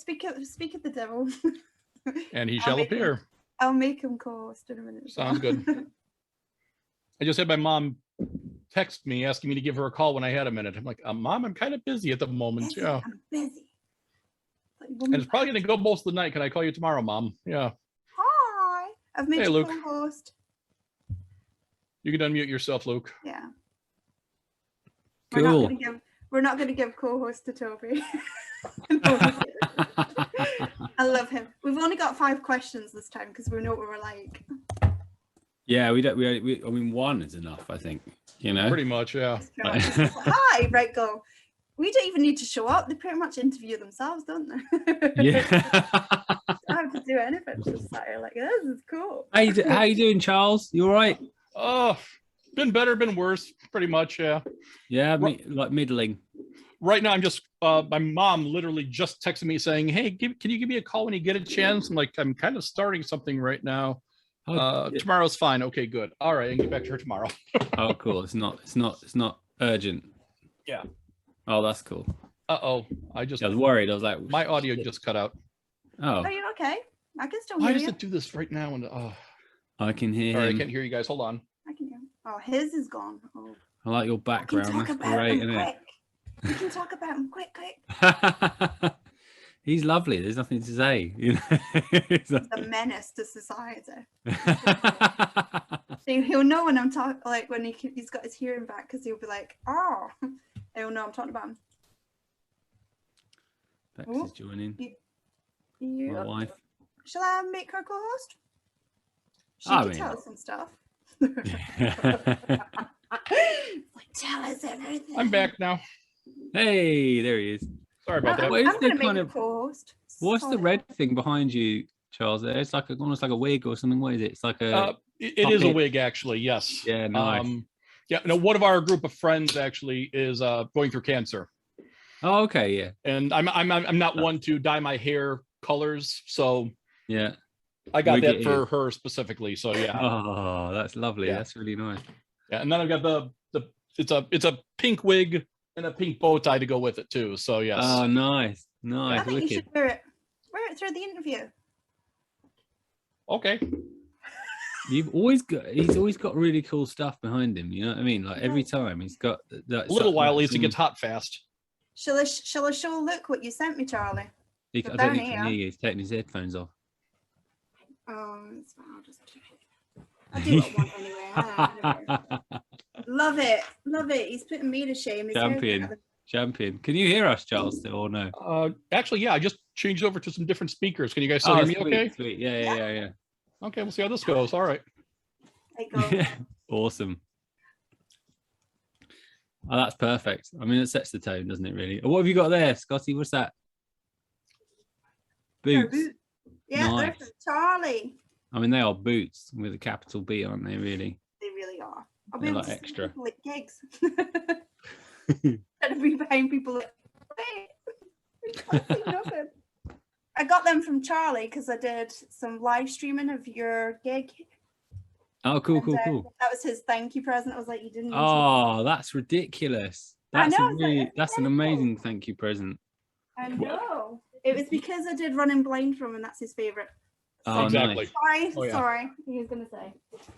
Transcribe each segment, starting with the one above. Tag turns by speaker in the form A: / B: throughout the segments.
A: speak of the devil.
B: And he shall appear.
A: I'll make him co-host in a minute.
B: Sounds good. I just had my mom text me asking me to give her a call when I had a minute. I'm like, Mom, I'm kind of busy at the moment. Yeah.
A: I'm busy.
B: And it's probably going to go most of the night. Can I call you tomorrow, Mom? Yeah.
A: Hi. I've made you co-host.
B: You can unmute yourself, Luke.
A: Yeah.
C: Cool.
A: We're not going to give co-host to Toby. I love him. We've only got 5 questions this time because we know what we're like.
C: Yeah, we don't. I mean, one is enough, I think. You know,
B: pretty much, yeah.
A: Hi, right, go. We don't even need to show up. They pretty much interview themselves, don't they?
C: Yeah.
A: I don't have to do anything. Just sat here like, this is cool.
C: How you doing, Charles? You all right?
B: Oh, been better, been worse, pretty much, yeah.
C: Yeah, like middling.
B: Right now, I'm just, my mom literally just texted me saying, hey, can you give me a call when you get a chance? I'm like, I'm kind of starting something right now. Tomorrow's fine. Okay, good. All right, and get back to her tomorrow.
C: Oh, cool. It's not urgent.
B: Yeah.
C: Oh, that's cool.
B: I was
C: worried. I was like,
B: my audio just cut out.
C: Oh.
A: Are you okay? I can still hear you.
B: Why does it do this right now? And
C: I can hear him.
B: I can't hear you guys. Hold on.
A: I can hear him. Oh, his is gone. Oh.
C: I like your background. That's great, isn't it?
A: We can talk about him quick.
C: He's lovely. There's nothing to say. You know?
A: He's a menace to society. So he'll know when I'm talking, like when he's got his hearing back, because he'll be like, oh, he'll know I'm talking about him.
C: Bex is joining. My wife.
A: Shall I make her co-host? She can tell us some stuff. Like, tell us everything.
B: I'm back now.
C: Hey, there he is.
B: Sorry about that.
A: I'm going to make a co-host.
C: What's the red thing behind you, Charles? There, it's like almost like a wig or something. What is it? It's like a.
B: It is a wig, actually. Yes.
C: Yeah. Nice.
B: Yeah. No, one of our group of friends actually is going through cancer.
C: Oh, okay. Yeah.
B: And I'm not one to dye my hair colors, so
C: yeah,
B: I got that for her specifically. So yeah.
C: Oh, that's lovely. Yeah. That's really nice.
B: Yeah, and then I've got it's a pink wig and a pink bow tie to go with it too. So yes.
C: Oh, nice. I
A: think you should wear it through the interview.
B: Okay.
C: He's always got really cool stuff behind him. You know what I mean? Like every time he's got that.
B: A little while, at least it gets hot fast.
A: Shall I show Luke what you sent me, Charlie?
C: I don't think he can hear you. He's taking his headphones off.
A: It's fine. I'll do what I want anyway. Love it. He's putting me to shame.
C: Champion. Can you hear us, Charles, still or no?
B: Actually, yeah. I just changed over to some different speakers. Can you guys still hear me? Okay.
C: Sweet. Yeah.
B: Okay, we'll see how this goes. All right.
A: There you go.
C: Awesome. Oh, that's perfect. I mean, it sets the tone, doesn't it, really? What have you got there, Scotty? What's that? Boots.
A: Yeah, nice. They're from Charlie.
C: I mean, they are boots with a capital B, aren't they, really?
A: They really are.
C: They're like extra.
A: People at gigs. Instead of be behind people like, hey. I got them from Charlie because I did some live streaming of your gig.
C: Oh, cool.
A: That was his thank you present. I was like, you didn't.
C: That's ridiculous. That's that's an amazing thank you present.
A: I know. It was because I did Running Blind from him, and that's his favorite.
C: Oh,
B: exactly.
C: Nice.
A: Sorry. He was gonna say.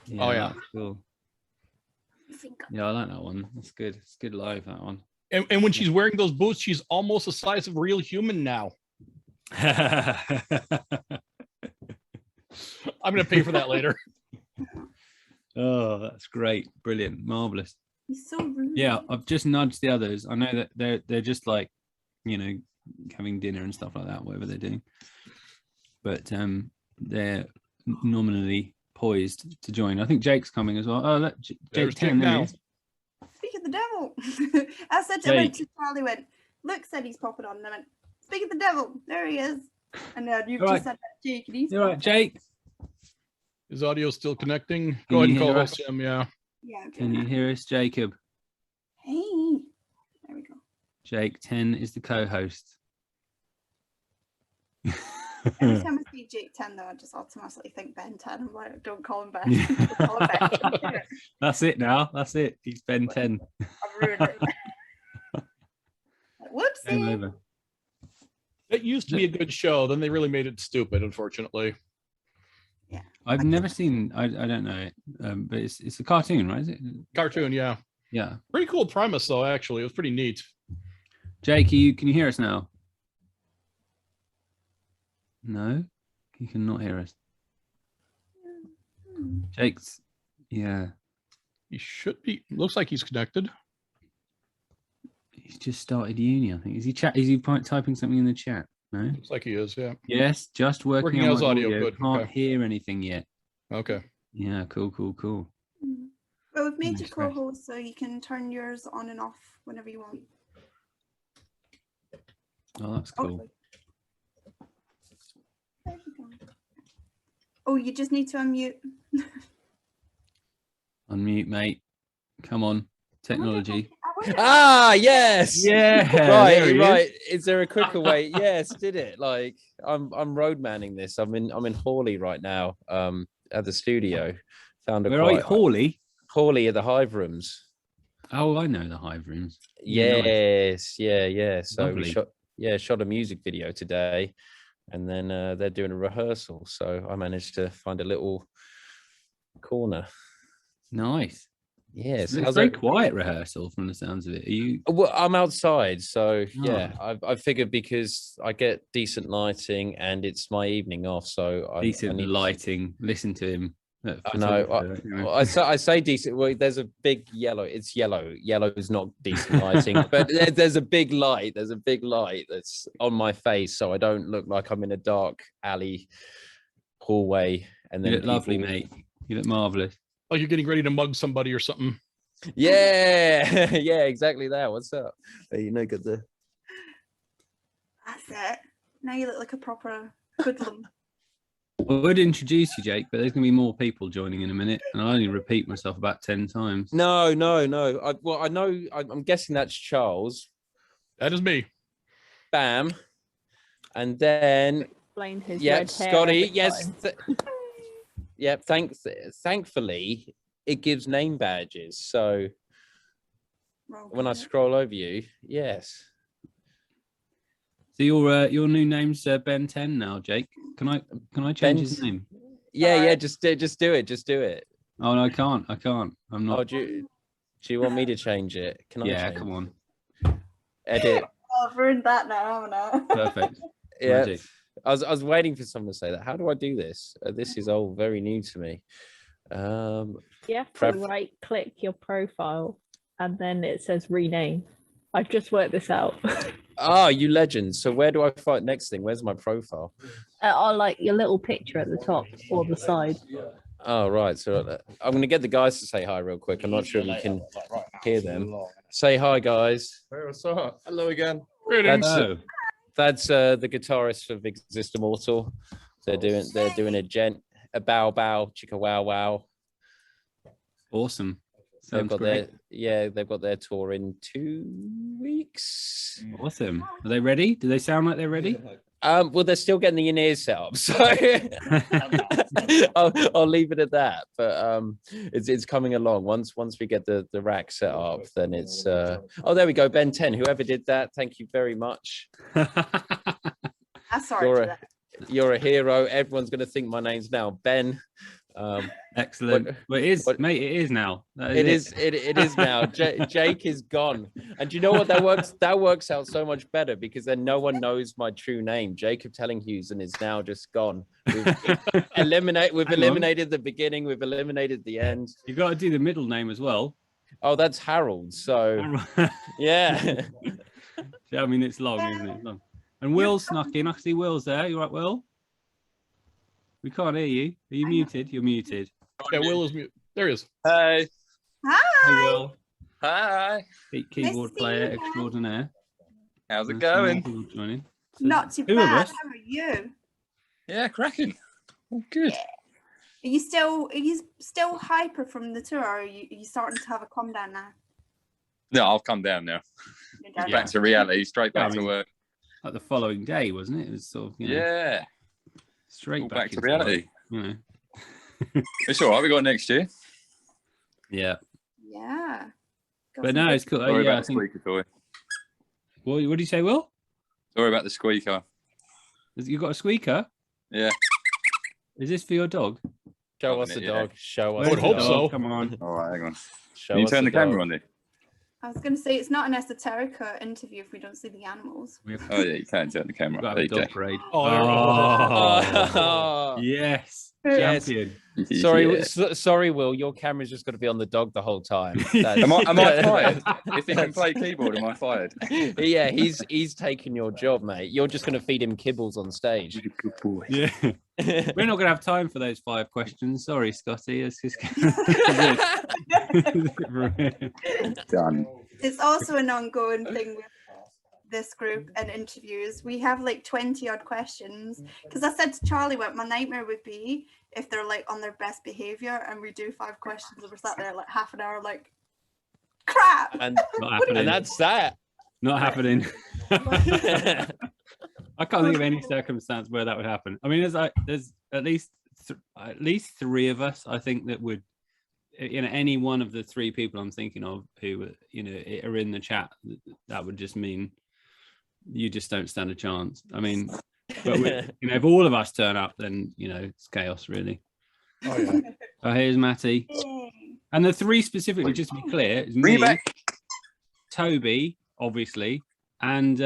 C: Yeah,
B: oh yeah.
C: Cool. Yeah, I like that one. That's good. It's good live, that one.
B: And when she's wearing those boots, she's almost the size of a real human now. I'm gonna pay for that later.
C: Oh, that's great. Brilliant. Marvelous.
A: He's so rude.
C: Yeah, I've just nudged the others. I know that they're just like, you know, having dinner and stuff like that, whatever they're doing. But they're nominally poised to join. I think Jake's coming as well. Oh, look, Jake's 10 now.
A: Speak of the devil. I said to him, Charlie went, Luke said he's popping on. And I went, speak of the devil. There he is. And you've just said that, Jake. And he's
C: all right, Jake.
B: His audio still connecting. Go ahead and call us him. Yeah.
A: Yeah. Okay.
C: Can you hear us, Jacob?
A: Hey. There we go.
C: Jake 10 is the co-host.
A: Every time I see Jake 10, though, I just automatically think Ben 10. I'm like, don't call him Ben. Call him Ben.
C: That's it now. That's it. He's Ben 10.
A: I've ruined it. Whoopsie.
C: Game over.
B: It used to be a good show. Then they really made it stupid, unfortunately.
A: Yeah.
C: I've never seen. I don't know it, but it's a cartoon, right? Is it?
B: Cartoon, yeah.
C: Yeah.
B: Pretty cool premise, though. Actually, it was pretty neat.
C: Jake, can you hear us now? No, you cannot hear us. Jake's, yeah.
B: He should be. Looks like he's connected.
C: He's just started uni, I think. Is he typing something in the chat? No.
B: Looks like he is. Yeah.
C: Yes, just working
B: out
C: on
B: his
C: my
B: audio.
C: audio.
B: Good.
C: Can't
B: Okay.
C: hear anything yet.
B: Okay.
C: Yeah, cool.
A: Well, we've made you
C: Nice,
A: co-host, so you can turn yours on and off whenever you want.
C: Oh, that's cool.
A: There you go. Oh, you just need to unmute.
C: Unmute, mate. Come on, technology.
D: Ah, yes.
C: Yeah.
D: Right. Is there a quicker way? Yes, did it? Like I'm road manning this. I'm in Hawley right now. At the studio. Found a
C: Where are you?
D: Hawley at the Hive Rooms.
C: Oh, I know the Hive Rooms.
D: Yes, yeah. So
C: Lovely.
D: we shot a music video today, and then they're doing a rehearsal. So I managed to find a little corner.
C: Nice.
D: Yes,
C: It's very quiet rehearsal from the sounds of it. Are you?
D: Well, I'm outside, so yeah. I figured because I get decent lighting and it's my evening off, so
C: Decent
D: I need
C: lighting. Listen to him.
D: I know. I say decent. Well, there's a big yellow. It's yellow. Yellow is not decent lighting, but there's a big light. There's a big light that's on my face, so I don't look like I'm in a dark alley hallway. And then
C: you look lovely, mate. You look marvelous.
B: Like you're getting ready to mug somebody or something.
D: Yeah, yeah, exactly that. What's up? You know, got the.
A: That's it. Now you look like a proper hoodlum.
C: I would introduce you, Jake, but there's going to be more people joining in a minute, and I'll only repeat myself about 10 times.
D: No. I know. I'm guessing that's Charles.
B: That is me.
D: Bam, and then
E: Explain his
D: yeah,
E: red hair
D: Scottie.
E: every
D: Yes.
E: time.
D: Yeah. Thankfully, it gives name badges. So when I scroll over you, yes.
C: So your new name's Ben 10 now, Jake. Can I change his name?
D: Yeah. Just do it.
C: Oh no, I can't. I'm not.
D: Oh, do you want me to change it? Can I?
C: Yeah,
D: change
C: come on.
D: Edit.
A: Oh, I've ruined that now, haven't I?
C: Perfect.
D: Yeah.
C: Magic.
D: I was waiting for someone to say that. How do I do this? This is all very new to me.
E: You have to right click your profile and then it says rename. I've just worked this out.
D: Oh, you legend. So where do I find next thing? Where's my profile?
E: Or like your little picture at the top or the side.
D: Oh, right. So I'm going to get the guys to say hi real quick. I'm not sure if you can hear them. Say hi, guys.
F: Hey, what's up? Hello again.
D: That's the guitarist of Exist Immortal. They're doing a bow bow chicka wow wow.
C: Awesome.
D: They've
C: Sounds great.
D: they've got their tour in 2 weeks.
C: Awesome. Are they ready? Do they sound like they're ready?
D: Well, they're still getting the in-ears set up, so I'll leave it at that. But it's coming along. Once we get the rack set up, then it's oh, there we go, Ben 10. Whoever did that, thank you very much.
A: I'm sorry for that.
D: You're a hero. Everyone's going to think my name's now Ben.
C: Excellent. Well, it is, mate. It is now.
D: It is now. Jake is gone, and you know what? That works out so much better because then no one knows my true name. Jacob Tellinghusen is now just gone. We've eliminated the beginning. We've eliminated the end.
C: You've got to do the middle name as well.
D: Oh, that's Harold. So yeah.
C: I mean, it's long, isn't it? It's long. And Will snuck in. I can see Will's there. You right, Will? We can't hear you. Are you muted? You're muted.
B: Yeah, Will is mute. There he is.
F: Hey.
A: Hi.
C: Hey, Will.
F: Hi.
C: Keyboard
A: see
C: player
A: you again.
C: extraordinaire.
F: How's it
C: Some
F: going?
C: more people joining.
A: Not too
C: Who of
A: bad.
C: us?
A: How are you?
F: Yeah, cracking. Oh, good.
A: Are you still hyper from the tour, or are you starting to have a calm down now?
F: No, I'll come down now.
A: You're down
F: Back to reality, straight back to work.
C: Like the following day, wasn't it? It was sort of, you know,
F: Yeah.
C: straight
F: All
C: back
F: back to
C: into
F: reality.
C: life, you know.
F: It's all right. We got next year.
C: Yeah.
A: Yeah. Got
C: But
A: some
C: no,
A: good-
C: it's cool.
F: Sorry
C: Yeah, I
F: about the
C: think.
F: squeaker toy.
C: What do you say, Will?
F: Sorry about the squeaker.
C: You got a squeaker?
F: Yeah.
C: Is this for your dog?
D: Show us the dog. Show us.
B: I would hope so.
C: Come on.
F: All right, hang on.
D: Show
F: Can you
D: us
F: turn the camera
D: dog.
F: on there?
A: I was going to say it's not an Esoterica interview if we don't see the animals.
F: Oh yeah, you can turn the camera.
C: We've got
F: There
C: a
F: you go.
C: dog parade.
B: Oh, there we go.
C: Oh, yes.
D: Yes.
C: Champion.
D: Sorry,
F: Yeah.
D: sorry, Will. Your camera's just got to be on the dog the whole time.
F: Am I fired? If he can play keyboard, am I fired?
D: Yeah, he's taking your job, mate. You're just going to feed him kibbles on stage.
F: Good boy.
C: Yeah. We're not going to have time for those 5 questions. Sorry, Scotty. It's just
F: Done.
A: It's also an ongoing thing with this group and interviews. We have like 20 odd questions because I said to Charlie what my nightmare would be if they're like on their best behavior and we do 5 questions and we're sat there like half an hour like crap.
D: And,
C: not happening.
D: and that's that.
C: Not happening. I can't think of any circumstance where that would happen. I mean, there's at least 3 of us, I think, that would, any one of the 3 people I'm thinking of who, are in the chat, that would just mean you just don't stand a chance. I mean, but if all of us turn up, then, it's chaos, really.
F: Oh, yeah.
C: So here's Matty. And the 3 specifically, just to be clear, is
F: Bring it
C: me,
F: back.
C: Toby, obviously, and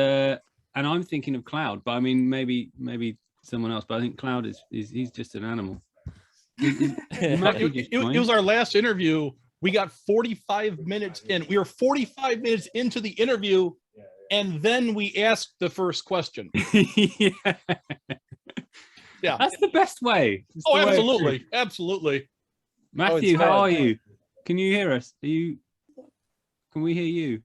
C: I'm thinking of Cloud, but I mean maybe someone else, but I think Cloud he's just an animal.
B: It was our last interview. We got 45 minutes in. We were 45 minutes into the interview, and then we asked the first question. Yeah,
C: that's the best way.
B: Oh, absolutely, absolutely.
C: Matthew, how are you? Can you hear us? Can we hear you?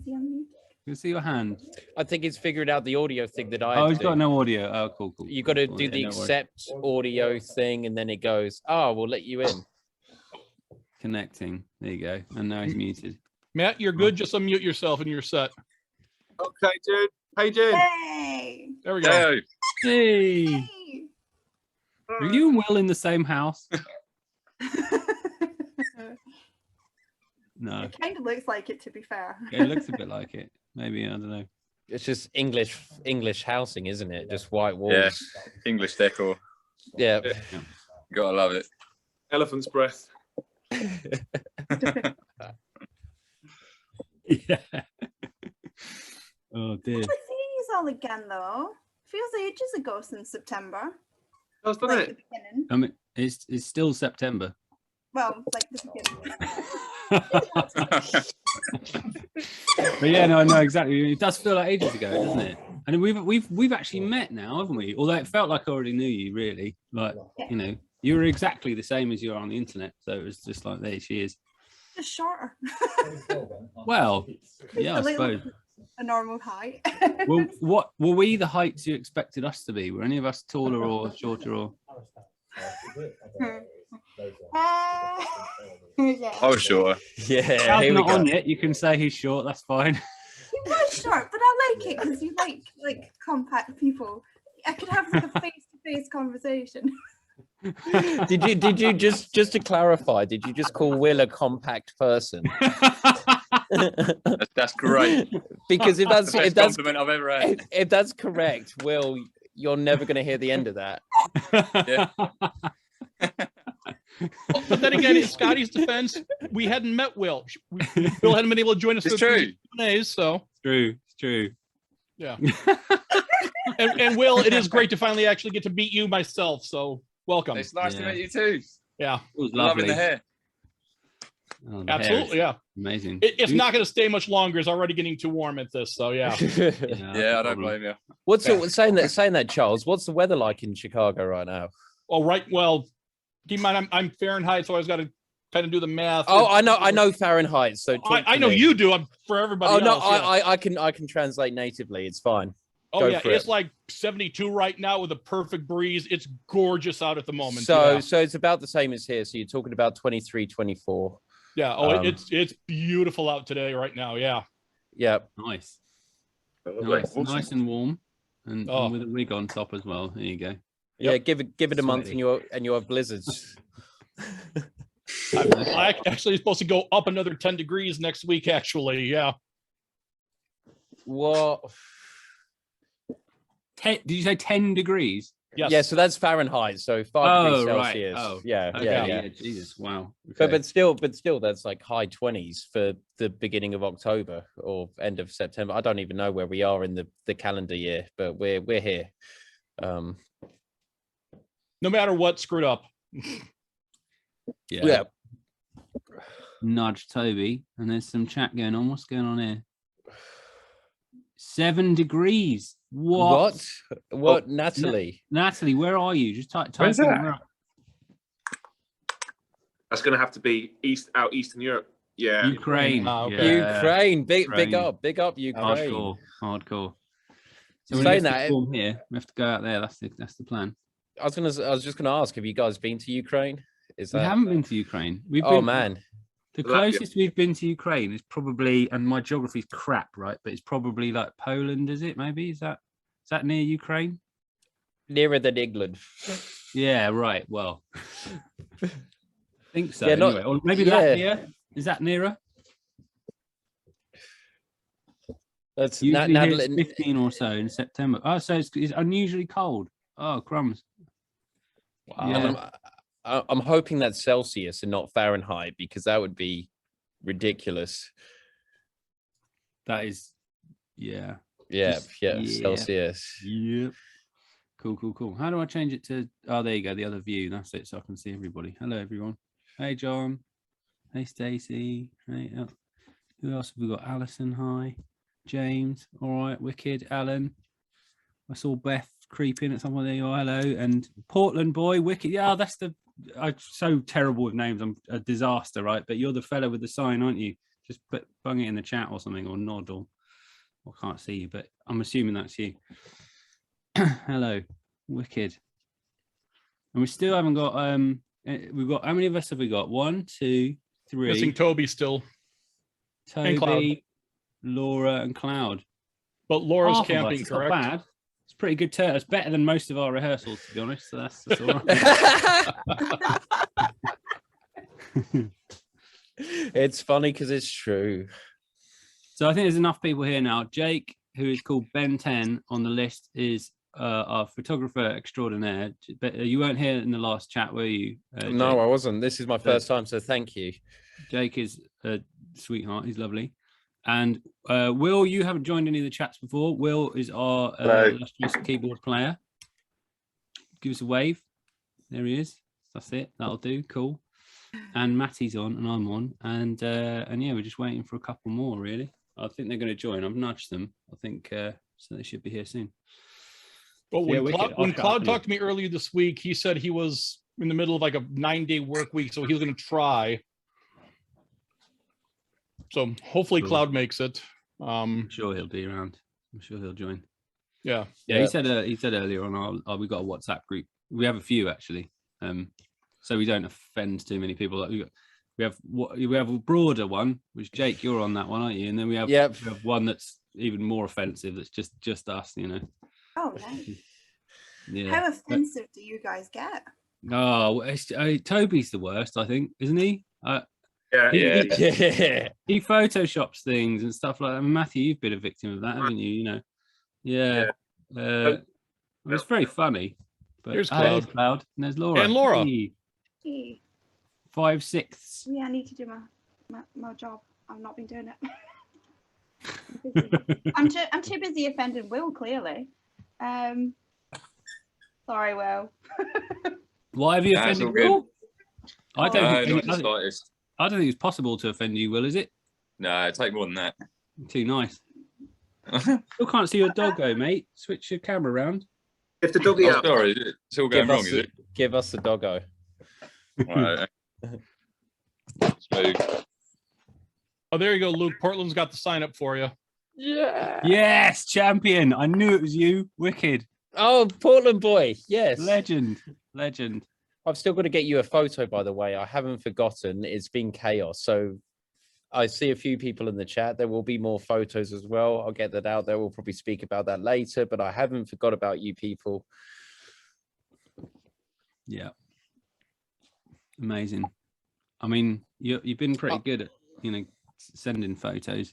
C: You can see your hand.
D: I think he's figured out the audio thing that I.
C: Oh, he's got no audio. Oh, cool.
D: You got to do the accept audio thing, and then it goes, "Oh, we'll let you in."
C: Connecting. There you go. And now he's muted.
B: Matt, you're good. Just unmute yourself and you're set.
G: Okay, dude. How you doing?
A: Hey.
B: There we go.
F: Hey.
C: Hey.
A: Hey.
C: Are you and Will in the same house? No.
A: It kind of looks like it, to be fair.
C: Yeah, it looks a bit like it. Maybe, I don't know.
D: It's just English housing, isn't it? Just white walls.
F: Yeah. English decor.
D: Yeah.
F: Gotta love it.
G: Elephant's breath.
C: Yeah. Oh dear.
A: Let's see you all again, though. Feels ages ago since September.
G: Doesn't
A: Like
G: it?
A: the beginning.
C: I mean, it's still September.
A: Well, like the beginning.
C: But yeah, no, I know exactly. It does feel like ages ago, doesn't it? And we've actually met now, haven't we? Although it felt like I already knew you, really. Like, you were exactly the same as you are on the internet. So it was just like, there she is.
A: Just shorter.
C: Well, yeah, I suppose.
A: A normal height.
C: Well, what were we the heights you expected us to be? Were any of us taller or shorter or?
A: Yeah.
F: Oh, sure.
D: Yeah.
C: Cal's
D: Here we
C: not
D: go.
C: on yet. You can say he's short. That's fine.
A: He was short, but I like it because you like compact people. I could have like a face-to-face conversation.
D: Did you just to clarify? Did you just call Will a compact person?
F: That's great.
D: Because if that's
F: Best compliment I've ever had.
D: if that's correct, Will, you're never going to hear the end of that.
F: Yeah.
B: But then again, in Scotty's defense, we hadn't met Will. Will hadn't been able to join us.
F: It's
B: for
F: true.
B: Q&As, so
C: It's true.
B: yeah. and Will, it is great to finally actually get to meet you myself. So welcome.
F: It's nice to
C: Yeah.
F: meet you too.
B: Yeah,
C: It was
F: Loving
C: lovely.
F: the hair.
C: Oh, the hair is
B: absolutely. Yeah,
C: amazing.
B: it's not going to stay much longer. It's already getting too warm at this. So yeah.
F: Yeah, I don't blame you.
D: What's it, saying that, Charles? What's the weather like in Chicago right now?
B: Oh, right. Well, keep in mind, I'm Fahrenheit, so I always got to kind of do the math.
D: Oh, I know Fahrenheit. So
B: I know you do. I'm for everybody.
D: Oh no,
B: else, yeah.
D: I can translate natively. It's fine.
B: Oh
D: Go
B: yeah,
D: for
B: it's
D: it.
B: like 72 right now with a perfect breeze. It's gorgeous out at the moment.
D: So
B: yeah.
D: it's about the same as here. So you're talking about 23, 24.
B: Yeah. Oh, it's beautiful out today right now. Yeah.
D: Yeah.
C: Nice.
F: Lovely.
C: Nice and warm, and with a rig on top as well. There you go.
D: Yeah. Give it a month
C: Sweaty.
D: and you have blizzards.
B: I actually supposed to go up another 10 degrees next week. Actually, yeah.
D: What?
C: Did you say 10 degrees?
B: Yes.
D: Yeah, so that's Fahrenheit, so 5 degrees
C: Right.
D: Celsius.
C: Oh,
D: Yeah,
C: okay,
D: yeah.
C: Jesus, wow.
D: But
C: Okay.
D: but still, that's like high 20s for the beginning of October or end of September. I don't even know where we are in the calendar year, but we're here.
B: No matter what, screwed up.
D: Yeah.
C: Nudge Toby, and there's some chat going on. What's going on here? 7 degrees. What?
D: What? Natalie?
C: Natalie, where are you? Just type
F: Where's
C: in
F: that?
C: where.
G: That's going to have to be Eastern Europe. Yeah.
C: Ukraine.
B: Okay.
C: Yeah.
D: Ukraine. Big
C: Ukraine.
D: up Ukraine.
C: Hardcore. So when
D: Saying
C: it gets
D: that,
C: to form here, we have to go out there. That's the plan.
D: I was just gonna ask, have you guys been to Ukraine?
C: We haven't been to Ukraine.
D: Oh man.
C: The closest we've been to Ukraine is probably, and my geography's crap, right? But it's probably like Poland, is it? Maybe is that near Ukraine?
D: Nearer than England.
C: Yeah, right. Well, I think so.
D: Yeah,
C: anyway. Or maybe Latvia. Is that nearer?
D: That's
C: Usually here it's 15 or so in September. Oh, so it's unusually cold. Oh, crumbs.
B: Wow.
C: Yeah.
D: I'm hoping that's Celsius and not Fahrenheit, because that would be ridiculous.
C: That is, yeah.
D: Yeah,
C: Yeah.
D: Celsius.
C: Yep. Cool. How do I change it to? Oh, there you go. The other view. That's it. So I can see everybody. Hello, everyone. Hey, John. Hey, Stacey. Hey, who else have we got? Alison. Hi. James. All right. Wicked. Alan. I saw Beth creeping at someone. There you are. Hello. And Portland boy. Wicked. Yeah, that's I'm so terrible with names. I'm a disaster, right? But you're the fellow with the sign, aren't you? Just bung it in the chat or something, or nod, or I can't see you, but I'm assuming that's you. Hello, wicked. And we still haven't got we've got, how many of us have we got? 1, 2, 3.
B: Missing Toby still. And Cloud.
C: Toby, Laura, and Cloud.
B: But Laura's
C: Half of us,
B: camping,
C: it's
B: correct?
C: not bad. It's a pretty good turn. It's better than most of our rehearsals, to be honest. So that's all right.
D: It's funny because it's true.
C: So I think there's enough people here now. Jake, who is called Ben 10 on the list, is our photographer extraordinaire. But you weren't here in the last chat, were you?
D: No, I wasn't. This is my first time, so thank you.
C: Jake is a sweetheart. He's lovely. And Will, you haven't joined any of the chats before. Will is our illustrious keyboard player. Give us a wave. There he is. That's it. That'll do. Cool. And Matty's on, and I'm on, and yeah, we're just waiting for a couple more. Really, I think they're going to join. I've nudged them. I think so. They should be here soon.
B: But
C: Yeah,
B: when Cloud talked to me earlier this week, he said he was in the middle of like a 9-day work week, so he was going to try. So hopefully
C: Cool.
B: Cloud makes it.
C: I'm sure he'll be around. I'm sure he'll join.
B: Yeah.
C: Yeah, he said earlier on we got a WhatsApp group. We have a few actually. So we don't offend too many people. We have a broader one, which Jake, you're on that one, aren't you? And then we have one that's even more offensive. That's just us, you know.
A: Oh, nice.
C: Yeah.
A: How offensive do you guys get?
C: Oh, Toby's the worst, I think, isn't he?
G: Yeah.
C: He photoshops things and stuff like that. I mean, Matthew, you've been a victim of that, haven't you? You know. Yeah. It's very funny. But
B: Here's
C: there's Cloud. And there's Laura.
B: And Laura.
A: Hey.
C: 5/6.
A: Yeah, I need to do my job. I've not been doing it. I'm too busy offending Will, clearly. Sorry, Will.
C: Why have you
F: Nah, it's
C: offended
F: all good.
C: Will? I don't
F: No, not the slightest.
C: I don't think it's possible to offend you, Will, is it?
F: No, take more than that.
C: Too nice. Still can't see your doggo, mate. Switch your camera around.
G: If the doggy out.
F: Sorry, it's all going wrong, is it?
D: Give us the doggo.
F: Right. Smooth.
B: Oh, there you go, Luke. Portland's got the sign up for you.
D: Yeah.
C: Yes, champion. I knew it was you. Wicked.
D: Oh, Portland boy. Yes.
C: Legend.
D: I've still got to get you a photo, by the way. I haven't forgotten. It's been chaos. So I see a few people in the chat. There will be more photos as well. I'll get that out there. We'll probably speak about that later, but I haven't forgot about you people.
C: Yeah. Amazing. I mean, you've been pretty good at, sending photos.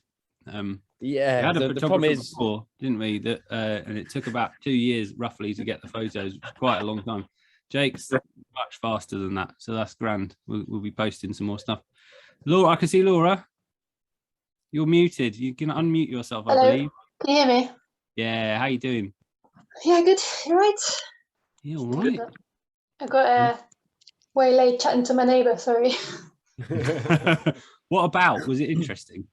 D: Yeah,
C: We had a
D: the problem
C: photographer
D: is,
C: before, didn't we? That and it took about 2 years roughly to get the photos. Quite a long time. Jake's much faster than that, so that's grand. We'll be posting some more stuff. Laura, I can see Laura. You're muted. You can unmute yourself, I
H: Hello.
C: believe.
H: Can you hear me?
C: Yeah, how you doing?
H: Yeah, good. You right?
C: Yeah, all right.
H: I got waylaid chatting to my neighbour. Sorry.
C: What about? Was it interesting?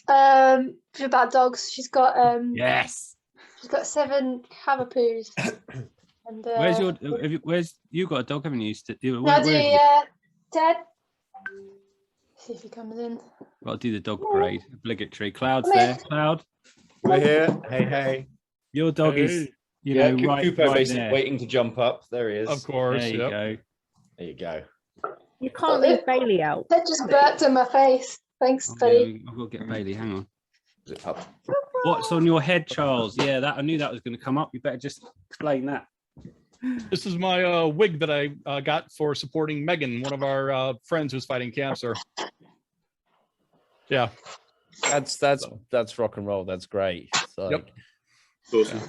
H: About dogs. She's got
C: Yes.
H: She's got 7 Cavapoos. And
C: Where's you got a dog, haven't you?
H: no, Ted. See if he comes in.
C: Got to do the dog parade. Obligatory. Cloud's there. Cloud.
I: We're here. Hey.
C: Your dog is,
I: Yeah,
C: right
I: basically
C: there.
I: waiting to jump up. There he is.
B: Of course.
C: There you go.
I: There you go.
E: You can't leave Bailey out.
H: Ted just burped in my face. Thanks, buddy.
C: I've got to get Bailey. Hang on.
I: Zip up.
C: What's on your head, Charles? Yeah, I knew that was going to come up. You better just explain that.
B: This is my wig that I got for supporting Megan, one of our friends who's fighting cancer. Yeah.
D: That's rock and roll. That's great. So,
B: Yep.
G: Awesome.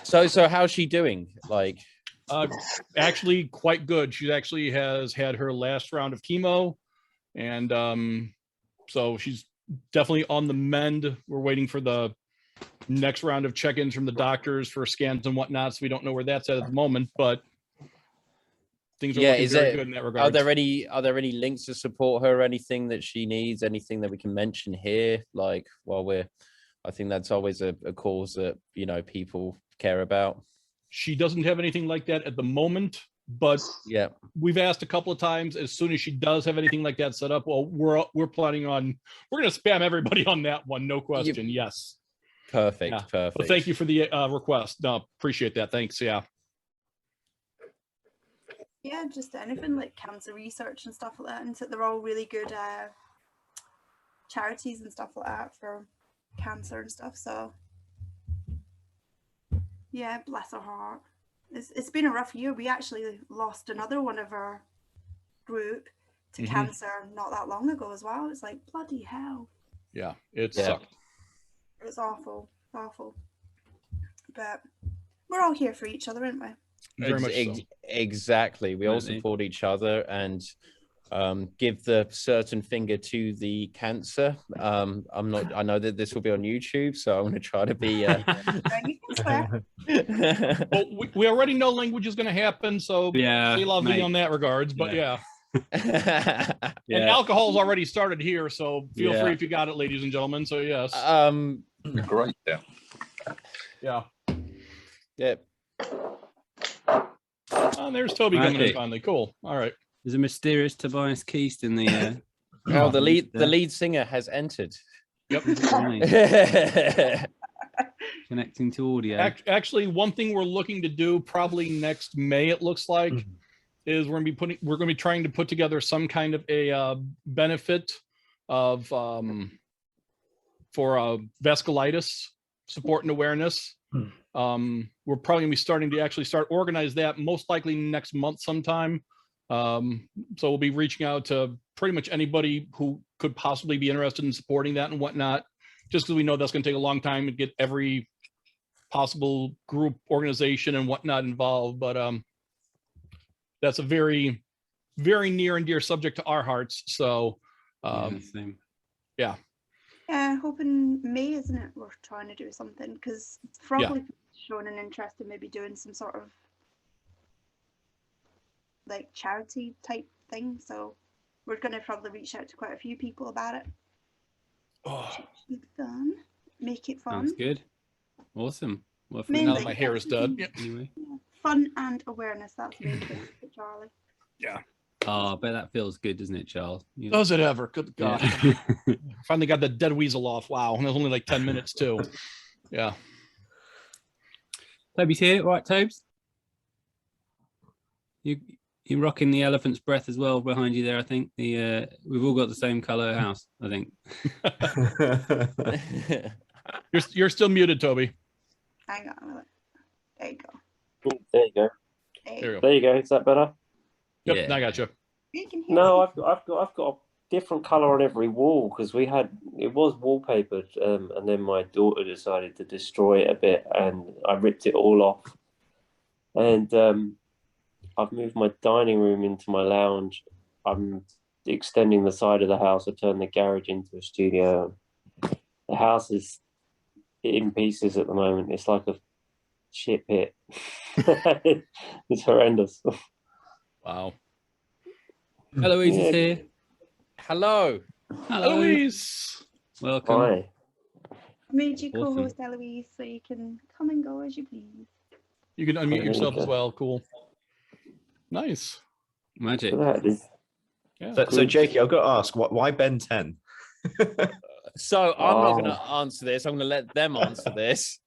D: so how's she doing? Like,
B: Actually quite good. She actually has had her last round of chemo, and so she's definitely on the mend. We're waiting for the next round of check-ins from the doctors for scans and whatnot, so we don't know where that's at the moment, but things are looking very good in that regard.
D: Are there any links to support her, anything that she needs, anything that we can mention here? Like, I think that's always a cause that, people care about.
B: She doesn't have anything like that at the moment, but
D: yeah,
B: we've asked a couple of times. As soon as she does have anything like that set up, well, we're planning on, we're going to spam everybody on that one, no question. Yes.
D: Perfect.
B: Yeah.
D: Perfect.
B: Well, thank you for the request. No, appreciate that. Thanks. Yeah.
A: Yeah, just anything like cancer research and stuff like that. And so they're all really good charities and stuff like that for cancer and stuff. So yeah, bless her heart. It's been a rough year. We actually lost another one of our group to cancer not that long ago as well. It's like, bloody hell.
B: Yeah, it sucked.
A: It was awful. But we're all here for each other, aren't we?
B: Very much so.
D: Exactly. We all support each other and give the certain finger to the cancer. I know that this will be on YouTube, so I'm going to try to be.
B: Well, we already know language is going to happen, so
C: yeah,
B: they love me on that regards. But yeah.
C: And
B: alcohol's already started here, so feel free if you got it, ladies and gentlemen. So yes.
F: Great.
B: Yeah.
D: Yep.
B: Oh, there's Toby coming in finally. Cool. All right.
C: There's a mysterious Tobias Keast in the.
D: The lead singer has entered.
B: Yep.
C: Connecting to audio.
B: Actually, one thing we're looking to do probably next May, it looks like, is we're going to be trying to put together some kind of a benefit of for vasculitis support and awareness. We're probably going to be starting to actually start organize that most likely next month sometime. So we'll be reaching out to pretty much anybody who could possibly be interested in supporting that and whatnot, just because we know that's going to take a long time to get every possible group, organization and whatnot involved. But that's a very, very near and dear subject to our hearts. So
A: yeah, hoping May, isn't it? We're trying to do something because probably showing an interest in maybe doing some sort of like charity type thing. So we're going to probably reach out to quite a few people about it. Should be fun. Make it fun.
C: Sounds good. Awesome. Well,
B: now that my hair is done.
C: Anyway.
A: Fun and awareness. That's the main thing for Charlie.
B: Yeah.
C: Oh, I bet that feels good, doesn't it, Charles?
B: Does it ever? Good God. Yeah. Finally got the dead weasel off. Wow. And it was only like 10 minutes too. Yeah.
C: Toby's here. All right, Tobes? You're rocking the elephant's breath as well behind you there, I think. We've all got the same colour house, I think.
B: You're still muted, Toby.
A: Hang on a minute. There you go.
J: There you go.
B: There you go.
J: There you go. Is that better?
B: Yep, I got you.
A: You can hear
J: No,
A: me.
J: I've got different color on every wall because it was wallpapered, and then my daughter decided to destroy it a bit, and I ripped it all off. And I've moved my dining room into my lounge. I'm extending the side of the house. I turned the garage into a studio. The house is in pieces at the moment. It's like a shit pit. It's horrendous.
B: Wow.
C: Eloise is here.
D: Hello.
B: Eloise.
C: Welcome.
J: Hi.
A: Made you
C: Awesome.
A: co-host, Eloise, so you can come and go as you please.
B: You can unmute yourself
J: go.
B: as well. Cool. Nice.
C: Magic.
J: So that is
B: Yeah.
I: So Jakey, I've got to ask, why Ben 10?
D: So I'm not going to answer this. I'm going to let them answer this.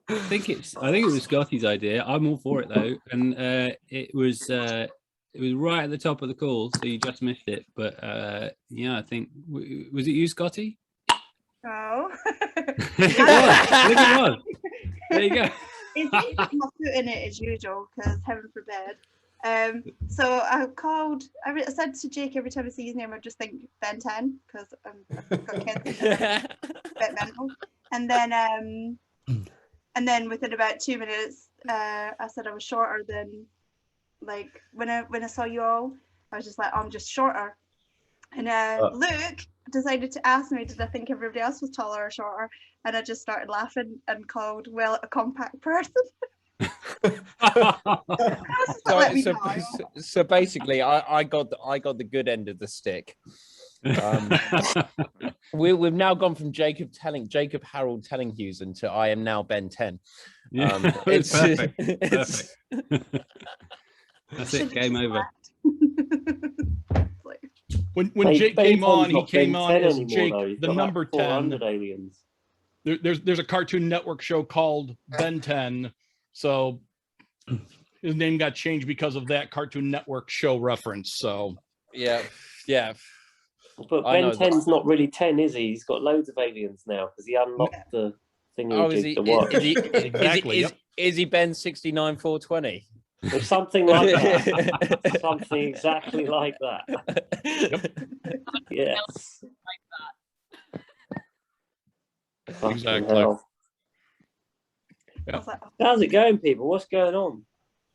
C: I think it was Scotty's idea. I'm all for it though, and it was right at the top of the call, so you just missed it. But yeah, I think was it you, Scotty?
A: Oh.
C: It was. I think it was. There you go.
A: It's my foot in it as usual, because heaven forbid. So I said to Jake every time I see his name, I just think Ben 10, because I've got kids, a bit mental. And then within about 2 minutes, I said I was shorter than, like, when I saw you all, I was just like, I'm just shorter. And Luke decided to ask me, did I think everybody else was taller or shorter? And I just started laughing and called Will a compact person.
D: So basically, I got the good end of the stick. We've now gone from Jacob Harold Tellinghusen to I am now Ben 10.
C: Yeah, it's perfect. Perfect. That's it. Game over.
B: When Jake came on, he came on as Jake,
J: though.
B: the number 10.
J: Aliens.
B: There's a Cartoon Network show called Ben 10, so his name got changed because of that Cartoon Network show reference. So
D: yeah.
J: But Ben 10's not really 10, is he? He's got loads of aliens now because he unlocked the thing.
D: Is he Ben 69 420?
J: Or something like that. Something exactly like that.
B: Yep.
J: Yes.
B: Exactly.
J: Hell.
B: Yeah.
J: How's it going, people? What's going on?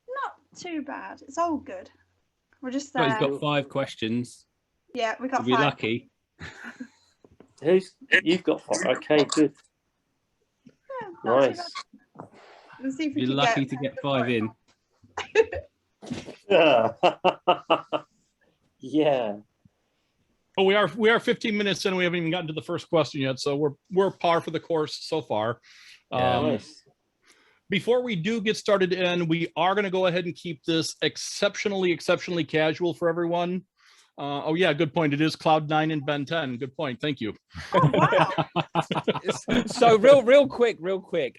A: Not too bad. It's all good. We're just
C: He's got 5 questions.
A: Yeah, we got
C: We'll
A: 5.
C: be lucky.
J: You've got 5. Okay, good.
A: Yeah, not too
J: Nice.
A: bad. We'll see if we
C: You're
A: can
C: lucky
A: get
C: to get 5 in.
J: Yeah.
B: Oh, we are 15 minutes in. We haven't even gotten to the first question yet, so we're par for the course so far.
J: Nice.
B: Before we do get started in, we are going to go ahead and keep this exceptionally casual for everyone. Oh yeah, good point. It is Cloud 9 and Ben 10. Good point. Thank you.
A: Oh, wow.
D: So real quick,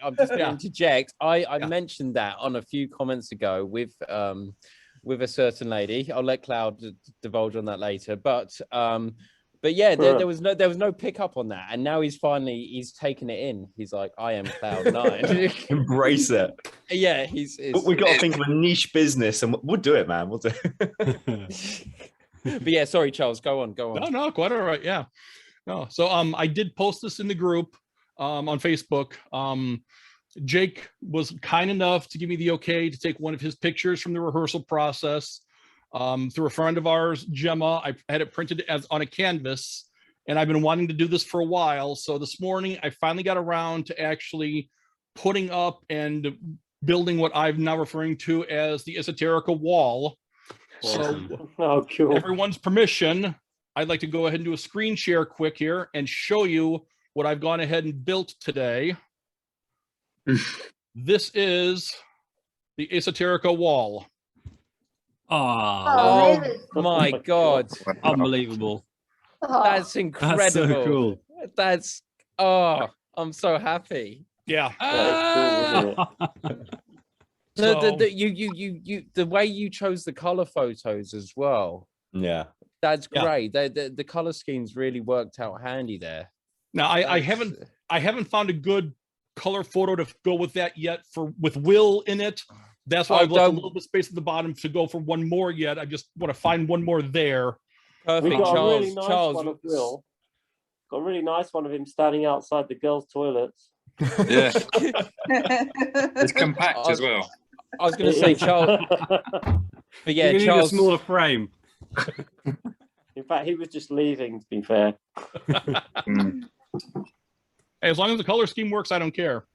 D: I'm just going to interject. I mentioned that on a few comments ago with a certain lady. I'll let Cloud divulge on that later. But yeah, there was no pickup on that, and now he's taken it in. He's like, I am Cloud 9.
I: Embrace it.
D: Yeah,
I: We've got to think of a niche business, and we'll do it, man. We'll do it.
D: But yeah, sorry, Charles. Go on.
B: No, quite all right. Yeah. No. So I did post this in the group on Facebook. Jake was kind enough to give me the okay to take one of his pictures from the rehearsal process. Through a friend of ours, Gemma, I had it printed as on a canvas, and I've been wanting to do this for a while. So this morning, I finally got around to actually putting up and building what I'm now referring to as the Esoterica wall. So,
J: cool.
B: Everyone's permission, I'd like to go ahead and do a screen share quick here and show you what I've gone ahead and built today. This is the Esoterica wall.
D: Oh my God.
C: Unbelievable.
D: That's incredible.
C: That's so cool.
D: That's I'm so happy.
B: Yeah.
D: The way you chose the color photos as well.
I: Yeah.
D: That's great. The color schemes really worked out handy there.
B: Now I haven't found a good color photo to go with that yet with Will in it. That's why I've left a little bit of space at the bottom to go for one more yet. I just want to find one more there.
D: Perfect,
J: We got a
D: Charles.
J: really nice
D: Charles,
J: one of Will. Got a really nice one of him standing outside the girls' toilets.
F: Yeah. It's compact as well.
D: I was going to say, Charles. But yeah,
C: you need
D: Charles.
C: a smaller frame.
J: In fact, he was just leaving, to be fair.
B: Hey, as long as the color scheme works, I don't care.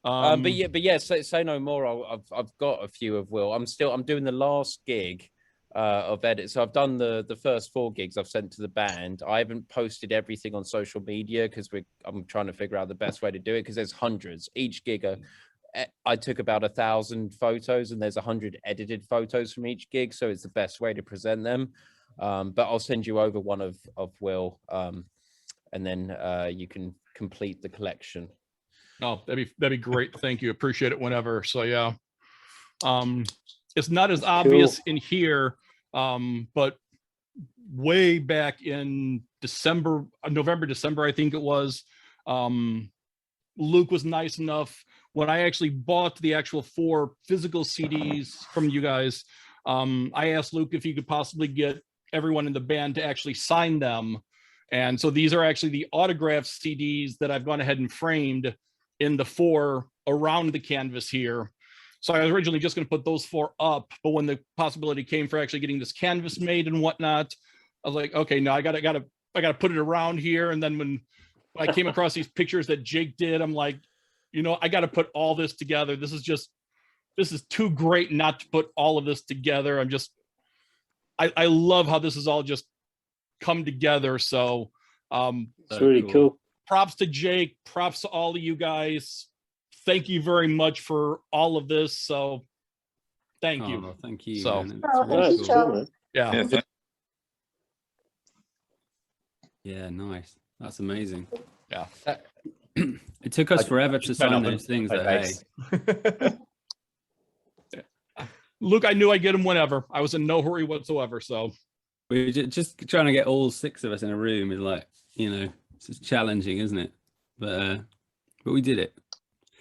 D: But yeah, say no more. I've got a few of Will. I'm doing the last gig of edit. So I've done the first 4 gigs I've sent to the band. I haven't posted everything on social media because I'm trying to figure out the best way to do it because there's hundreds. Each gig, I took about 1,000 photos and there's 100 edited photos from each gig. So it's the best way to present them. But I'll send you over one of Will, and then you can complete the collection.
B: Oh, that'd be great. Thank you. Appreciate it whenever. So yeah. It's not as obvious in here, but way back in November, December, I think it was, Luke was nice enough when I actually bought the actual 4 physical CDs from you guys. I asked Luke if he could possibly get everyone in the band to actually sign them. And so these are actually the autographed CDs that I've gone ahead and framed in the 4 around the canvas here. So I was originally just going to put those 4 up, but when the possibility came for actually getting this canvas made and whatnot, I was like, okay, no, I gotta put it around here. And then when I came across these pictures that Jake did, I'm like, I got to put all this together. This is too great not to put all of this together. I love how this has all just come together. So
J: it's really cool.
B: Props to Jake, props to all of you guys. Thank you very much for all of this. So thank you.
C: Thank you.
B: So
H: thank you, Charles.
B: Yeah.
C: Yeah, nice. That's amazing.
B: Yeah.
C: It took us forever to sign those things.
B: Luke, I knew I'd get them whenever. I was in no hurry whatsoever. So
C: we're just trying to get all 6 of us in a room is like, it's challenging, isn't it? But we did it.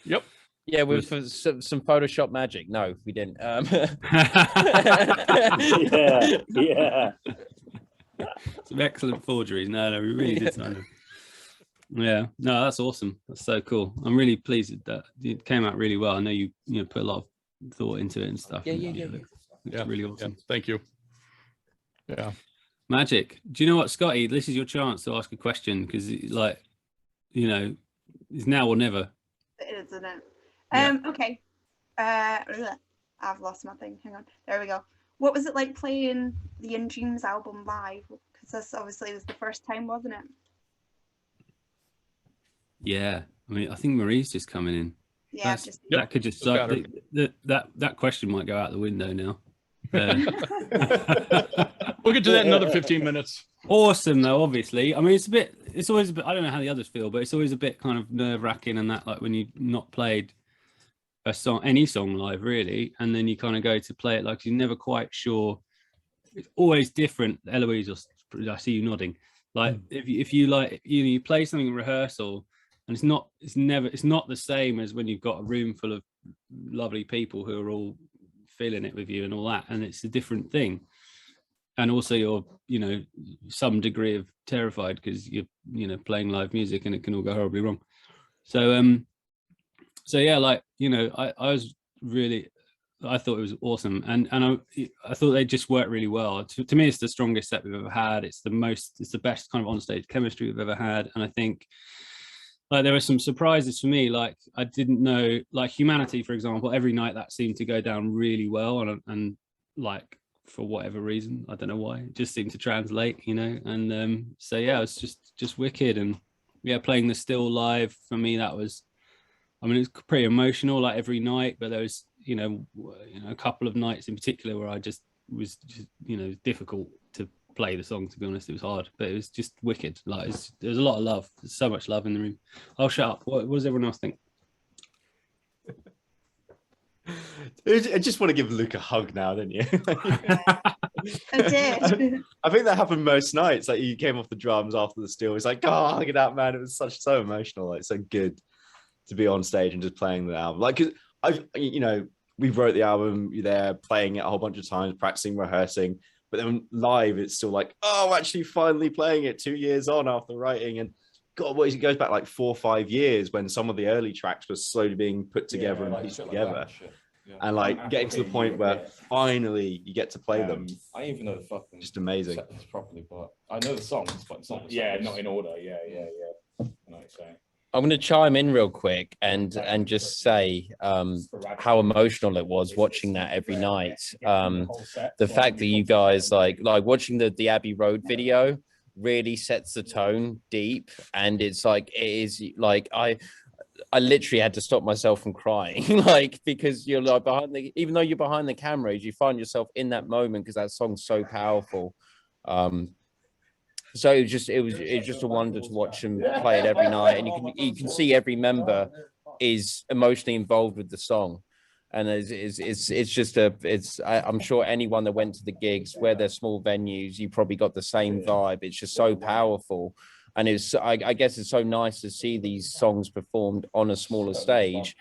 B: Yep.
D: Yeah, with some Photoshop magic. No, we didn't.
J: Yeah.
C: Some excellent forgeries. No, we really did sign them. Yeah, no, that's awesome. That's so cool. I'm really pleased that it came out really well. I know you put a lot of thought into it and stuff.
B: Yeah,
C: really awesome.
B: Yeah, thank you. Yeah.
C: Magic. Do you know what, Scotty? This is your chance to ask a question because, it's now or never.
A: It is, isn't it?
C: Yeah.
A: Okay. I've lost my thing. Hang on. There we go. What was it like playing the In Dreams album live? Because this obviously was the first time, wasn't it?
C: Yeah. I mean, I think Marie's just coming in.
A: Yeah.
C: That could just that question might go out the window now.
B: We'll get to that in another 15 minutes.
C: Awesome though, obviously. I mean, it's always a bit, I don't know how the others feel, but it's always a bit kind of nerve-wracking and that, like when you've not played any song live really, and then you kind of go to play it like you're never quite sure. It's always different. Eloise, I see you nodding. Like if you like you play something in rehearsal and it's not the same as when you've got a room full of lovely people who are all feeling it with you and all that, and it's a different thing. And also you're some degree of terrified because you're playing live music and it can all go horribly wrong. So yeah, like I thought it was awesome, and I thought they just worked really well. To me, it's the strongest set we've ever had. It's the best kind of onstage chemistry we've ever had, and I think like there were some surprises for me. Like I didn't know, like Humanity, for example, every night that seemed to go down really well, and like for whatever reason, I don't know why, it just seemed to translate, and so yeah, it was just wicked. And yeah, playing the Still live for me, that was, I mean, it was pretty emotional like every night, but there was a couple of nights in particular where I just was difficult to play the song, to be honest. It was hard, but it was just wicked. Like there's a lot of love. There's so much love in the room. I'll shut up. What does everyone else think?
I: I just want to give Luke a hug now, don't you?
A: I did.
I: I think that happened most nights. Like you came off the drums after the Still. It's like, oh, look at that, man. It was so emotional. Like so good to be on stage and just playing the album. Like, cause we wrote the album. You're there playing it a whole bunch of times, practicing, rehearsing. but then live it's still like, oh, actually finally playing it 2 years on after writing. And God, what it goes back like 4 or 5 years when some of the early tracks were slowly being put together and pieced together. And like getting to the point where finally you get to play them.
K: I even know the fucking
I: just amazing
K: properly, but I know the songs, but it's not the songs. Not in order. Yeah. I know what you're saying.
D: I'm going to chime in real quick and just say how emotional it was watching that every night. The fact that you guys like watching the Abbey Road video really sets the tone deep, and it's like it is like I literally had to stop myself from crying, like, because you're like even though you're behind the cameras, you find yourself in that moment because that song's so powerful. So it was just a wonder to watch them play it every night, and you can see every member is emotionally involved with the song, and I'm sure anyone that went to the gigs where they're small venues, you probably got the same vibe. It's just so powerful. And I guess it's so nice to see these songs performed on a smaller stage.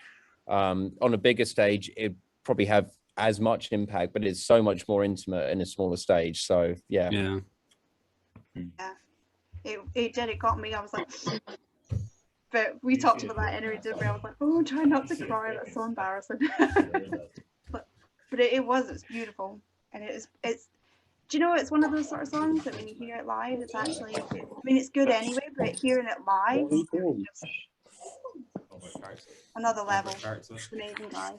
D: On a bigger stage, it probably have as much impact, but it's so much more intimate in a smaller stage. So yeah.
A: It did. It got me. I was like, but we talked about that anyway, didn't we? I was like, oh, try not to cry. That's so embarrassing. but it's beautiful, and it's. Do you know, it's one of those sort of songs that when you hear it live, it's actually, I mean, it's good anyway, but hearing it live, just another level. It's amazing, guys.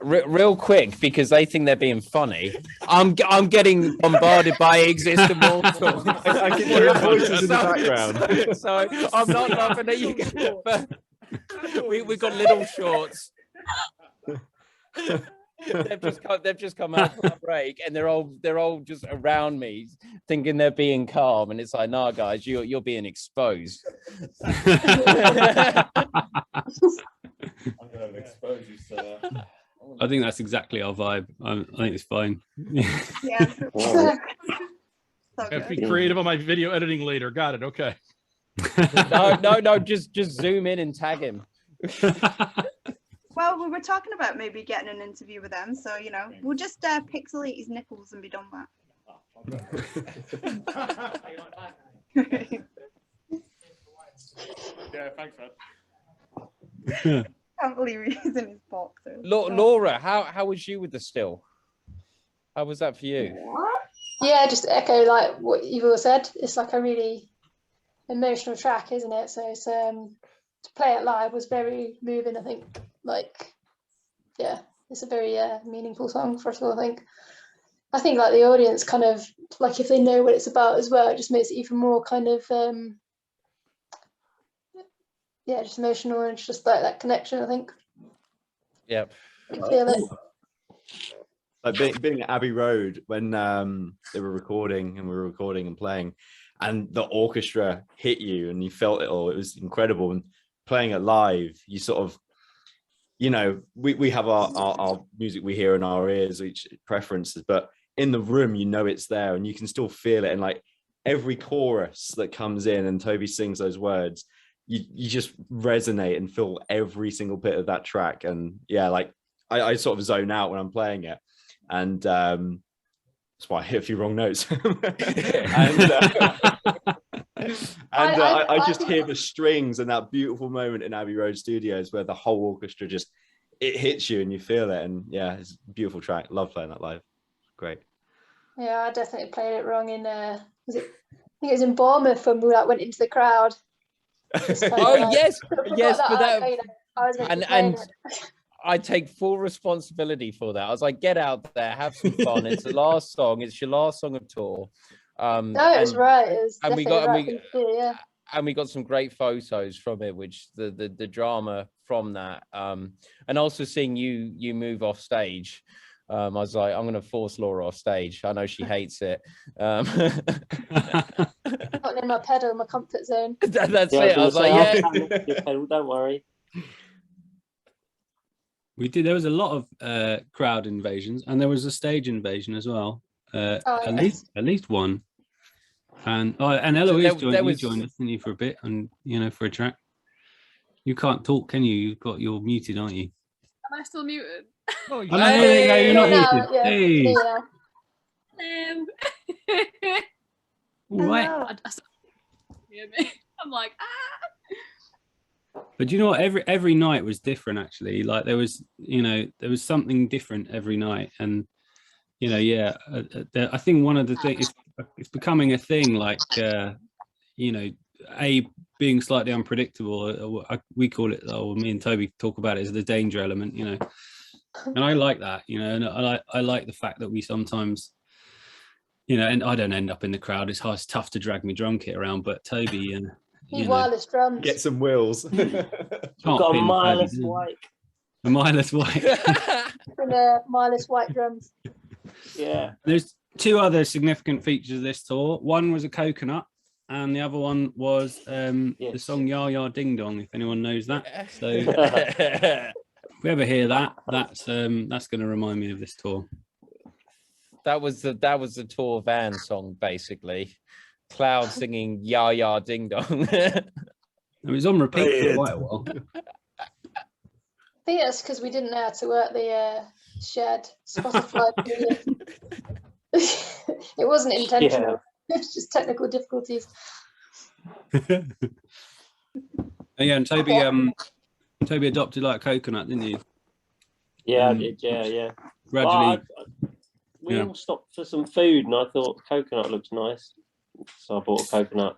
D: Real quick, because they think they're being funny. I'm getting bombarded by existing mortals.
I: I can hear voices in the background.
D: So I'm not laughing at you. But we've got little shorts. They've just come out from a break, and they're all just around me, thinking they're being calm, and it's like, nah, guys, you're being exposed.
K: I'm gonna expose you, sir.
C: I think that's exactly our vibe. I think it's fine.
A: Yeah.
B: I have to be creative on my video editing later. Got it. Okay.
D: No. Just zoom in and tag him.
A: Well, we were talking about maybe getting an interview with them, so we'll just pixelate his nipples and be done with that.
K: Yeah, thanks, man.
A: Can't believe he's in his boxers.
D: Laura, how was you with the still? How was that for you?
H: Yeah, just to echo like what you've all said. It's like a really emotional track, isn't it? So it's to play it live was very moving. I think, like, yeah, it's a very meaningful song. First of all, I think like the audience kind of like if they know what it's about as well, it just makes it even more kind of just emotional, and it's just like that connection. I think.
D: Yep.
H: I feel it.
I: Like being at Abbey Road when they were recording and we were recording and playing, and the orchestra hit you and you felt it all. It was incredible. And playing it live, you sort of, we have our music we hear in our ears, each preferences, but in the room, it's there and you can still feel it. And like every chorus that comes in and Toby sings those words, you just resonate and feel every single bit of that track. And yeah, like I sort of zone out when I'm playing it. And that's why I hit a few wrong notes. I just hear the strings and that beautiful moment in Abbey Road Studios where the whole orchestra it hits you and you feel it. And yeah, it's a beautiful track. Love playing that live. Great.
H: Yeah, I definitely played it wrong in I think it was in Bournemouth when we went into the crowd.
D: Yes, for that.
H: I was
D: and I take full responsibility for that. I was like, get out there, have some fun. It's the last song. It's your last song of tour.
H: No, it was right. It was
D: and we got
H: and
D: we got some great photos from it, which the drama from that, and also seeing you move off stage. I was like, I'm going to force Laura off stage. I know she hates it.
H: Not in my pedal, my comfort zone.
D: That's it. I was like,
J: your pedal, don't worry.
C: We did. There was a lot of crowd invasions, and there was a stage invasion as well. At least one. And Eloise joined us, didn't you, for a bit, and for a track. You can't talk, can you? You're muted, aren't you?
L: Am I still muted?
B: Oh,
C: no, you're not muted.
L: Yeah.
C: Hey.
L: Hello.
C: Right.
L: Hear me? I'm like,
C: But you know what? Every night was different, actually. Like there was something different every night, and I think one of the things it's becoming a thing. Like being slightly unpredictable. We call it, or me and Toby talk about it as the danger element. And I like that. And I like the fact that we sometimes. And I don't end up in the crowd. It's tough to drag me drum kit around, but Toby,
H: wireless drums.
I: Get some wheels.
J: We've got a wireless white.
C: A wireless white.
H: And wireless white drums.
J: Yeah.
C: There's two other significant features of this tour. One was a coconut, and the other one was the song "Ya Ya Ding Dong." If anyone knows that, so if we ever hear that, that's going to remind me of this tour.
D: That was the tour van song, basically. Cloud singing "Ya Ya Ding Dong."
C: It was on repeat for quite a while.
H: I think that's because we didn't know how to work the shared Spotify. It wasn't intentional. It was just technical difficulties.
C: And Toby adopted like a coconut, didn't you?
J: Yeah, I did. Yeah.
C: Gradually.
J: We all stopped for some food, and I thought coconut looks nice, so I bought a coconut,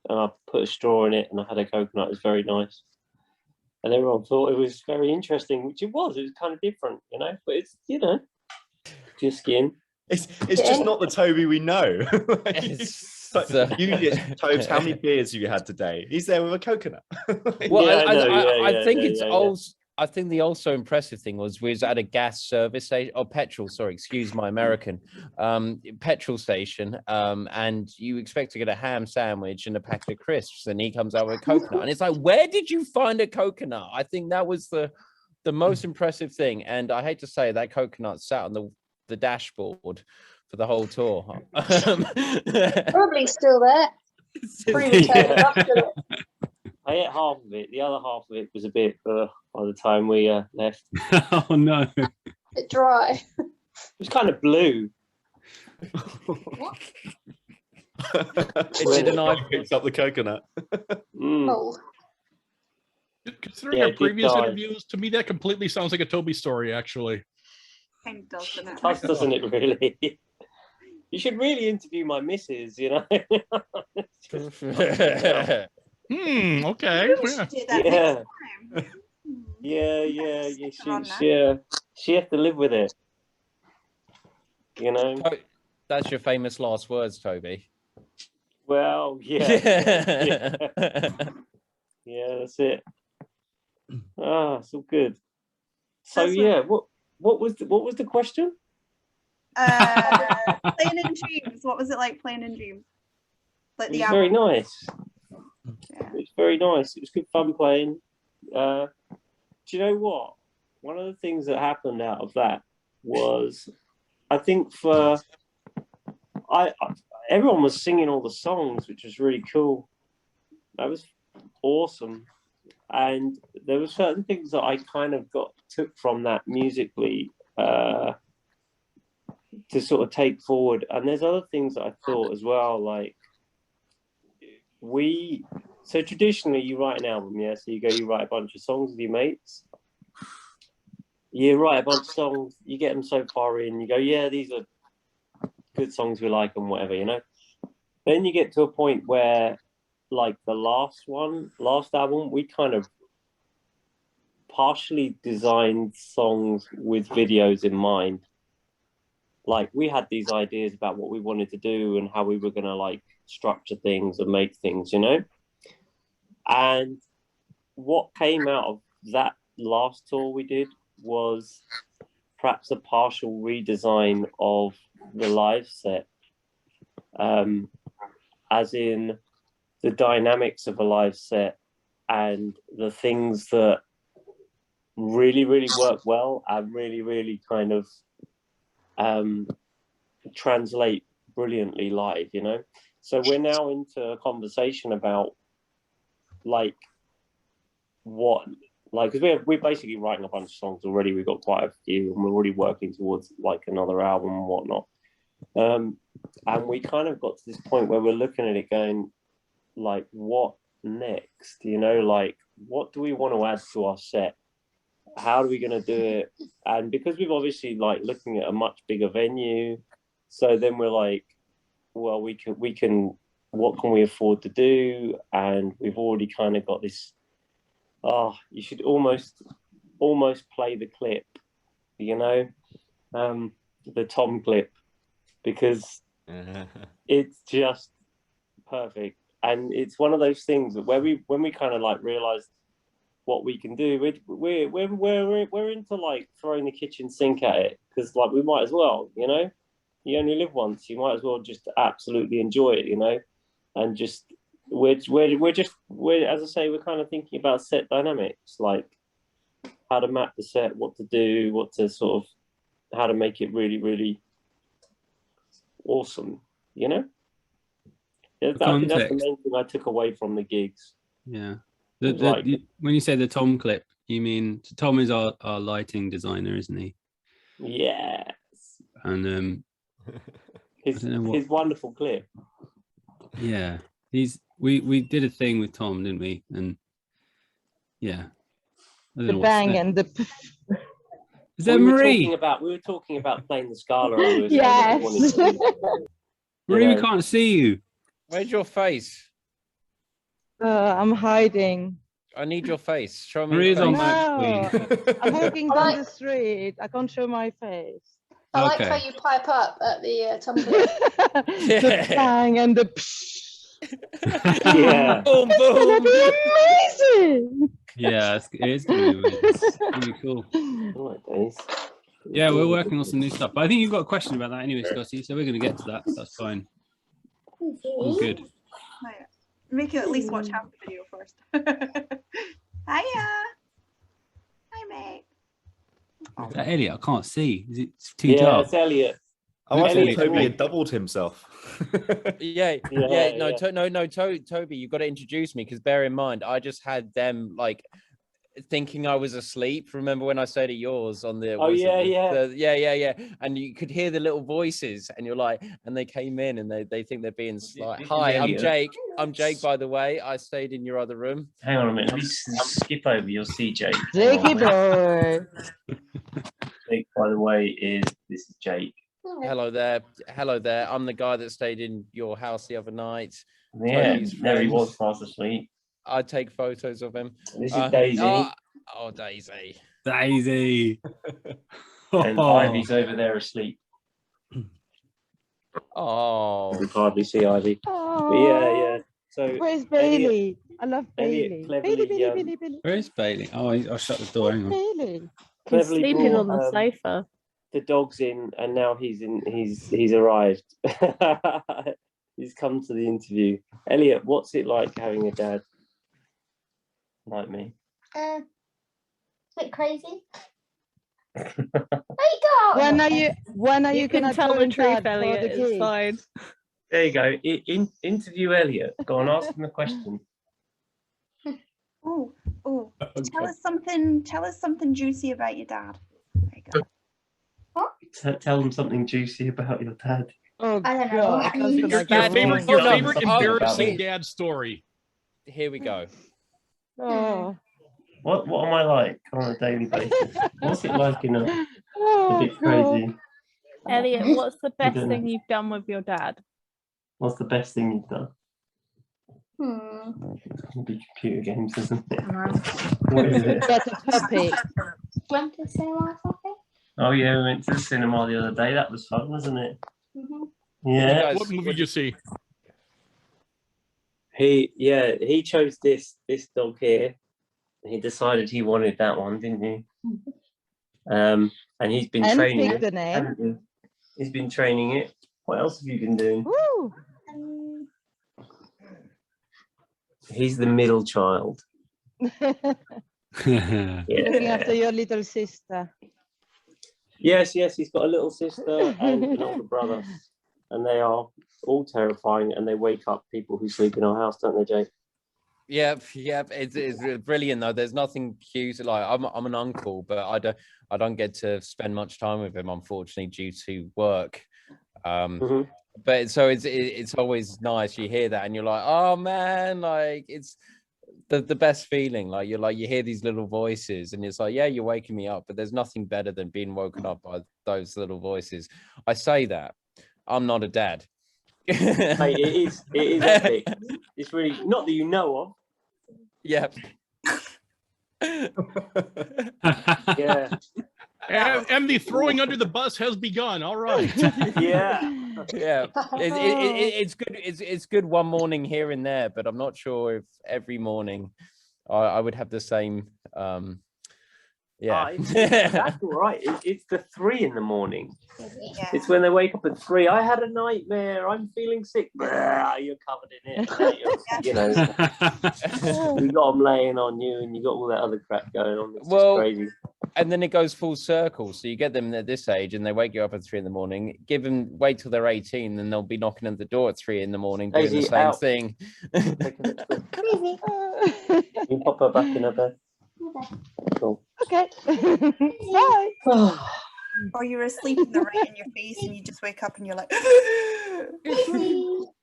J: and I put a straw in it, and I had a coconut. It was very nice, and everyone thought it was very interesting, which it was. It was kind of different, but it's your skin.
I: It's just not the Toby we know. Tobes, how many beers have you had today? He's there with a coconut.
D: Well, I think it's also. I think the also impressive thing was we was at a gas service station, or petrol, sorry, excuse my American, petrol station, and you expect to get a ham sandwich and a packet of crisps, and he comes out with a coconut, and it's like, where did you find a coconut? I think that was the most impressive thing, and I hate to say that coconut sat on the dashboard for the whole tour.
H: Probably still there.
J: I ate half of it. The other half of it was a bit by the time we left.
C: Oh no!
H: A bit dry.
J: It was kind of blue.
H: What?
I: Picks up the coconut.
H: Oh.
B: Considering our previous interviews, to me that completely sounds like a Toby story, actually.
A: Kind of, doesn't it?
J: Does, doesn't it really? You should really interview my missus,
B: Okay.
J: Yeah. She has to live with it.
D: That's your famous last words, Toby.
J: Well, yeah. Yeah, that's it. It's all good. So what was the question?
A: Playing in Dreams. What was it like playing in Dreams? Like the album.
J: Very nice. Yeah. It's very nice. It was good fun playing. Do you know what? One of the things that happened out of that was, I think everyone was singing all the songs, which was really cool. That was awesome. And there were certain things that I kind of took from that musically to sort of take forward. And there's other things that I thought as well, like so traditionally you write an album, so you write a bunch of songs with your mates. You write a bunch of songs, you get them so far in, you go, yeah, these are good songs, we like them, whatever, Then you get to a point where, like the last album, we kind of partially designed songs with videos in mind. Like we had these ideas about what we wanted to do and how we were going to like structure things and make things, And what came out of that last tour we did was perhaps a partial redesign of the live set, as in the dynamics of a live set and the things that really, really work well and really, really kind of translate brilliantly live, So we're now into a conversation about because we're basically writing a bunch of songs already. We've got quite a few, and we're already working towards like another album and whatnot. And we kind of got to this point where we're looking at it going, like, what next? You know, like, what do we want to add to our set? How are we going to do it? And because we've obviously like looking at a much bigger venue, so then we're like, well, we can, what can we afford to do? And we've already kind of got this, you should almost play the clip, you know, the Tom clip, because it's just perfect. And it's one of those things that when we kind of like realized what we can do, we're into like throwing the kitchen sink at it, because like we might as well, you know, you only live once, you might as well just absolutely enjoy it, you know. And just we're as I say, we're kind of thinking about set dynamics, like how to map the set, what to do, what to sort of, how to make it really, really awesome, you know. I think that's the main thing I took away from the gigs.
C: Yeah. When you say the Tom clip, you mean Tom is our lighting designer, isn't he?
J: Yes.
C: And
J: his wonderful clip.
C: Yeah, we did a thing with Tom, didn't we? And yeah,
M: the bang and the.
C: Is that Marie?
J: We were talking about playing the Scala.
M: Yes.
C: Marie, we can't see you.
D: Where's your face?
M: I'm hiding.
D: I need your face. Show me.
C: Marie's on
M: my screen. I'm walking down the street. I can't show my face.
H: I like how you pipe up at the Tom clip.
M: The bang and the.
J: Yeah.
D: Boom,
M: it's
D: boom.
M: gonna be amazing.
C: Yeah, it is gonna be amazing. It's gonna be cool. Yeah, we're working on some new stuff. But I think you've got a question about that anyway, Scotty. So we're gonna get to that. That's fine. All good.
A: Make you at least watch half the video first. Hiya. Hi, mate.
C: Is that Elliot? I can't see. Is it too dark?
J: Yeah, it's Elliot.
I: Oh, I thought Toby had doubled himself.
D: Toby, you've got to introduce me, because bear in mind, I just had them like thinking I was asleep. Remember when I said yours on the yeah, and you could hear the little voices, and you're like, and they came in and they think they're being slight. Hi, I'm Jake. I'm Jake, by the way. I stayed in your other room.
J: Hang on a minute. Let me skip over. You'll see Jake.
M: Jakey boy.
J: Jake, by the way, this is Jake.
D: Hello there. I'm the guy that stayed in your house the other night.
J: Yeah, there he was fast asleep.
D: I take photos of him.
J: This is Daisy.
D: Oh, Daisy.
C: Daisy.
J: And Ivy's over there asleep.
D: Oh.
J: We can hardly see Ivy.
M: Oh.
J: But yeah. So
M: where's Bailey? I love Bailey.
C: Bailey. Where is Bailey? Oh, I'll shut the door. Hang on.
M: Bailey.
E: He's sleeping on the sofa.
J: The dog's in, and now he's in. He's arrived. He's come to the interview. Elliot, what's it like having a dad like me?
H: A bit crazy. There you go.
M: When are you
E: gonna tell the truth, Elliot? It's fine.
J: There you go. Interview Elliot. Go and ask him a question.
A: Oh. Tell us something juicy about your dad. There you go.
J: What? Tell them something juicy about your dad.
M: Oh,
H: I don't know.
B: Your favorite embarrassing dad story.
D: Here we go.
M: Oh.
J: What am I like on a daily basis? What's it like in a bit crazy?
E: Elliot, what's the best thing you've done with your dad?
J: What's the best thing you've done? It'll be computer games, isn't it? What is it?
M: That's a puppy.
H: Went to the cinema or something?
J: Oh yeah, we went to the cinema the other day. That was fun, wasn't it?
H: Mm-hmm.
J: Yeah.
B: What movie did you see?
J: He chose this dog here. He decided he wanted that one, didn't he? And he's been training it.
M: The name.
J: He's been training it. What else have you been doing?
M: Woo.
J: He's the middle child.
M: Looking after your little sister.
J: Yes, he's got a little sister and an older brother, and they are all terrifying, and they wake up people who sleep in our house, don't they, Jake?
D: Yeah, it's brilliant though. There's nothing cute. Like I'm an uncle, but I don't get to spend much time with him, unfortunately, due to work. but so it's always nice. You hear that and you're like, oh man, like it's the best feeling. Like you hear these little voices and it's like, yeah, you're waking me up, but there's nothing better than being woken up by those little voices. I say that I'm not a dad.
J: Hey, it is epic. It's really not that you know of.
D: Yeah.
J: Yeah.
B: And the throwing under the bus has begun. All right.
J: Yeah.
D: Yeah. It's good. It's good one morning here and there, but I'm not sure if every morning I would have the same. Yeah.
J: That's all right. It's the 3 in the morning.
A: Yeah.
J: It's when they wake up at 3. I had a nightmare. I'm feeling sick. You're covered in it. You know, you got them laying on you, and you got all that other crap going on. It's just crazy.
D: And then it goes full circle. So you get them at this age, and they wake you up at 3 in the morning. Wait till they're 18, then they'll be knocking at the door at 3 in the morning doing the same thing.
J: You pop her back in her bed. Cool.
M: Okay. Bye.
A: Or you're asleep and they're right in your face and you just wake up and you're like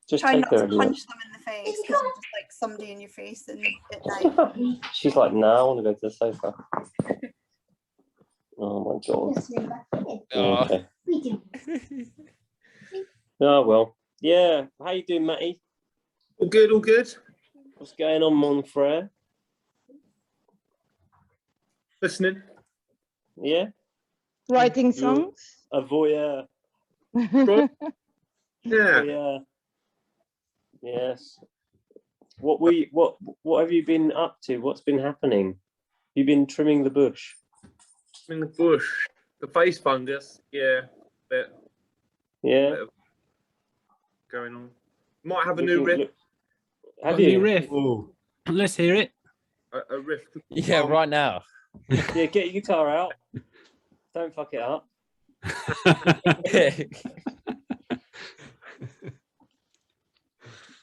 J: Just
A: try
J: take
A: not
J: her
A: to
J: a little.
A: punch them in the face because you're just like somebody in your face and at night.
J: She's like, no, I want to go to the sofa. Oh my god. Okay. Oh well. Yeah. How you doing, Matty?
G: All good, all good.
J: What's going on, mon frere?
G: Listening.
J: Yeah.
M: Writing songs.
J: A voyeur.
G: Yeah.
J: Yeah. Yes. What have you been up to? What's been happening? You've been trimming the bush.
G: In the bush. The face fungus. Yeah. Bit of going on. Might have a new riff.
J: Have
C: A
J: you?
C: new riff. Ooh. Let's hear it.
G: A riff.
D: Yeah, right now.
J: Yeah, get your guitar out. Don't fuck it up.
C: I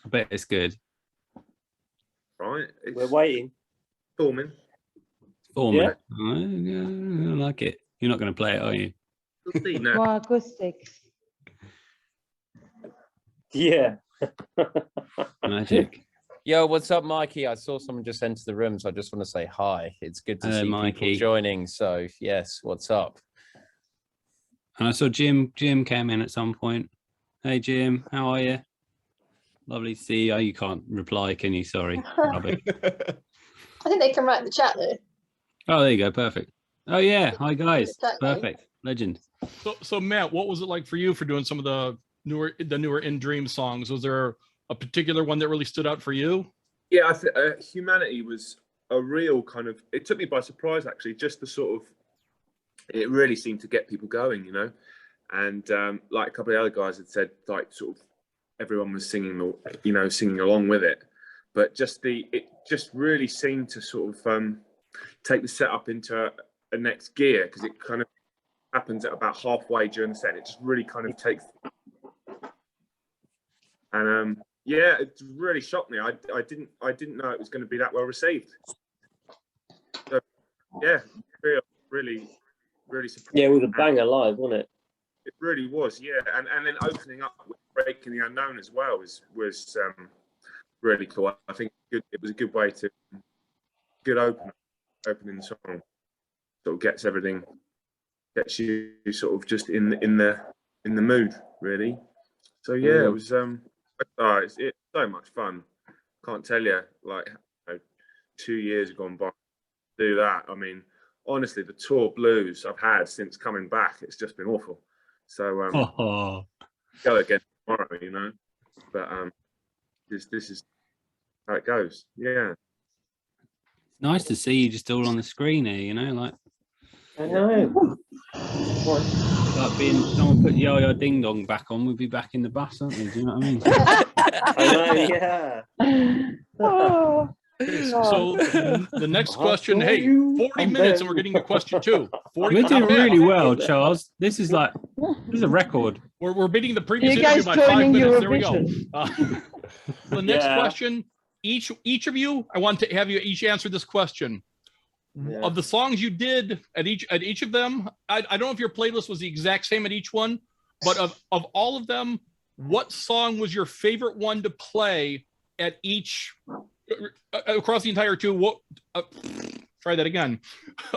C: bet it's good.
G: Right.
J: We're waiting.
G: Forming.
C: Yeah. I like it. You're not going to play it, are you?
M: More acoustics.
J: Yeah.
C: Magic.
D: Yo, what's up, Mikey? I saw someone just enter the room, so I just want to say hi. It's good to see
C: Mikey.
D: people joining. So, yes, what's up?
C: And I saw Jim. Jim came in at some point. Hey, Jim, how are you? Lovely to see you. Oh, you can't reply, can you? Sorry. Robert.
H: I think they can write in the chat though.
C: Oh, there you go. Perfect. Oh, yeah. Hi, guys. Perfect. Legend.
B: So Matt, what was it like for you for doing some of the newer In Dream songs? Was there a particular one that really stood out for you?
G: Yeah, I think Humanity was a real kind of, it took me by surprise actually, just the sort of, it really seemed to get people going, you know, and like a couple of other guys had said, like sort of everyone was singing, you know, singing along with it, but it just really seemed to sort of take the setup into a next gear, because it kind of happens at about halfway during the set. It just really kind of takes, and yeah, it really shocked me. I didn't know it was going to be that well received. So yeah, really surprised.
J: Yeah, it was a banger live, wasn't it?
G: It really was, yeah. And then opening up with Breaking the Unknown as well was really cool. I think it was a good way to opening the song. Sort of gets you sort of just in the mood, really. So yeah, it was it's so much fun. Can't tell you, like, you know, 2 years have gone by to do that. I mean, honestly, the tour blues I've had since coming back, it's just been awful. So go again tomorrow, you know. But this is how it goes. Yeah.
C: It's nice to see you just all on the screen here, you know, like.
J: I know.
C: Like being someone put Yo Yo Ding Dong back on, we'd be back in the bus, aren't we? Do you know what I mean?
J: I know, yeah.
B: So the next question, hey, 40 minutes and we're getting to question 2.
C: We're doing really well, Charles. This is a record.
B: We're beating the previous
M: You guys
B: interview by 5 minutes. There we go.
M: Eurovision.
B: The next question, each of you, I want to have you each answer this question. Yeah. Of the songs you did at each of them, I don't know if your playlist was the exact same at each one, but of all of them, what song was your favorite one to play at each across the entire tour? Try that again.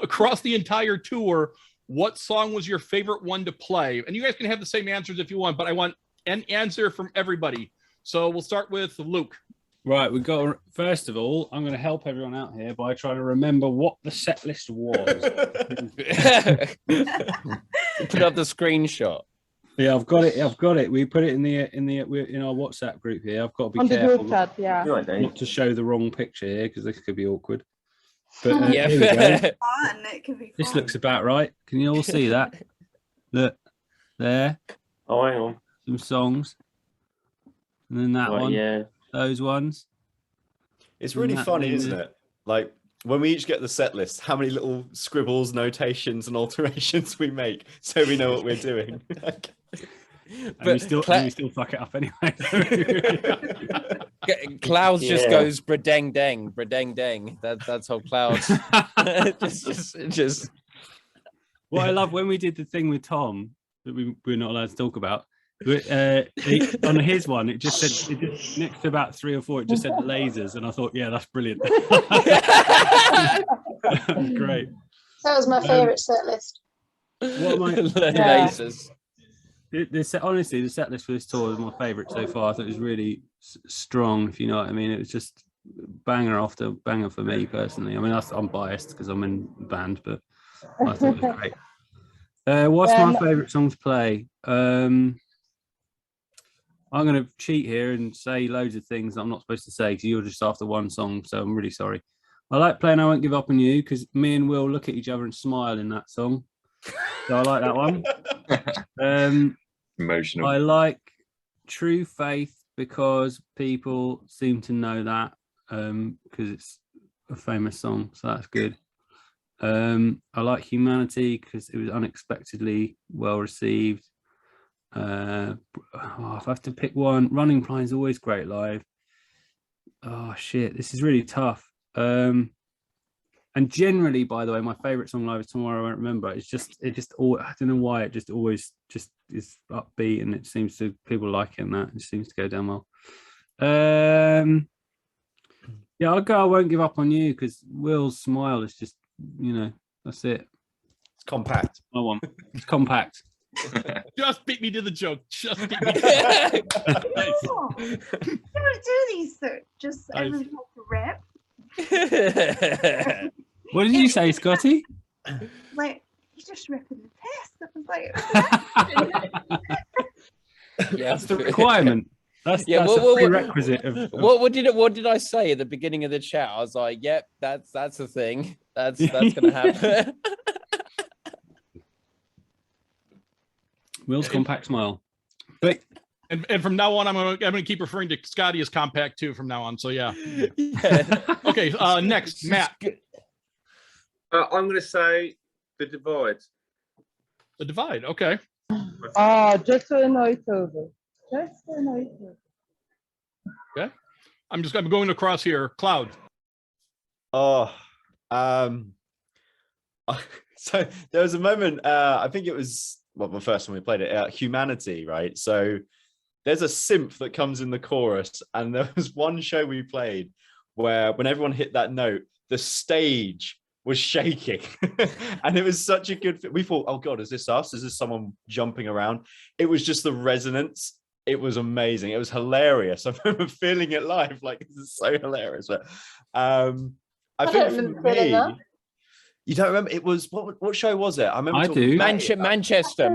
B: Across the entire tour, what song was your favorite one to play? And you guys can have the same answers if you want, but I want an answer from everybody. So we'll start with Luke.
C: Right, we got. First of all, I'm going to help everyone out here by trying to remember what the set list was.
D: Put up the screenshot.
C: Yeah, I've got it. I've got it. We put it in our WhatsApp group here. I've got to be
M: On the
C: careful
M: group chat, yeah.
C: not to show the wrong picture here because this could be awkward. But
D: Yeah.
C: here we go.
A: Fun. It could be
C: This
A: fun.
C: looks about right. Can you all see that? Look there.
J: Oh, hang on.
C: Some songs, and then that
J: Right,
C: one.
J: yeah.
C: Those ones.
I: It's really funny, isn't it? Like when we each get the set list, how many little scribbles, notations, and alterations we make so we know what we're doing.
C: And we still fuck it up anyway.
D: Clouds just goes bradeng deng, bradeng deng. That's how Clouds just.
C: What I love when we did the thing with Tom that we're not allowed to talk about. On his one, it just said next to about 3 or 4, it just said lasers, and I thought, yeah, that's brilliant. That was great.
H: That was my favourite set list.
C: What am I?
D: Lasers.
C: Honestly, the set list for this tour was my favourite so far. I thought it was really strong, if you know what I mean. It was just banger after banger for me personally. I mean, I'm biased because I'm in the band, but I thought it was great. What's my favourite song to play? I'm going to cheat here and say loads of things that I'm not supposed to say because you're just after one song, so I'm really sorry. I like playing I Won't Give Up On You because me and Will look at each other and smile in that song. So I like that one.
F: Emotional.
C: I like True Faith because people seem to know that because it's a famous song, so that's good. I like Humanity because it was unexpectedly well received. If I have to pick one, Running Blind is always great live. Oh shit, this is really tough. And generally, by the way, my favorite song live is Tomorrow I Won't Remember. It just all, I don't know why it just always just is upbeat and it seems to people like it and that it seems to go down well. Yeah, I'll go I Won't Give Up On You because Will's smile is just, you know, that's it.
I: It's compact.
C: I want. It's compact.
B: Just beat me to the joke. Just beat me.
A: Oh, you don't do these though. Just everyone has to rap.
C: What did you say, Scotty?
A: Like he's just ripping the test. I was like,
D: Yeah,
C: that's the requirement. That's a prerequisite of
D: what did I say at the beginning of the chat? I was like, yep, that's the thing. That's gonna happen.
C: Will's compact smile. But
B: and from now on, I'm gonna keep referring to Scotty as compact too from now on. So yeah. Okay. Next, Matt.
G: I'm gonna say The Divide.
B: The Divide. Okay.
M: Just to annoy Toby. Just to annoy Toby.
B: Okay. I'm going across here. Cloud.
I: Oh, so there was a moment. I think it was the first time we played it. Humanity, right? So there's a synth that comes in the chorus, and there was one show we played where when everyone hit that note, the stage was shaking, and it was such a good. We thought, oh god, is this us? Is this someone jumping around? It was just the resonance. It was amazing. It was hilarious. I remember feeling it live, like this is so hilarious. But I think for me, you don't remember? It was what show was it? I remember.
C: I do.
D: Manchester.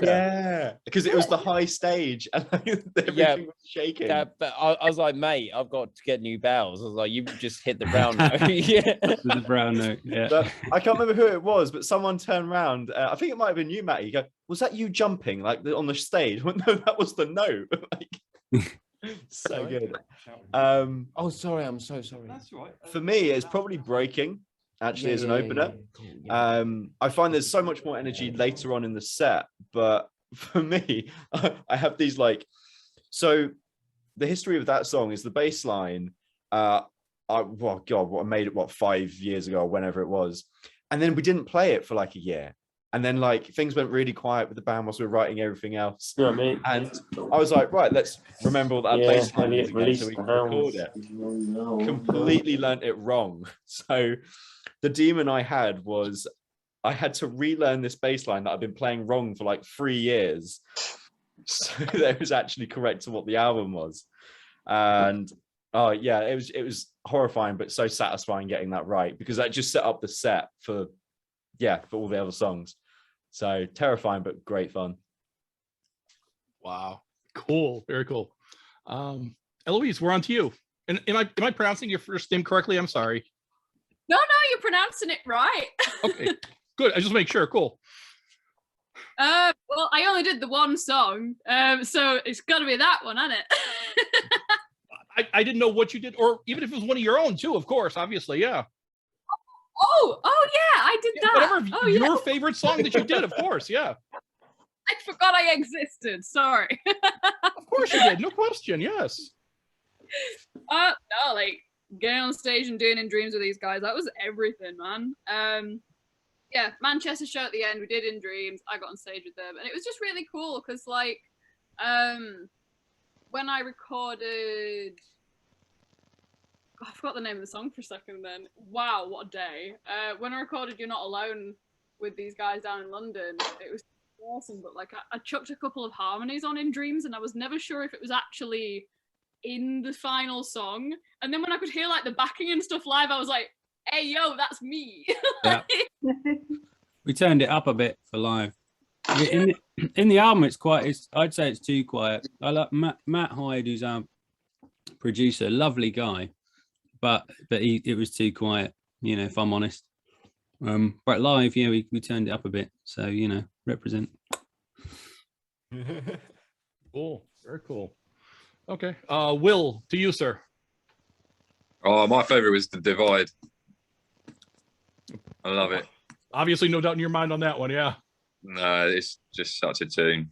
I: Yeah, because it was the high stage and everything was shaking.
D: Yeah, but I was like, mate, I've got to get new bells. I was like, you just hit the brown note. Yeah,
C: the brown note. Yeah.
I: But I can't remember who it was, but someone turned around. I think it might have been you, Matty. You go, was that you jumping like on the stage? Well, no, that was the note. So good.
D: Oh, sorry, I'm so sorry.
I: That's right. For me, it's probably Breaking. Actually, as an opener, I find there's so much more energy later on in the set. But for me, I have these like, so the history of that song is the bass line. I made it 5 years ago, or whenever it was, and then we didn't play it for like a year, And then like things went really quiet with the band whilst we were writing everything else.
J: You know what I mean?
I: And I was like, right, let's remember all that bass line is again so we can record
J: it.
I: Completely learnt it wrong. So the demon I had was I had to relearn this bass line that I've been playing wrong for like 3 years. So that it was actually correct to what the album was. And oh yeah, it was horrifying, but so satisfying getting that right, because that just set up the set for all the other songs. So terrifying, but great fun.
B: Wow. Cool. Very cool. Eloise, we're on to you. And am I pronouncing your first name correctly? I'm sorry.
L: No, you're pronouncing it right.
B: Okay, good. I just make sure. Cool.
L: Well, I only did the one song, so it's got to be that one, hasn't it?
B: I didn't know what you did, or even if it was one of your own too, of course, obviously, yeah.
L: Oh yeah, I did that.
B: Whatever your favorite song that you did, of course, yeah.
L: I forgot I existed. Sorry.
B: Of course you did. No question. Yes.
L: No, like getting on stage and doing In Dreams with these guys, that was everything, man. Yeah, Manchester show at the end, we did In Dreams. I got on stage with them, and it was just really cool because, like, when I recorded, I forgot the name of the song for a second. Then, wow, what a day! When I recorded "You're Not Alone" with these guys down in London, it was awesome. But like, I chucked a couple of harmonies on In Dreams, and I was never sure if it was actually in the final song. And then when I could hear like the backing and stuff live, I was like, hey yo, that's me.
C: Yeah. We turned it up a bit for live. In the album I'd say it's too quiet. I like Matt Hyde, who's our producer, lovely guy, but it was too quiet, you know, if I'm honest. But live, yeah, we turned it up a bit, so you know, represent.
B: Cool, very cool. Okay, Will, to you, sir.
F: Oh, my favorite was The Divide. I love it.
B: Obviously, no doubt in your mind on that one, yeah.
F: No, it's just such a tune.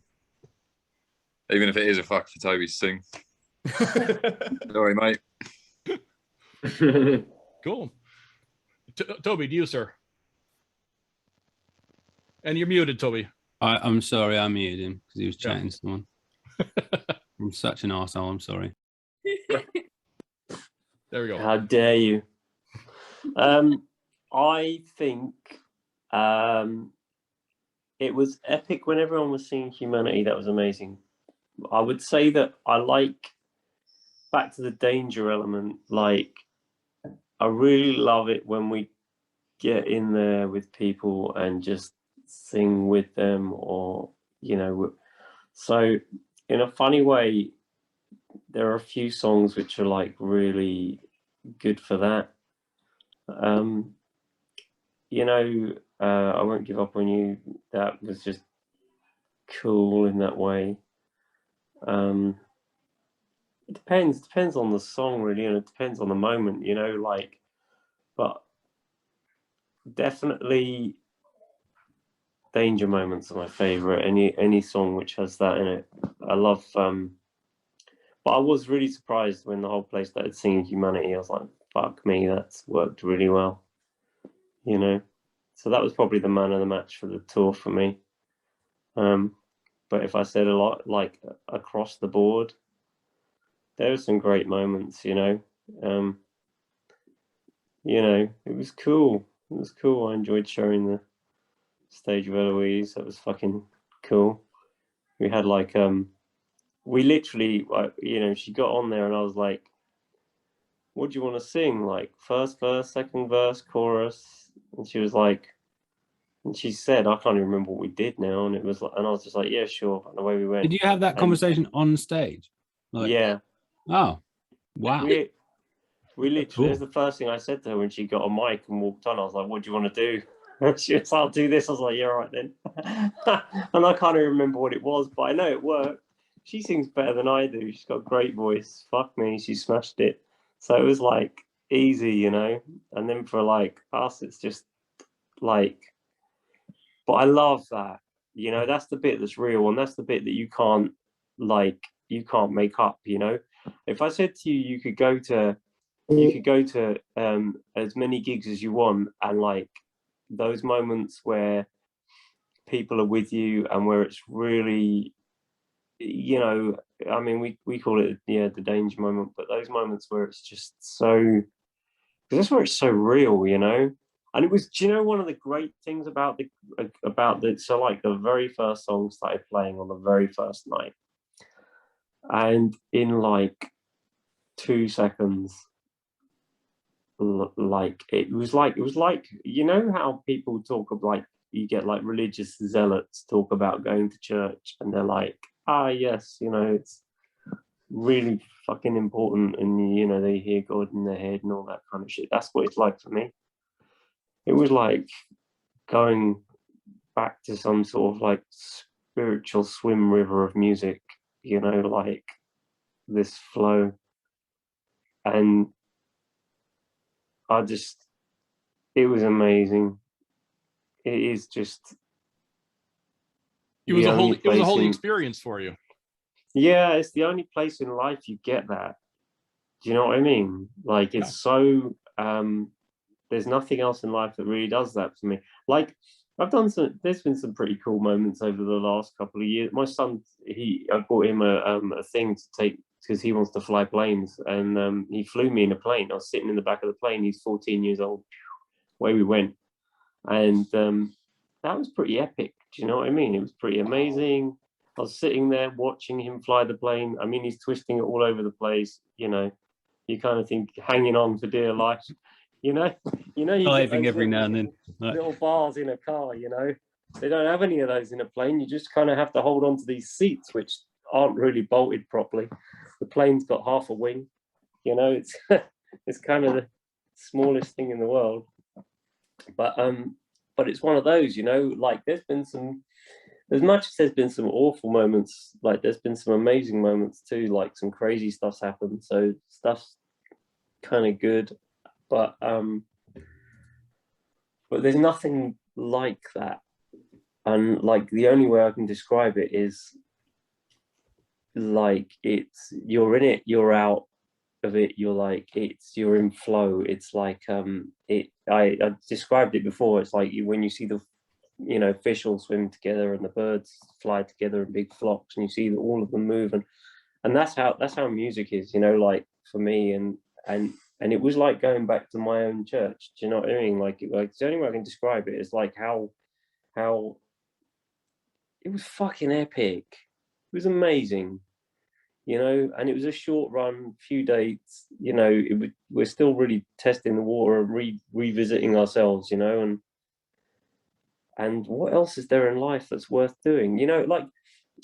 F: Even if it is a fuck for Toby to sing. Sorry, mate.
B: Cool. Toby, to you, sir. And you're muted, Toby.
C: I'm sorry, I muted him because he was chatting to someone. I'm such an arsehole, I'm sorry.
B: There we go.
J: How dare you? I think it was epic when everyone was singing Humanity. That was amazing. I would say that I like, back to the danger element, like I really love it when we get in there with people and just sing with them, or, you know, so in a funny way, there are a few songs which are like really good for that. You know, I Won't Give Up on You, that was just cool in that way. It depends on the song really, and it depends on the moment, you know, like, but definitely Danger Moments are my favorite. Any song which has that in it, I love. But I was really surprised when the whole place started singing Humanity. I was like, fuck me, that's worked really well, you know. So that was probably the man of the match for the tour for me. But if I said a lot, like across the board, there were some great moments, you know. You know, it was cool. It was cool. I enjoyed sharing the stage with Eloise. That was fucking cool. We had like, we literally, you know, she got on there and I was like, what do you want to sing? Like first verse, second verse, chorus? And she was like, and she said, I can't even remember what we did now. And it was like, and I was just like, yeah, sure. And away we went.
C: Did you have that conversation on stage? Like,
J: yeah.
C: Oh, wow.
J: We literally,
C: Cool.
J: it was the first thing I said to her when she got a mic and walked on. I was like, what do you want to do? She was like, I'll do this. I was like, yeah, all right then. And I can't even remember what it was, but I know it worked. She sings better than I do. She's got a great voice. Fuck me, she smashed it. So it was like easy, you know. And then for like us, it's just like, but I love that. You know, that's the bit that's real, and that's the bit that you can't make up, you know. If I said to you, you could go to as many gigs as you want, and like those moments where people are with you, and where it's really, you know, I mean, we call it, yeah, the danger moment, but those moments where it's just so, because that's where it's so real, you know. And it was, do you know, one of the great things about so like the very first song started playing on the very first night, and in like 2 seconds, like it was like you know how people talk of, like, you get like religious zealots talk about going to church, and they're like, ah, yes, you know, it's really fucking important, and you know, they hear God in their head and all that kind of shit. That's what it's like for me. It was like going back to some sort of like spiritual swim river of music, you know, like this flow. And it was amazing. It is just,
B: it was a holy experience for you.
J: Yeah, it's the only place in life you get that. Do you know what I mean? Like, it's so there's nothing else in life that really does that for me. Like, there's been some pretty cool moments over the last couple of years. My son, I bought him a thing to take, because he wants to fly planes, and he flew me in a plane. I was sitting in the back of the plane. He's 14 years old. Away we went, and that was pretty epic. Do you know what I mean? It was pretty amazing. I was sitting there watching him fly the plane. I mean, he's twisting it all over the place. You know, you kind of think, hanging on for dear life. You know, you
C: diving every now and then.
J: Little bars in a car. You know, they don't have any of those in a plane. You just kind of have to hold on to these seats, which aren't really bolted properly. The plane's got half a wing. You know, it's it's kind of the smallest thing in the world. But it's one of those, you know, like there's been some, as much as there's been some awful moments, like there's been some amazing moments too, like some crazy stuff's happened. So stuff's kind of good, but there's nothing like that. And like the only way I can describe it is like, you're in it, you're out of it, you're in flow. It's like I described it before. It's like when you see the, you know, fish all swim together and the birds fly together in big flocks, and you see all of them move, and that's how music is, you know, like for me. And it was like going back to my own church. Do you know what I mean? Like the only way I can describe it is like how it was fucking epic. It was amazing. You know, and it was a short run, few dates, you know, we're still really testing the water and revisiting ourselves, you know, and what else is there in life that's worth doing? You know, like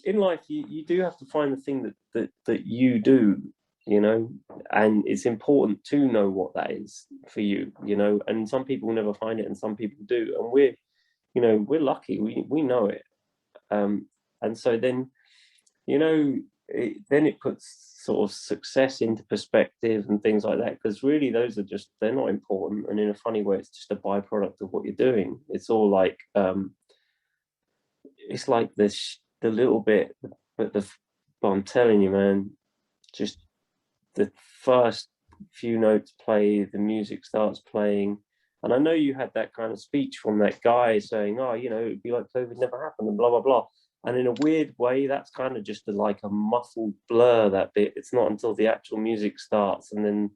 J: in life, you do have to find the thing that you do, you know, and it's important to know what that is for you, you know, and some people never find it and some people do. And we're lucky, we know it. And so then, you know, then it puts sort of success into perspective and things like that, because really those are they're not important, and in a funny way it's just a byproduct of what you're doing. It's all like it's like the little bit, but I'm telling you, man, just the first few notes play, the music starts playing, and I know you had that kind of speech from that guy saying, oh, you know, it'd be like COVID never happened and blah blah blah. And in a weird way, that's kind of just like a muffled blur, that bit. It's not until the actual music starts, and then,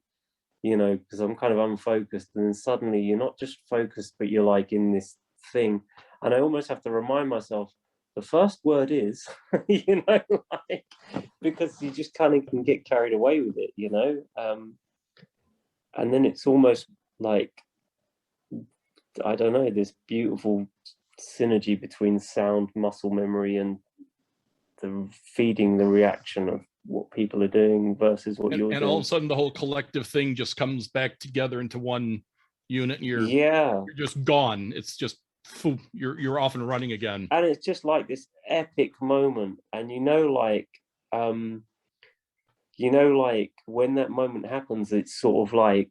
J: you know, because I'm kind of unfocused, and then suddenly you're not just focused, but you're like in this thing. And I almost have to remind myself, the first word is, you know, like, because you just kind of can get carried away with it, you know. And then it's almost like, I don't know, this beautiful synergy between sound, muscle memory, and feeding the reaction of what people are doing versus what you're doing.
B: And all of a sudden the whole collective thing just comes back together into one unit, and you're just gone. It's just you're off and running again.
J: And it's just like this epic moment. And you know, like when that moment happens, it's sort of like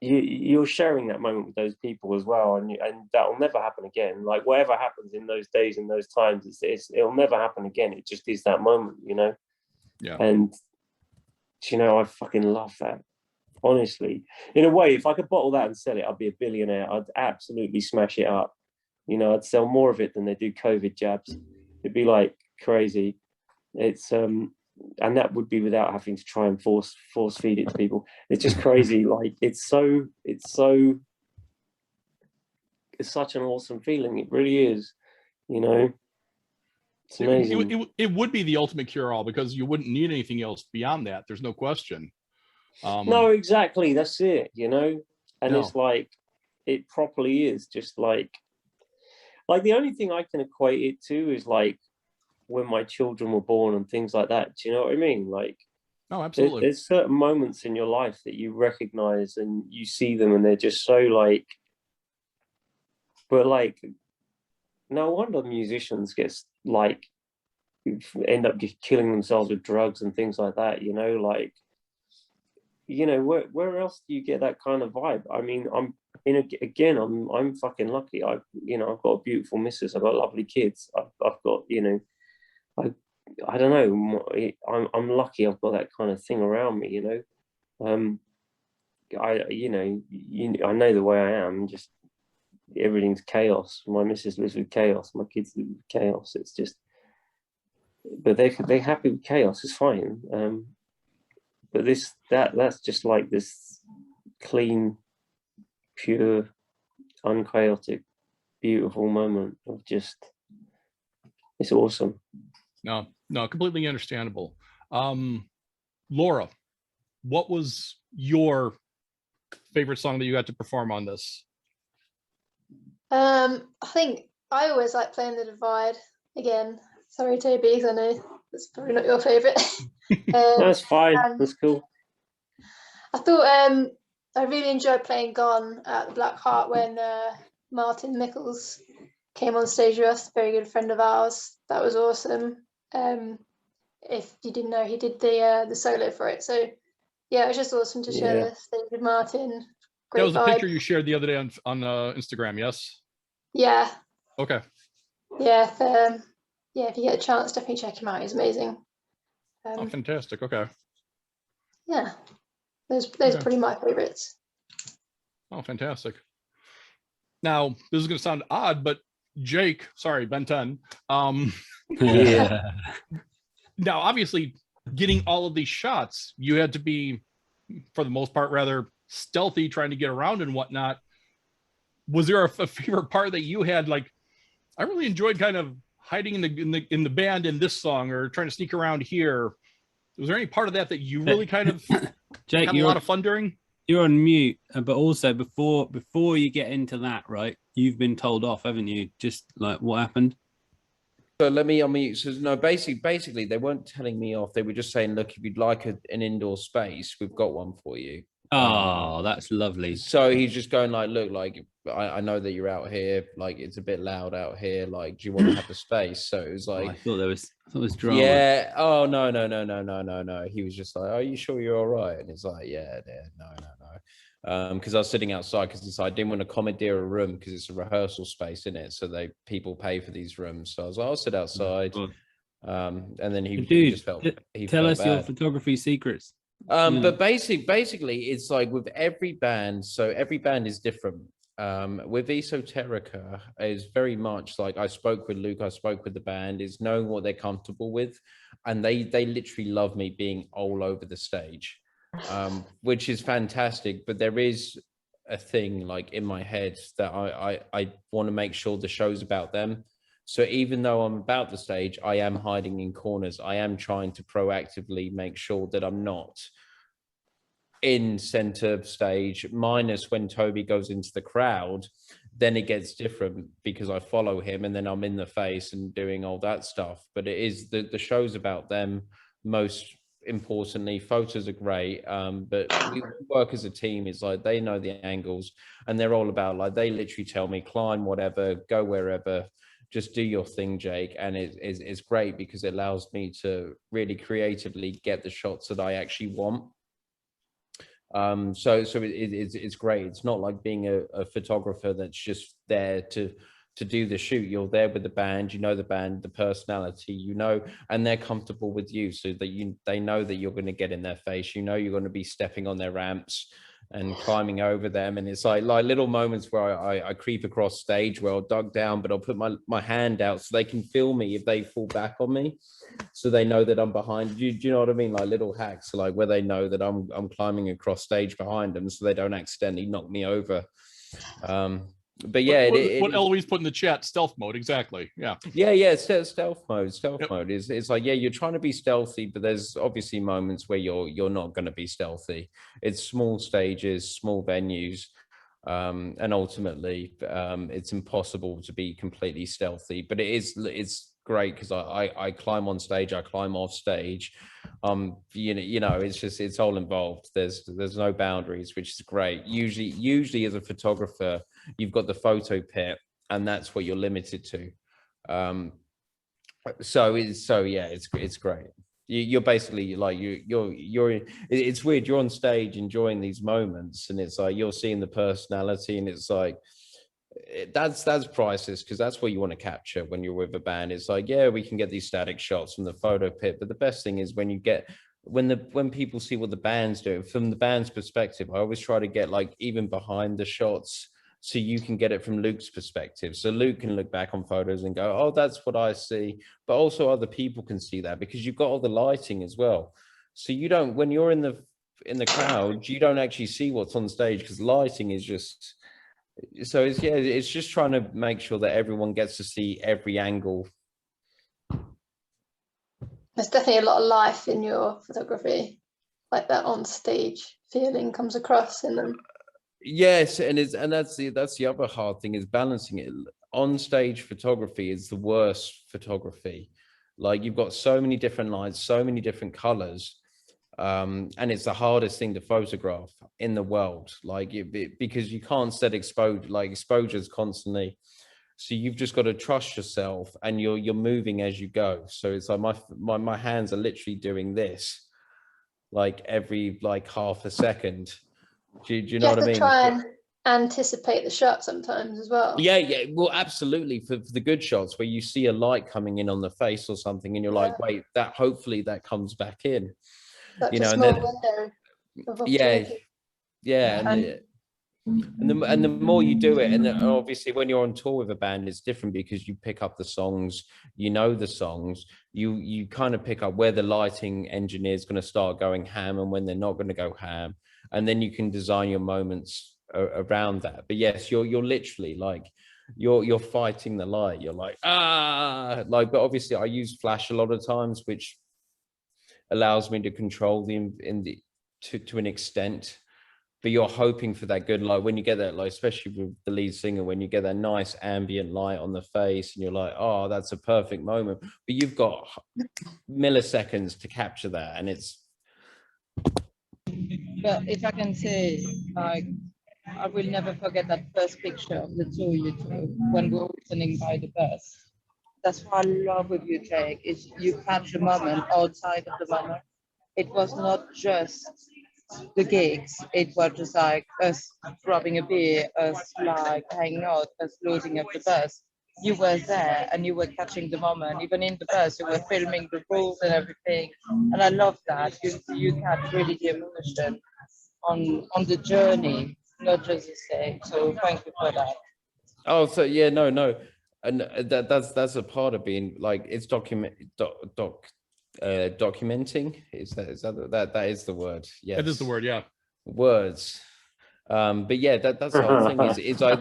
J: you're sharing that moment with those people as well, and that'll never happen again. Like whatever happens in those days and those times, it'll never happen again. It just is that moment, you know.
B: Yeah.
J: And you know, I fucking love that. Honestly, in a way, if I could bottle that and sell it, I'd be a billionaire. I'd absolutely smash it up. You know, I'd sell more of it than they do COVID jabs. It'd be like crazy. It's and that would be without having to try and force feed it to people. It's just crazy. Like it's such an awesome feeling. It really is. You know, it's amazing.
B: It would be the ultimate cure-all because you wouldn't need anything else beyond that. There's no question.
J: No, exactly. That's it. You know, and
B: No.
J: it's like it properly is just like the only thing I can equate it to is like when my children were born and things like that. Do you know what I mean? Like,
B: oh, absolutely.
J: There's certain moments in your life that you recognize and you see them and they're just so like, but like, no wonder musicians get like, end up killing themselves with drugs and things like that, you know, like, you know, where else do you get that kind of vibe? I mean, I'm fucking lucky. I've got a beautiful missus. I've got lovely kids. I've got, you know, I don't know. I'm lucky. I've got that kind of thing around me, you know. I know the way I am. Just everything's chaos. My missus lives with chaos. My kids live with chaos. It's just, but they're happy with chaos. It's fine. But that's just like this clean, pure, unchaotic, beautiful moment of just, it's awesome.
B: No, completely understandable. Laura, what was your favorite song that you got to perform on this?
H: I think I always like playing The Divide. Again, sorry Toby, because I know that's probably not your favorite.
J: That's fine. That's cool.
H: I thought I really enjoyed playing Gone at the Black Heart when Martin Mickles came on stage with us, a very good friend of ours. That was awesome. If you didn't know, he did the solo for it. So yeah, it was just awesome to share the stage with Martin. Great
B: That was a
H: vibe.
B: picture you shared the other day on Instagram, yes?
H: Yeah.
B: Okay.
H: Yeah, if you get a chance, definitely check him out. He's amazing.
B: Oh, fantastic. Okay.
H: Yeah, those are pretty my favorites.
B: Oh, fantastic. Now, this is going to sound odd, but Jake, sorry, Ben 10.
C: Yeah.
B: Now, obviously, getting all of these shots, you had to be, for the most part, rather stealthy, trying to get around and whatnot. Was there a favorite part that you had? Like, I really enjoyed kind of hiding in the band in this song, or trying to sneak around here. Was there any part of that you really kind of
C: Jake,
B: had a lot of fun during?
C: You're on mute, but also before you get into that, right? You've been told off, haven't you? Just like what happened?
D: So let me unmute. So no, basically they weren't telling me off. They were just saying, look, if you'd like an indoor space, we've got one for you.
C: Oh, that's lovely.
D: So he's just going like, look, like I know that you're out here, like it's a bit loud out here. Like, do you want to have the space? So it was like,
C: I thought it was drama.
D: Yeah. Oh no. He was just like, are you sure you're all right? And it's like, yeah, no. Because I was sitting outside because I didn't want to commandeer a room because it's a rehearsal space in it. So people pay for these rooms. So I was like, I'll sit outside. And then he just felt.
C: Tell us your photography secrets.
D: But basically, it's like with every band. So every band is different. With Esoterica, is very much like I spoke with Luke. I spoke with the band. Is knowing what they're comfortable with, and they literally love me being all over the stage. Which is fantastic, but there is a thing like in my head that I want to make sure the show's about them. So even though I'm about the stage, I am hiding in corners. I am trying to proactively make sure that I'm not in center stage, minus when Toby goes into the crowd, then it gets different because I follow him and then I'm in the face and doing all that stuff. But it is the show's about them most importantly. Photos are great, but we work as a team. It's like they know the angles and they're all about like they literally tell me climb whatever, go wherever, just do your thing, Jake. And it's great because it allows me to really creatively get the shots that I actually want. So it's great. It's not like being a photographer that's just there to do the shoot. You're there with the band, you know the band, the personality, you know, and they're comfortable with you so that they know that you're going to get in their face, you know, you're going to be stepping on their ramps, and climbing over them. And it's like little moments where I creep across stage where I'll duck down, but I'll put my hand out so they can feel me if they fall back on me, so they know that I'm behind. Do you know what I mean? Like little hacks, like where they know that I'm climbing across stage behind them, so they don't accidentally knock me over. But yeah,
B: what Eloise put in the chat, stealth mode, exactly. Yeah.
D: Stealth mode is, it's like, yeah, you're trying to be stealthy, but there's obviously moments where you're not going to be stealthy. It's small stages, small venues, and ultimately it's impossible to be completely stealthy, but it's great because I climb on stage, I climb off stage. It's all involved. There's no boundaries, which is great. Usually as a photographer, you've got the photo pit, and that's what you're limited to. It's great. You're basically like it's weird. You're on stage enjoying these moments, and it's like you're seeing the personality, and it's like that's priceless, because that's what you want to capture when you're with a band. It's like, yeah, we can get these static shots from the photo pit, but the best thing is when people see what the band's doing from the band's perspective. I always try to get like even behind the shots, so you can get it from Luke's perspective. So Luke can look back on photos and go, oh, that's what I see. But also other people can see that, because you've got all the lighting as well. So you don't, when you're in the crowd, you don't actually see what's on stage, because lighting is just, so it's just trying to make sure that everyone gets to see every angle.
H: There's definitely a lot of life in your photography, like that on stage feeling comes across in them.
D: Yes, and that's the other hard thing, is balancing it. On stage photography is the worst photography. Like, you've got so many different lights, so many different colors, and it's the hardest thing to photograph in the world. Like, because you can't set exposures constantly. So you've just got to trust yourself, and you're moving as you go. So it's like my hands are literally doing this, like every half a second. Do you know what I mean?
H: You have to try and anticipate the shot sometimes as well.
D: Yeah. Well, absolutely. For the good shots where you see a light coming in on the face or something, and you're like, wait, hopefully that comes back in.
H: Such a small window of opportunity.
D: And the more you do it, and obviously when you're on tour with a band, it's different, because you pick up the songs, the songs, you kind of pick up where the lighting engineer is going to start going ham and when they're not going to go ham, and then you can design your moments around that. But yes, you're literally like you're fighting the light. You're like, but obviously I use flash a lot of times, which allows me to control to an extent. But you're hoping for that good light when you get that, like, especially with the lead singer, when you get that nice ambient light on the face, and you're like, oh, that's a perfect moment. But you've got milliseconds to capture that, and it's.
M: But if I can say, like, I will never forget that first picture of the tour you took when we were listening by the bus. That's what I love with you, Jake, is you catch the moment outside of the moment. It was not just the gigs, it was just like us grabbing a beer, us like hanging out, us loading up the bus. You were there and you were catching the moment. Even in the bus, you were filming the rules and everything. And I love that. You catch really the emotion on the journey, not just the stage. So thank you for that.
D: Oh, so yeah, no. And that's a part of being like, it's documenting. Is that is the word? Yes,
B: that is the word. Yeah,
D: words. But yeah, that's the whole thing. Is like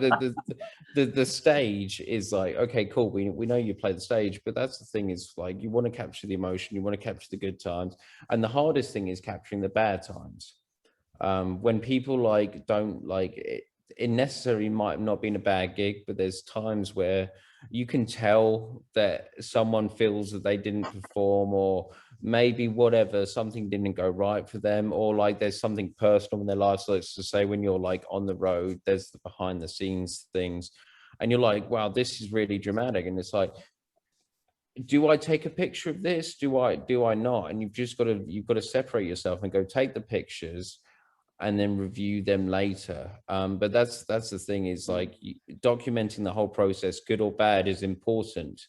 D: the stage is like, okay, cool. We know you play the stage, but that's the thing, is like, you want to capture the emotion, you want to capture the good times, and the hardest thing is capturing the bad times. When people don't like it. It necessarily might not been a bad gig, but there's times where you can tell that someone feels that they didn't perform, or maybe something didn't go right for them, or like there's something personal in their life. So let's just say when you're like on the road, there's the behind the scenes things, and you're like, wow, this is really dramatic. And it's like, do I take a picture of this? Do I not? And you've got to separate yourself and go take the pictures and then review them later. But that's the thing, is like, documenting the whole process, good or bad, is important,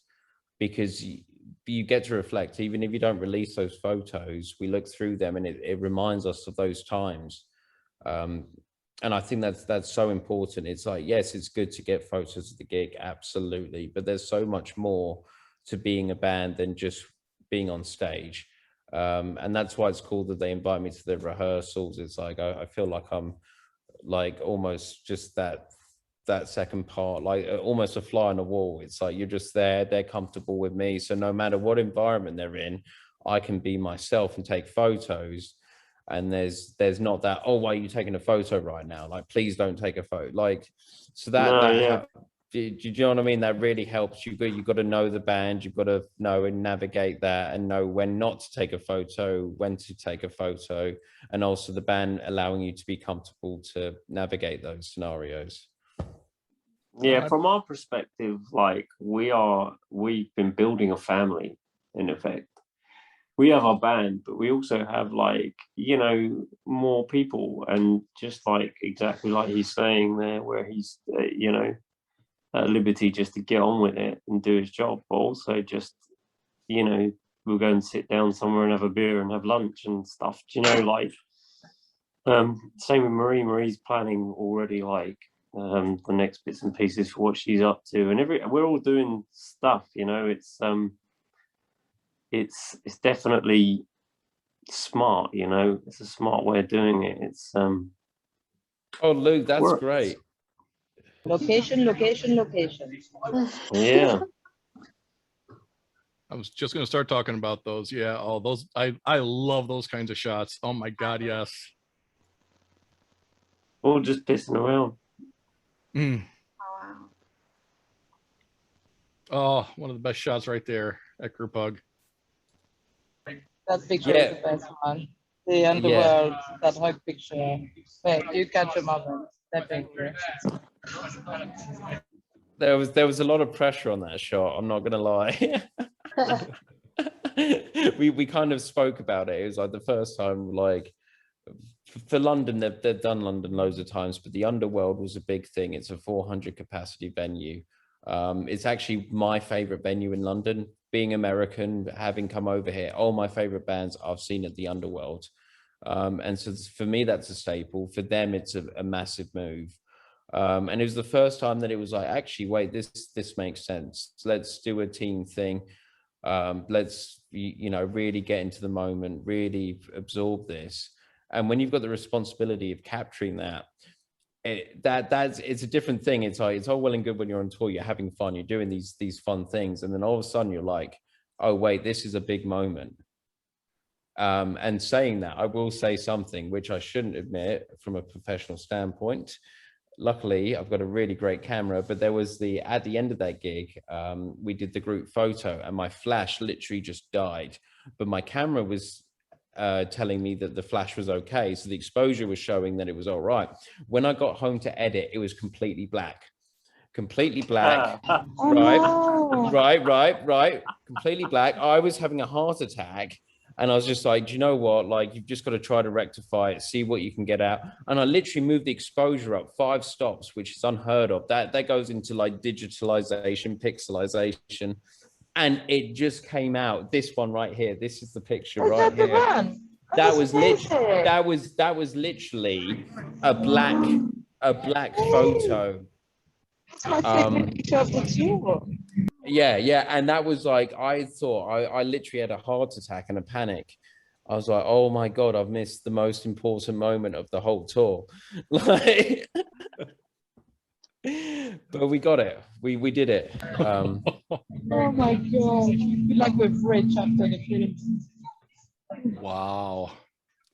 D: because you get to reflect. Even if you don't release those photos, we look through them, and it reminds us of those times. And I think that's so important. It's like, yes, it's good to get photos of the gig, absolutely, but there's so much more to being a band than just being on stage. And that's why it's cool that they invite me to the rehearsals. It's like I feel like I'm like almost just that second part, like almost a fly on the wall. It's like you're just there, they're comfortable with me, so no matter what environment they're in, I can be myself and take photos. And there's not that, oh, why are you taking a photo right now? Like, please don't take a photo. Like, so do you know what I mean? That really helps you. You've got to know the band. You've got to know and navigate that and know when not to take a photo, when to take a photo, and also the band allowing you to be comfortable to navigate those scenarios.
J: Yeah, from our perspective, like we've been building a family in effect. We have our band, but we also have, like, you know, more people, and just like exactly like he's saying there, where he's you know, at liberty just to get on with it and do his job, but also just, you know, we'll go and sit down somewhere and have a beer and have lunch and stuff. Do you know, like, same with Marie. Marie's planning already, like, the next bits and pieces for what she's up to, and we're all doing stuff. You know, it's definitely smart. You know, it's a smart way of doing it. It's
D: Oh, Luke, that's
J: works.
D: great.
M: Location.
J: Yeah.
B: I was just going to start talking about those. Yeah, all those. I love those kinds of shots. Oh my God, yes.
J: All just pissing around.
B: Mm.
A: Oh, wow.
B: Oh, one of the best shots right there at group hug.
M: That picture is the best one. The underworld, that hug picture. Wait, you catch a moment. That picture.
D: There was a lot of pressure on that shot. I'm not gonna lie. we kind of spoke about it. It was like the first time, like, for London, they've done London loads of times, but the Underworld was a big thing. It's a 400 capacity venue. It's actually my favorite venue in London. Being American, having come over here, all my favorite bands I've seen at the Underworld. And so for me, that's a staple. For them, it's a massive move. And it was the first time that it was like, actually, wait, this makes sense. Let's do a team thing. Let's, you know, really get into the moment, really absorb this. And when you've got the responsibility of capturing that, it's a different thing. It's like, it's all well and good when you're on tour, you're having fun, you're doing these fun things, and then all of a sudden you're like, oh wait, this is a big moment. And saying that, I will say something which I shouldn't admit from a professional standpoint. Luckily, I've got a really great camera, but there was at the end of that gig, we did the group photo and my flash literally just died, but my camera was telling me that the flash was okay. So the exposure was showing that it was all right. When I got home to edit, it was completely black. Completely black. Right. Completely black. I was having a heart attack. And I was just like, do you know what? Like, you've just got to try to rectify it, see what you can get out. And I literally moved the exposure up 5 stops, which is unheard of. That goes into like digitalization, pixelization. And it just came out. This one right here. This is the picture right here. That was literally a black photo. Yeah, and that was like, I thought I literally had a heart attack and a panic. I was like, oh my God, I've missed the most important moment of the whole tour. Like, but we got it. We did it.
M: Oh my God, like we're rich after the film.
B: Wow.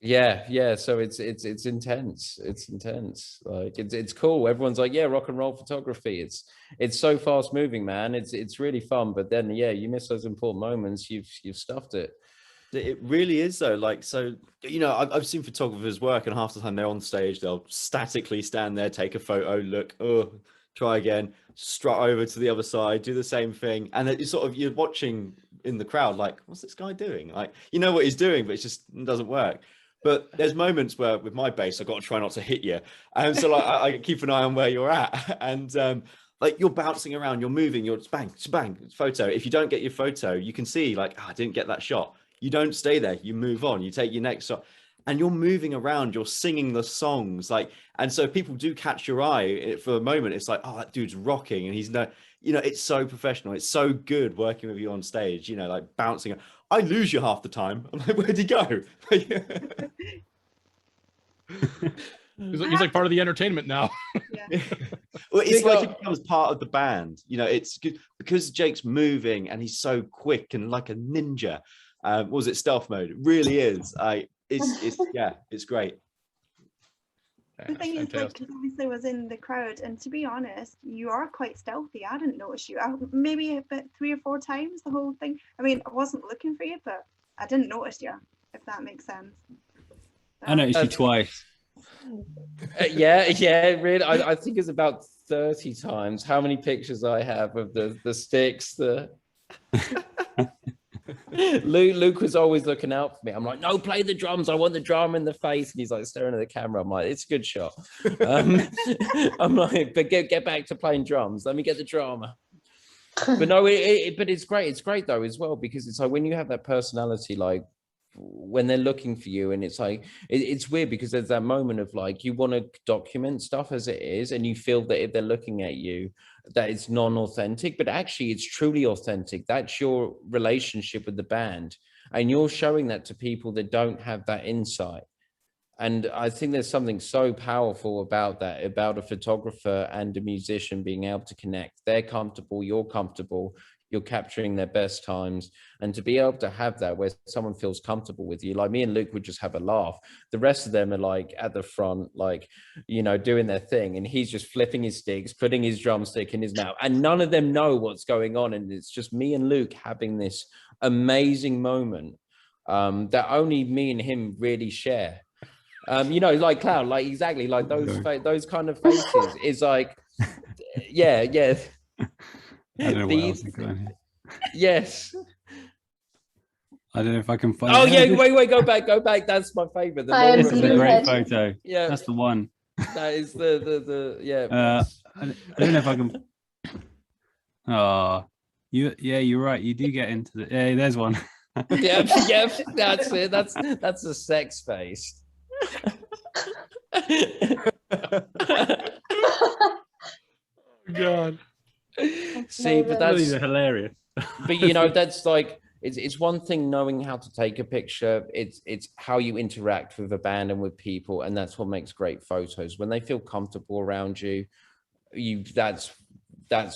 D: Yeah. So it's intense. It's intense. Like it's cool. Everyone's like, yeah, rock and roll photography. It's so fast moving, man. It's really fun. But then, yeah, you miss those important moments. You've stuffed it.
I: It really is though. Like, so, you know, I've seen photographers work, and half the time they're on stage, they'll statically stand there, take a photo, look, try again, strut over to the other side, do the same thing, and it's sort of, you're watching in the crowd like, what's this guy doing? Like, you know what he's doing, but it just doesn't work. But there's moments where with my bass, I've got to try not to hit you, and so like I keep an eye on where you're at, and like you're bouncing around, you're moving, you're bang, photo. If you don't get your photo, you can see like, I didn't get that shot. You don't stay there, you move on, you take your next shot. and you're moving around, you're singing the songs, like, and so people do catch your eye for a moment. It's like, oh, that dude's rocking, and he's no, you know, it's so professional. It's so good working with you on stage, you know, like bouncing. I lose you half the time. I'm like, where'd he go?
B: He's like part of the entertainment now.
A: Yeah.
I: Well, it's like it becomes part of the band. You know, it's good because Jake's moving and he's so quick and like a ninja. What was it, stealth mode? It really is. It's great.
A: The thing is, like, because obviously I was in the crowd, and to be honest, you are quite stealthy. I didn't notice you. Maybe about 3 or 4 times the whole thing. I mean, I wasn't looking for you, but I didn't notice you, if that makes sense.
C: I noticed you twice.
D: Yeah, really. I think it's about 30 times. How many pictures I have of the sticks, Luke was always looking out for me. I'm like, no, play the drums. I want the drama in the face. And he's like staring at the camera. I'm like, it's a good shot. I'm like, but get back to playing drums. Let me get the drama. But no, but it's great. It's great though as well, because it's like when you have that personality, like when they're looking for you, and it's like it's weird because there's that moment of like you want to document stuff as it is, and you feel that if they're looking at you that it's non-authentic, but actually it's truly authentic. That's your relationship with the band, and you're showing that to people that don't have that insight. And I think there's something so powerful about that, about a photographer and a musician being able to connect. They're comfortable, you're comfortable, you're capturing their best times. And to be able to have that where someone feels comfortable with you, like me and Luke would just have a laugh. The rest of them are like at the front, like, you know, doing their thing. And he's just flipping his sticks, putting his drumstick in his mouth. And none of them know what's going on. And it's just me and Luke having this amazing moment that only me and him really share. You know, like Cloud, like exactly like those kind of faces is like, yeah.
C: I don't know what else is going on.
D: Yes.
C: I don't know if I can find.
D: Oh yeah, wait, go back. That's my favorite.
C: This is a great photo.
D: Yeah,
C: that's the one.
D: That is the yeah.
C: I don't know if I can. Oh, you're right. You do get into the. Yeah, there's one.
D: Yep, that's it. That's a sex face.
B: God.
D: See, but that's
C: really hilarious.
D: But you know, that's like it's one thing knowing how to take a picture. It's how you interact with a band and with people, and that's what makes great photos. When they feel comfortable around you, that's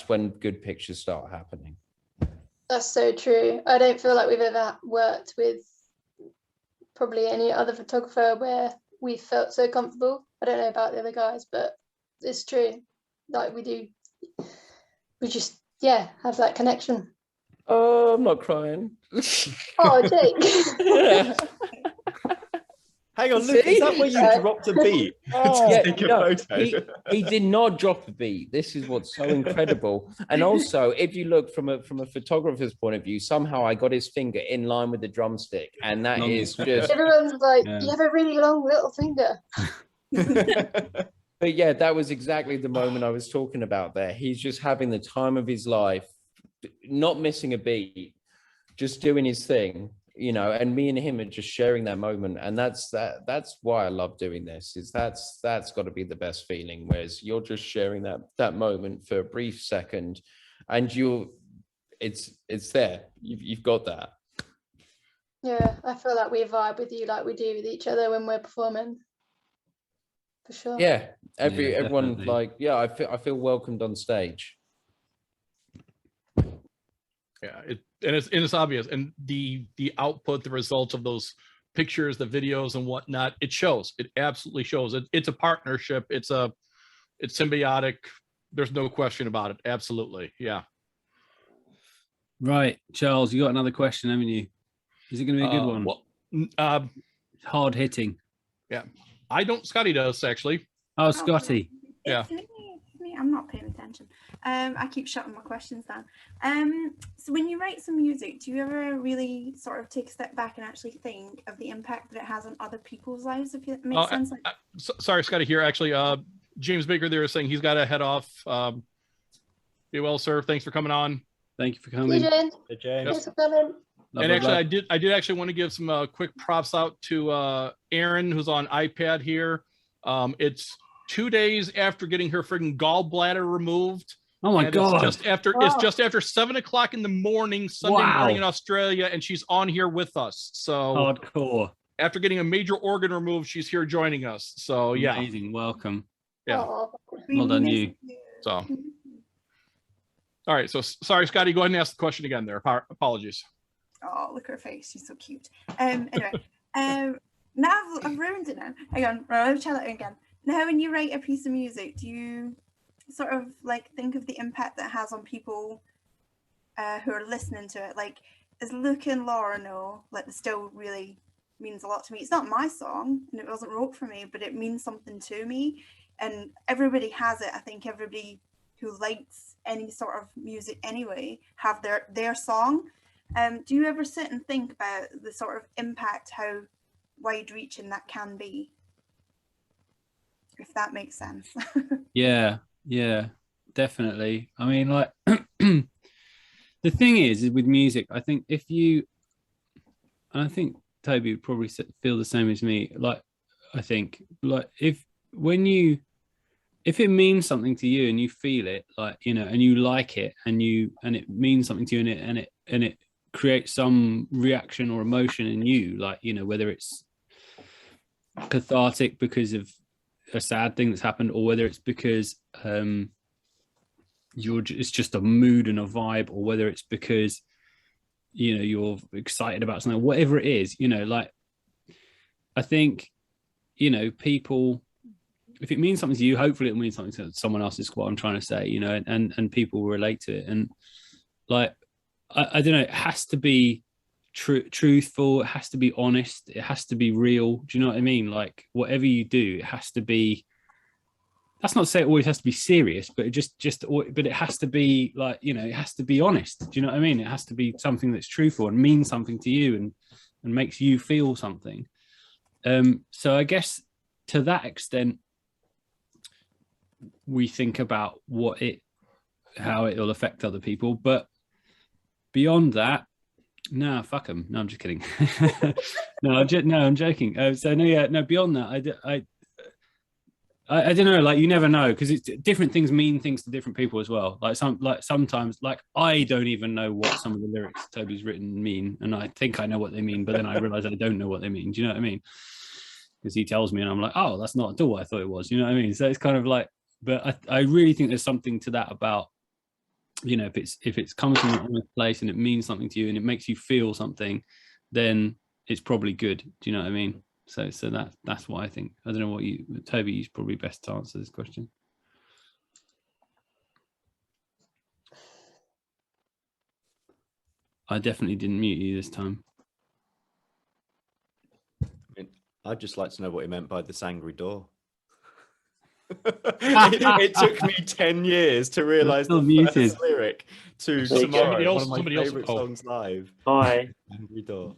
D: when good pictures start happening.
H: That's so true. I don't feel like we've ever worked with probably any other photographer where we felt so comfortable. I don't know about the other guys, but it's true. Like we just have that connection.
D: Oh, I'm not crying.
H: Oh, Jake.
I: Hang on, Luke, is that where you dropped a beat to take a photo?
D: He did not drop a beat. This is what's so incredible. And also, if you look from a photographer's point of view, somehow I got his finger in line with the drumstick, and that is just.
H: Everyone's like, you have a really long little finger.
D: But yeah, that was exactly the moment I was talking about there. He's just having the time of his life, not missing a beat, just doing his thing. You know, and me and him are just sharing that moment, and that's why I love doing this. Is that's got to be the best feeling, whereas you're just sharing that moment for a brief second, and it's there. You've got that.
H: Yeah, I feel like we vibe with you like we do with each other when we're performing. For sure.
D: Yeah, everyone
C: definitely.
D: like I feel welcomed on stage.
B: Yeah, it's obvious, and the output, the results of those pictures, the videos, and whatnot, it shows. It absolutely shows. It's a partnership. It's symbiotic. There's no question about it. Absolutely, yeah.
C: Right, Charles, you got another question, haven't you? Is it going to be a good one?
B: Well,
C: hard hitting.
B: Yeah, I don't. Scotty does actually.
C: Oh, Scotty.
B: Yeah.
A: It's me. I'm not paying attention. I keep shutting my questions down. So when you write some music, do you ever really sort of take a step back and actually think of the impact that it has on other people's lives, if it makes sense?
B: Sorry, Scotty here. Actually, James Baker there is saying he's got to head off. Be well, sir. Thanks for coming on.
C: Thank you for coming.
H: Hey, Jane.
I: Hey, James.
H: Thanks for coming.
B: And actually, I did actually want to give some quick props out to Erin, who's on iPad here. It's 2 days after getting her friggin' gallbladder removed.
C: Oh my God!
B: It's just after 7 o'clock in the morning, Sunday morning in Australia, and she's on here with us. So
C: hardcore.
B: After getting a major organ removed, she's here joining us. So yeah,
C: amazing. Welcome.
B: Yeah,
C: well done, you.
B: So, all right. So sorry, Scotty. Go ahead and ask the question again. There. Apologies.
A: Oh, look at her face. She's so cute. Anyway, now I've ruined it now. Hang on. Right, I'll try that again. Now, when you write a piece of music, do you sort of like think of the impact that it has on people who are listening to it? Like, as Luke and Laura know, like, the still really means a lot to me. It's not my song and it wasn't wrote for me, but it means something to me. And everybody has it. I think everybody who likes any sort of music anyway have their song. Do you ever sit and think about the sort of impact, how wide reaching that can be? If that makes sense.
C: Yeah, definitely. I mean, like, the thing is with music, I think and I think Toby would probably feel the same as me. Like, I think, like, if it means something to you and you feel it, like, you know, and you like it, and it means something to you, and it creates some reaction or emotion in you, like, you know, whether it's cathartic because of a sad thing that's happened, or whether it's because it's just a mood and a vibe, or whether it's because, you know, you're excited about something, whatever it is, you know, like, I think, you know, people, if it means something to you, hopefully it means something to someone else, is what I'm trying to say, you know, and people relate to it. And like, I don't know, it has to be truthful, it has to be honest, it has to be real. Do you know what I mean? Like, whatever you do, it has to be, that's not to say it always has to be serious, but but it has to be, like, you know, it has to be honest. Do you know what I mean? It has to be something that's truthful and means something to you and makes you feel something. So I guess to that extent, we think about how it will affect other people, but beyond that, no, fuck them. No, I'm just kidding. I'm joking. Beyond that, I don't know. Like, you never know, because it's different things mean things to different people as well. Like, sometimes, like, I don't even know what some of the lyrics Toby's written mean, and I think I know what they mean, but then I realize I don't know what they mean. Do you know what I mean? Because he tells me, and I'm like, oh, that's not at all what I thought it was. You know what I mean? So it's kind of like, but I really think there's something to that about, you know, if it's coming from an honest place and it means something to you and it makes you feel something, then it's probably good. Do you know what I mean? So that's what I think. I don't know what Toby, you's probably best to answer this question. I definitely didn't mute you this time.
I: I'd just like to know what he meant by this angry door. It took me 10 years to realize the first lyric to Tomorrow, one of my favorite songs live.
J: Hi.
I: Angry door.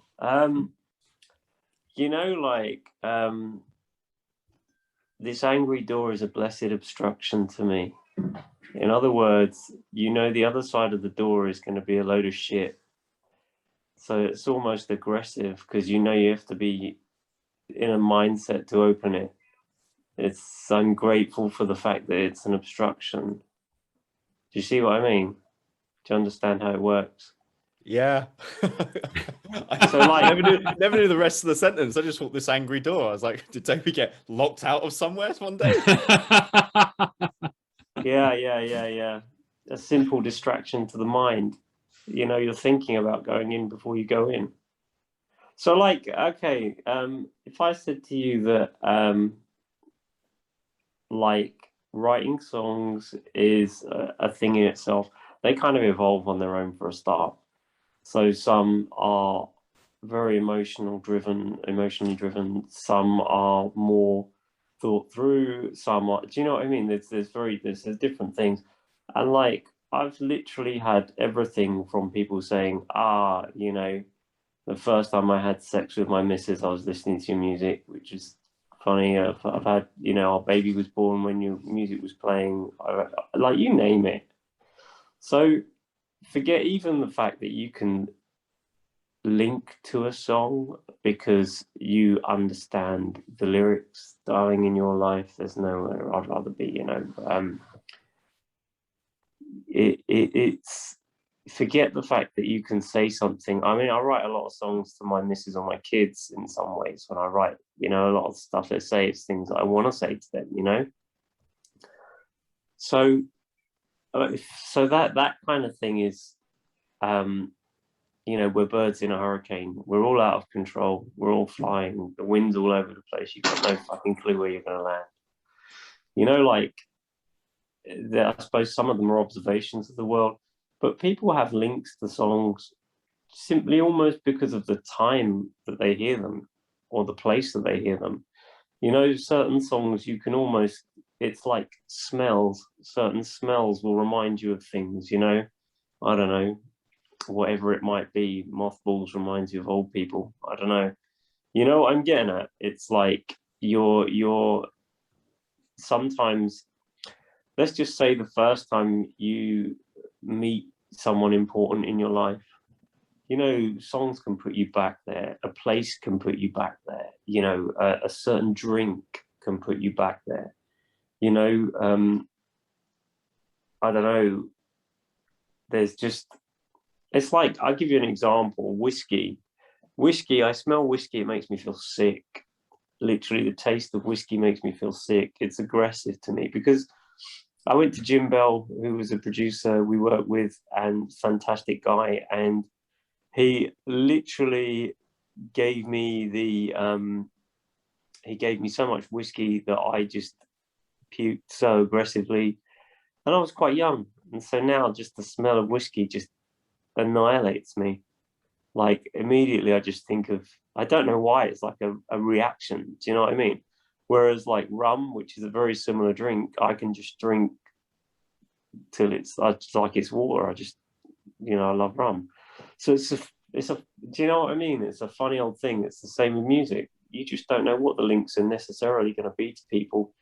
J: You know, like, this angry door is a blessed obstruction to me. In other words, you know, the other side of the door is going to be a load of shit. So it's almost aggressive, because you know you have to be in a mindset to open it. I'm grateful for the fact that it's an obstruction. Do you see what I mean? Do you understand how it works?
I: Yeah.
J: So, like,
I: never knew the rest of the sentence. I just thought this angry door. I was like, did Toby get locked out of somewhere one day?
J: Yeah. A simple distraction to the mind. You know, you're thinking about going in before you go in. So, like, okay, if I said to you that, like, writing songs is a thing in itself, they kind of evolve on their own for a start. So some are very emotionally driven, some are more thought through, some are, do you know what I mean? There's different things. And, like, I've literally had everything from people saying, you know, the first time I had sex with my missus, I was listening to your music, which is funny. I've had, you know, our baby was born when your music was playing, like, you name it. So forget even the fact that you can link to a song because you understand the lyrics. Darling, in your life, there's nowhere I'd rather be, you know. It's forget the fact that you can say something. I mean, I write a lot of songs to my missus or my kids in some ways when I write, you know, a lot of stuff they say, it's things that I want to say to them, you know. So that kind of thing is, you know, we're birds in a hurricane. We're all out of control. We're all flying. The wind's all over the place. You've got no fucking clue where you're going to land. You know, like, I suppose some of them are observations of the world, but people have links to songs simply almost because of the time that they hear them or the place that they hear them. You know, certain songs you can almost, it's like smells. Certain smells will remind you of things, you know. I don't know, whatever it might be. Mothballs reminds you of old people. I don't know. You know what I'm getting at? It's like you're sometimes, let's just say the first time you meet someone important in your life, you know, songs can put you back there. A place can put you back there. You know, a certain drink can put you back there. You know, I don't know. There's just, it's like, I'll give you an example. Whiskey, I smell whiskey, it makes me feel sick. Literally, the taste of whiskey makes me feel sick. It's aggressive to me because I went to Jim Bell, who was a producer we worked with and fantastic guy. And he literally gave me he gave me so much whiskey that I just puked so aggressively. And I was quite young. And so now just the smell of whiskey just annihilates me. Like immediately I just think of, I don't know why, it's like a reaction. Do you know what I mean? Whereas like rum, which is a very similar drink, I can just drink till it's like it's water. I just, you know, I love rum. So it's a, do you know what I mean? It's a funny old thing. It's the same with music. You just don't know what the links are necessarily going to be to people.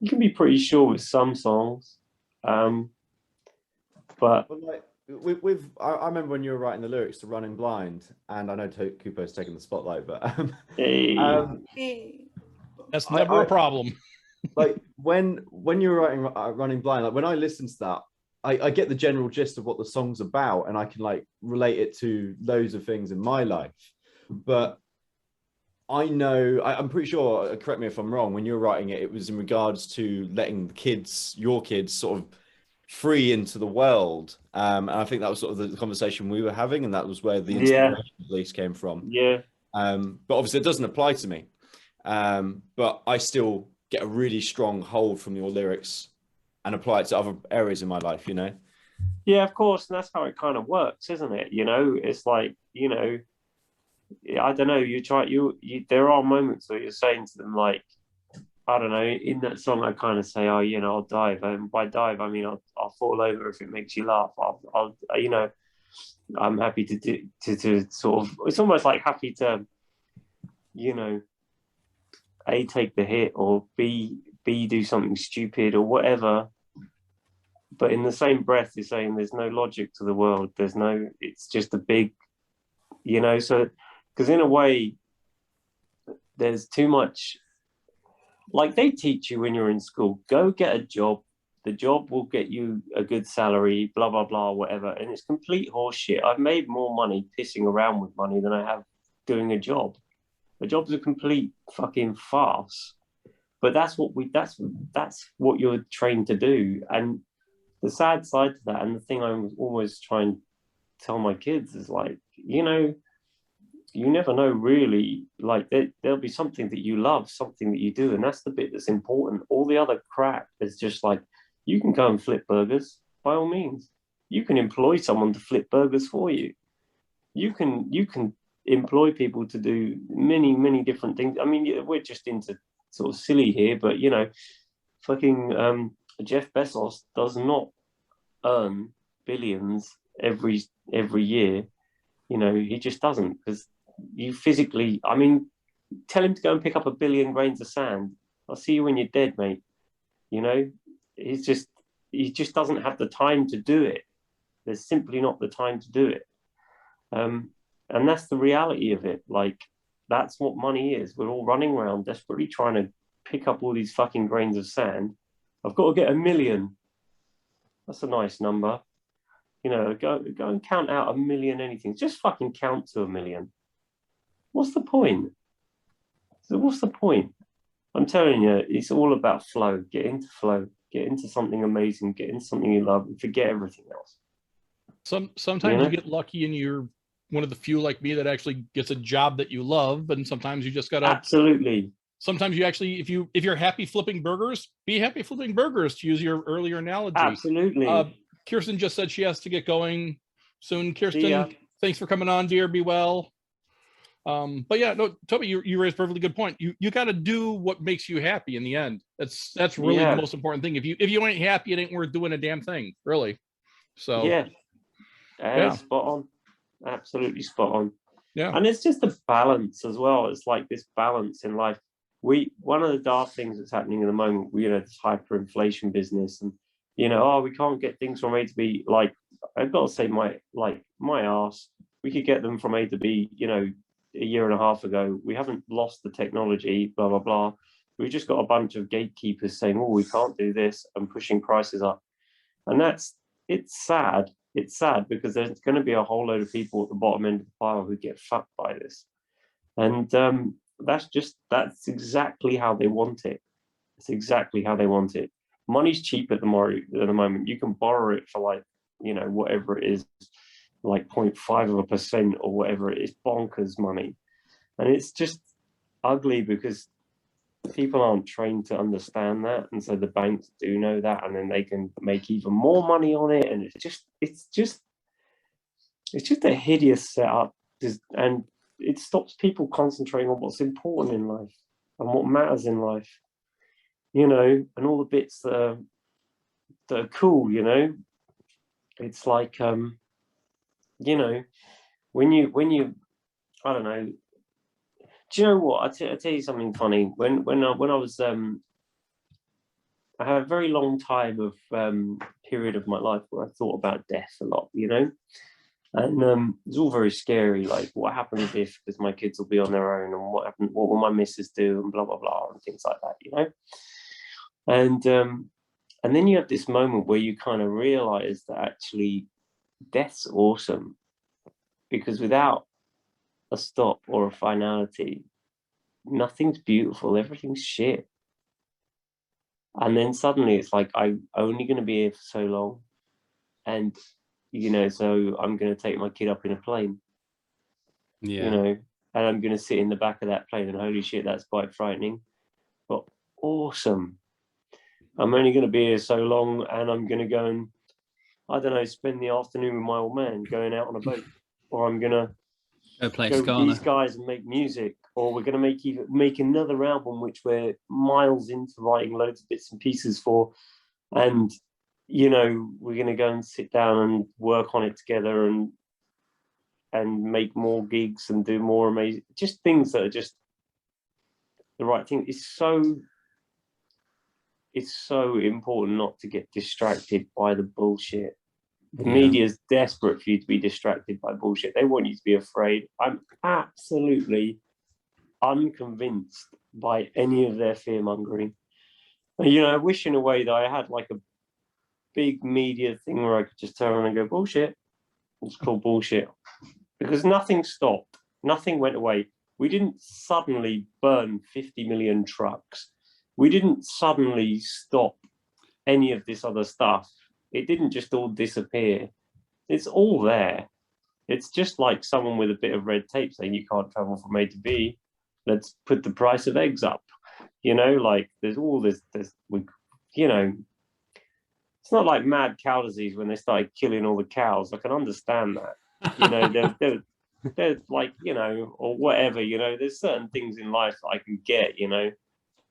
J: You can be pretty sure with some songs. But
I: like I remember when you were writing the lyrics to Running Blind, and I know Kupo's taking the spotlight, but
B: that's never a problem.
I: Like when you were writing Running Blind, like when I listen to that, I get the general gist of what the song's about, and I can like relate it to loads of things in my life. But I know, I'm pretty sure, correct me if I'm wrong, when you were writing it, it was in regards to letting the kids, your kids, sort of free into the world. And I think that was sort of the conversation we were having, and that was where the inspiration at least came from.
J: Yeah.
I: But obviously it doesn't apply to me. But I still get a really strong hold from your lyrics and apply it to other areas in my life, you know?
J: Yeah, of course. And that's how it kind of works, isn't it? You know, it's like, you know, I don't know, there are moments where you're saying to them, like, I don't know, in that song, I kind of say, oh, you know, I'll dive. And by dive, I mean, I'll fall over if it makes you laugh. I'll you know, I'm happy to sort of, it's almost like happy to, you know, A, take the hit, or B, do something stupid or whatever. But in the same breath, you're saying there's no logic to the world. It's just a big, you know, so, because in a way, there's too much, like they teach you when you're in school, go get a job. The job will get you a good salary, blah, blah, blah, whatever. And it's complete horseshit. I've made more money pissing around with money than I have doing a job. A job's a complete fucking farce. But that's what you're trained to do. And the sad side to that, and the thing I'm always trying to tell my kids is like, you know, you never know really, like there'll be something that you love, something that you do, and that's the bit that's important. All the other crap is just like, you can go and flip burgers, by all means. You can employ someone to flip burgers for you. You can employ people to do many, many different things. I mean, we're just into sort of silly here, but you know, fucking Jeff Bezos does not earn billions every year. You know, he just doesn't, because you physically, I mean, tell him to go and pick up 1 billion grains of sand. I'll see you when you're dead, mate. You know, he just doesn't have the time to do it. There's simply not the time to do it. And that's the reality of it. Like, that's what money is. We're all running around desperately trying to pick up all these fucking grains of sand. I've got to get 1 million. That's a nice number. You know, go and count out 1 million anything. Just fucking count to 1 million. What's the point? So what's the point? I'm telling you, it's all about flow. Get into flow. Get into something amazing. Get into something you love and forget everything else.
B: Sometimes you get lucky and you're one of the few like me that actually gets a job that you love, and sometimes you just gotta
J: absolutely.
B: Sometimes you actually, if you're happy flipping burgers, be happy flipping burgers, to use your earlier analogy.
J: Absolutely.
B: Kirsten just said she has to get going soon. Kirsten, thanks for coming on, dear. Be well. But yeah, no, Toby, you raised a perfectly good point. You got to do what makes you happy in the end. That's really the most important thing. If you ain't happy, it ain't worth doing a damn thing, really. So
J: yeah, spot on. Absolutely spot on.
B: Yeah.
J: And it's just a balance as well. It's like this balance in life. One of the daft things that's happening at the moment, this hyperinflation business, and we can't get things from A to B. Like, I've got to say, my ass, we could get them from A to B, a year and a half ago. We haven't lost the technology, blah, blah, blah. We've just got a bunch of gatekeepers saying, oh, we can't do this, and pushing prices up. And it's sad. It's sad because there's going to be a whole load of people at the bottom end of the pile who get fucked by this. And that's exactly how they want it. It's exactly how they want it. Money's cheap at the moment. You can borrow it for whatever it is, like 0.5% or whatever it is, bonkers money. And it's just ugly because people aren't trained to understand that. And so the banks do know that, and then they can make even more money on it. And it's just a hideous setup. And it stops people concentrating on what's important in life and what matters in life, and all the bits that are cool, It's like, when you, I don't know. Do you know what? I'll tell you something funny. When I was, I had a very long time of period of my life where I thought about death a lot, and it's all very scary. Like, what happens if, because my kids will be on their own, and what will my missus do, and blah blah blah, and things like that, And then you have this moment where you kind of realize that actually death's awesome, because without a stop or a finality, nothing's beautiful, everything's shit. And then suddenly it's like, I'm only going to be here for so long, and so I'm going to take my kid up in a plane, and I'm going to sit in the back of that plane, and holy shit, that's quite frightening, but awesome. I'm only going to be here so long, and I'm going to go and, I don't know, spend the afternoon with my old man going out on a boat, or I'm going to go with these guys and make music, or we're going to make another album which we're miles into writing loads of bits and pieces for, and we're going to go and sit down and work on it together and make more gigs and do more amazing, just things that are just the right thing. It's so important not to get distracted by the bullshit. The media is desperate for you to be distracted by bullshit. They want you to be afraid. I'm absolutely unconvinced by any of their fear mongering. I wish in a way that I had like a big media thing where I could just turn around and go, bullshit. It's called bullshit. Because nothing stopped. Nothing went away. We didn't suddenly burn 50 million trucks. We didn't suddenly stop any of this other stuff. It didn't just all disappear. It's all there. It's just like someone with a bit of red tape saying you can't travel from A to B. Let's put the price of eggs up. Like there's all this, it's not like mad cow disease when they started killing all the cows. I can understand that. They're like, or whatever, there's certain things in life that I can get,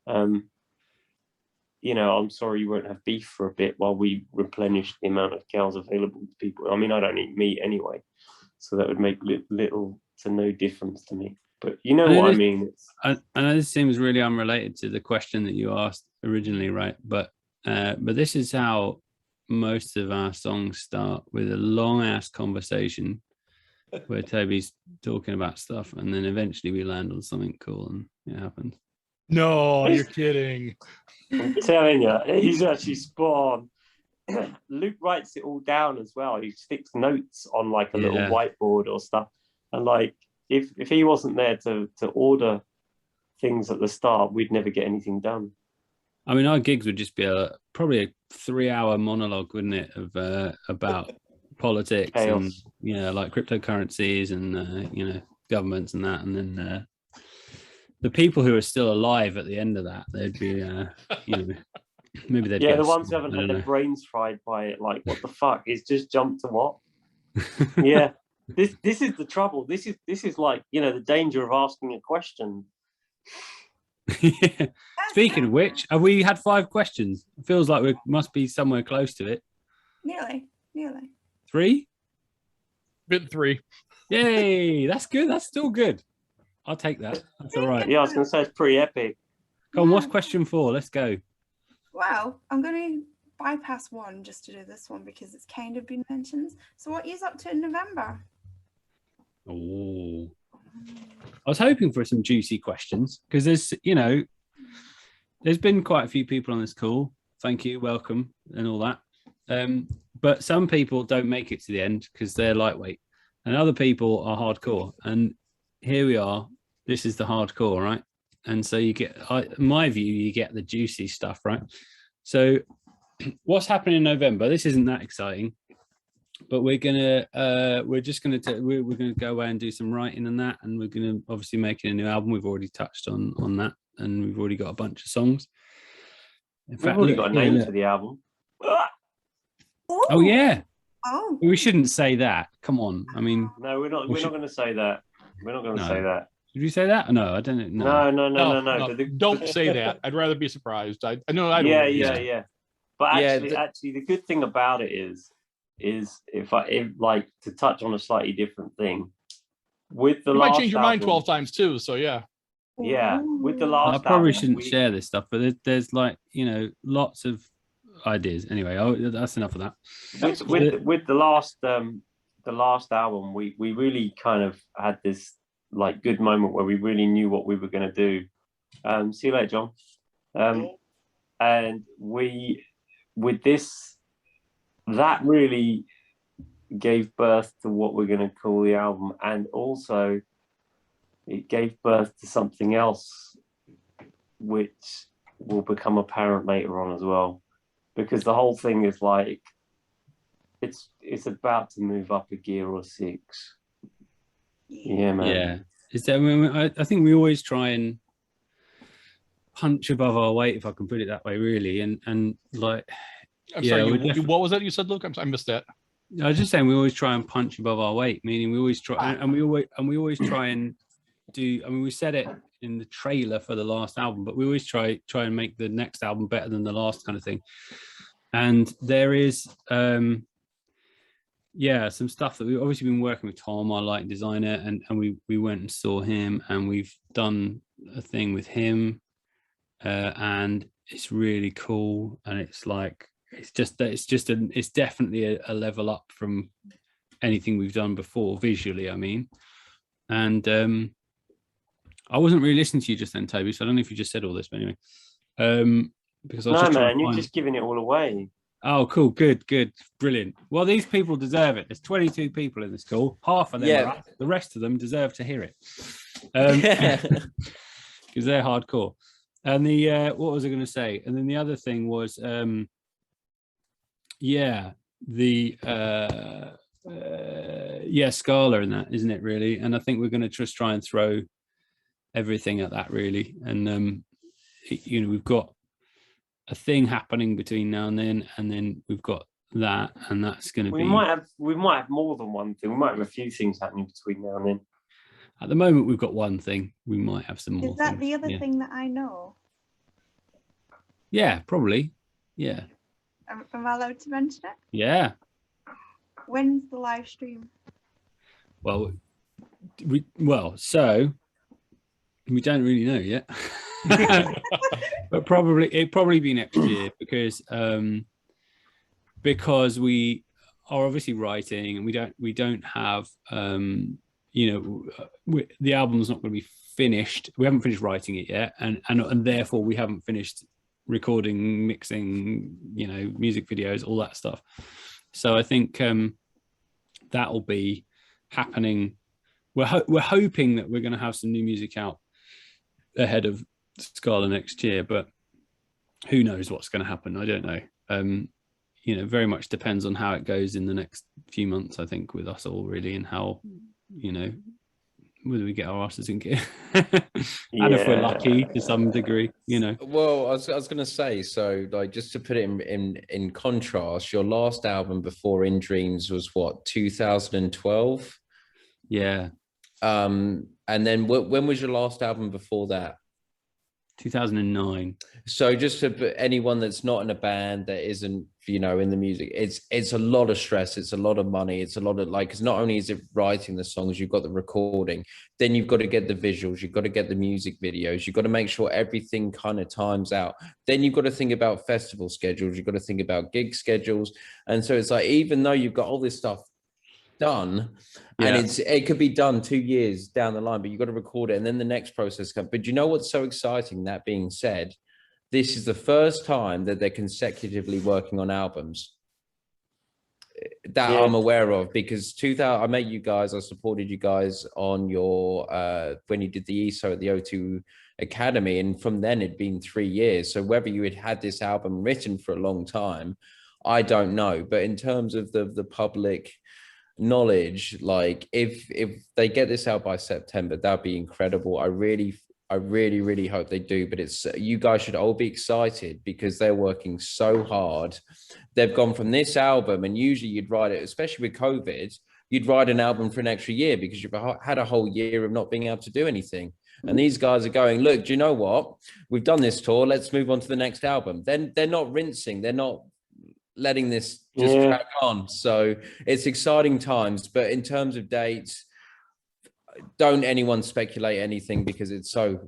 J: I'm sorry you won't have beef for a bit while we replenish the amount of cows available to people. I mean, I don't eat meat anyway, so that would make little to no difference to me. But you know what I mean?
C: I know this seems really unrelated to the question that you asked originally, right? But this is how most of our songs start, with a long ass conversation where Toby's talking about stuff, and then eventually we land on something cool, and it happens.
B: No, you're kidding.
J: I'm telling you, he's actually spot on. Luke writes it all down as well. He sticks notes on like a little whiteboard or stuff. And like, if he wasn't there to order things at the start, we'd never get anything done.
C: I mean, our gigs would just be probably a 3-hour monologue, wouldn't it, of about politics
J: Chaos.
C: and like cryptocurrencies and governments and that, and then the people who are still alive at the end of that, they'd be maybe they'd
J: the ones who haven't had their brains fried by it, like, what the fuck? It's just jumped to what? Yeah. This is the trouble. This is like, the danger of asking a question.
C: Speaking of which, have we had 5 questions? It feels like we must be somewhere close to it.
A: Nearly.
C: 3?
B: Bit 3.
C: Yay! That's good. That's still good. I'll take that. That's all right.
J: Yeah, I was going to say it's pretty epic.
C: Come on, what's question 4? Let's go.
A: Wow, I'm going to bypass one just to do this one because it's kind of been mentioned. So what are you up to in November?
C: Oh, I was hoping for some juicy questions because there's been quite a few people on this call. Thank you, welcome, and all that. But some people don't make it to the end because they're lightweight, and other people are hardcore. And here we are. This is the hardcore, right? And so you get, in my view, you get the juicy stuff, right? So what's happening in November? This isn't that exciting, but we're gonna go away and do some writing and that, and we're gonna obviously making a new album. We've already touched on that, and we've already got a bunch of songs. In fact,
J: we've already got a name for the album.
C: Oh yeah.
A: Oh.
C: We shouldn't say that. Come on. I mean,
J: no, we're not going to say that. We're not going to say that.
C: Did you say that? No, I don't know.
J: No.
B: Don't say that. I'd rather be surprised. I know. I don't
J: yeah. But actually, the good thing about it is if like to touch on a slightly different thing with the
B: you
J: last
B: might change your
J: album,
B: mind 12 times too. So yeah.
J: Yeah, with the last.
C: I probably
J: album,
C: shouldn't share this stuff, but there's like lots of ideas. Anyway, that's enough of that.
J: With the last album, we really kind of had this like good moment where we really knew what we were going to do. See you later, John. And with this, that really gave birth to what we're going to call the album, and also it gave birth to something else which will become apparent later on as well, because the whole thing is like it's about to move up a gear or 6. Yeah, man.
C: Yeah, I think we always try and punch above our weight, if I can put it that way, really. And like,
B: I'm sorry, what was that you said, Luke? I missed that.
C: I was just saying we always try and punch above our weight, meaning we always try and we always try and do. I mean, we said it in the trailer for the last album, but we always try and make the next album better than the last, kind of thing. And there is some stuff that we've obviously been working with Tom, our lighting designer, and we went and saw him, and we've done a thing with him, and it's really cool. And it's like it's definitely a level up from anything we've done before visually, I mean. And I wasn't really listening to you just then, Toby, so I don't know if you just said all this, but anyway. Because I was
J: you're just giving it all away.
C: Oh, cool. Good. Brilliant. Well, these people deserve it. There's 22 people in this call. Half of them are up. The rest of them deserve to hear it. Because they're hardcore. And what was I going to say? And then the other thing was, Scala and that, isn't it, really? And I think we're going to just try and throw everything at that, really. And, we've got a thing happening between now and then we've got that, and that's going to be.
J: We might have more than one thing. We might have a few things happening between now and then.
C: At the moment, we've got one thing. We might have some more.
A: Is that
C: things.
A: the other thing that I know?
C: Yeah, probably. Yeah.
A: Am I allowed to mention it?
C: Yeah.
A: When's the live stream?
C: Well, we don't really know yet. But it'd probably be next year because we are obviously writing, and we don't have you know, the album's not going to be finished. We haven't finished writing it yet, and therefore we haven't finished recording, mixing, you know, music videos, all that stuff. So I think that will be happening. We're hoping that we're going to have some new music out ahead of Scala next year, but who knows what's going to happen? I don't know. You know, very much depends on how it goes in the next few months, I think, with us all really, and how, you know, whether we get our asses in gear and if we're lucky to some degree, you know.
D: Well, I was going to say, so like, just to put it in contrast, your last album before In Dreams was what, 2012?
C: Yeah.
D: And then when was your last album before that?
C: 2009.
D: So just to anyone that's not in a band, that isn't, you know, in the music, it's a lot of stress, it's a lot of money, it's a lot of, like, because not only is it writing the songs, you've got the recording, then you've got to get the visuals, you've got to get the music videos, you've got to make sure everything kind of times out, then you've got to think about festival schedules, you've got to think about gig schedules. And so it's like, even though you've got all this stuff done, and it could be done 2 years down the line, but you've got to record it, and then the next process comes. But you know what's so exciting? That being said, this is the first time that they're consecutively working on albums that I'm aware of, because 2000, I met you guys, I supported you guys on your when you did the ESO at the O2 Academy, and from then it'd been 3 years. So whether you had this album written for a long time, I don't know. But in terms of the public knowledge, like if they get this out by September, that'd be incredible. I really hope they do. But it's, you guys should all be excited, because they're working so hard. They've gone from this album, and usually you'd write it, especially with COVID, you'd write an album for an extra year because you've had a whole year of not being able to do anything. And these guys are going, look, do you know what, we've done this tour, let's move on to the next album. Then they're not rinsing, they're not letting this just track on. So it's exciting times. But in terms of dates, don't anyone speculate anything, because it's so,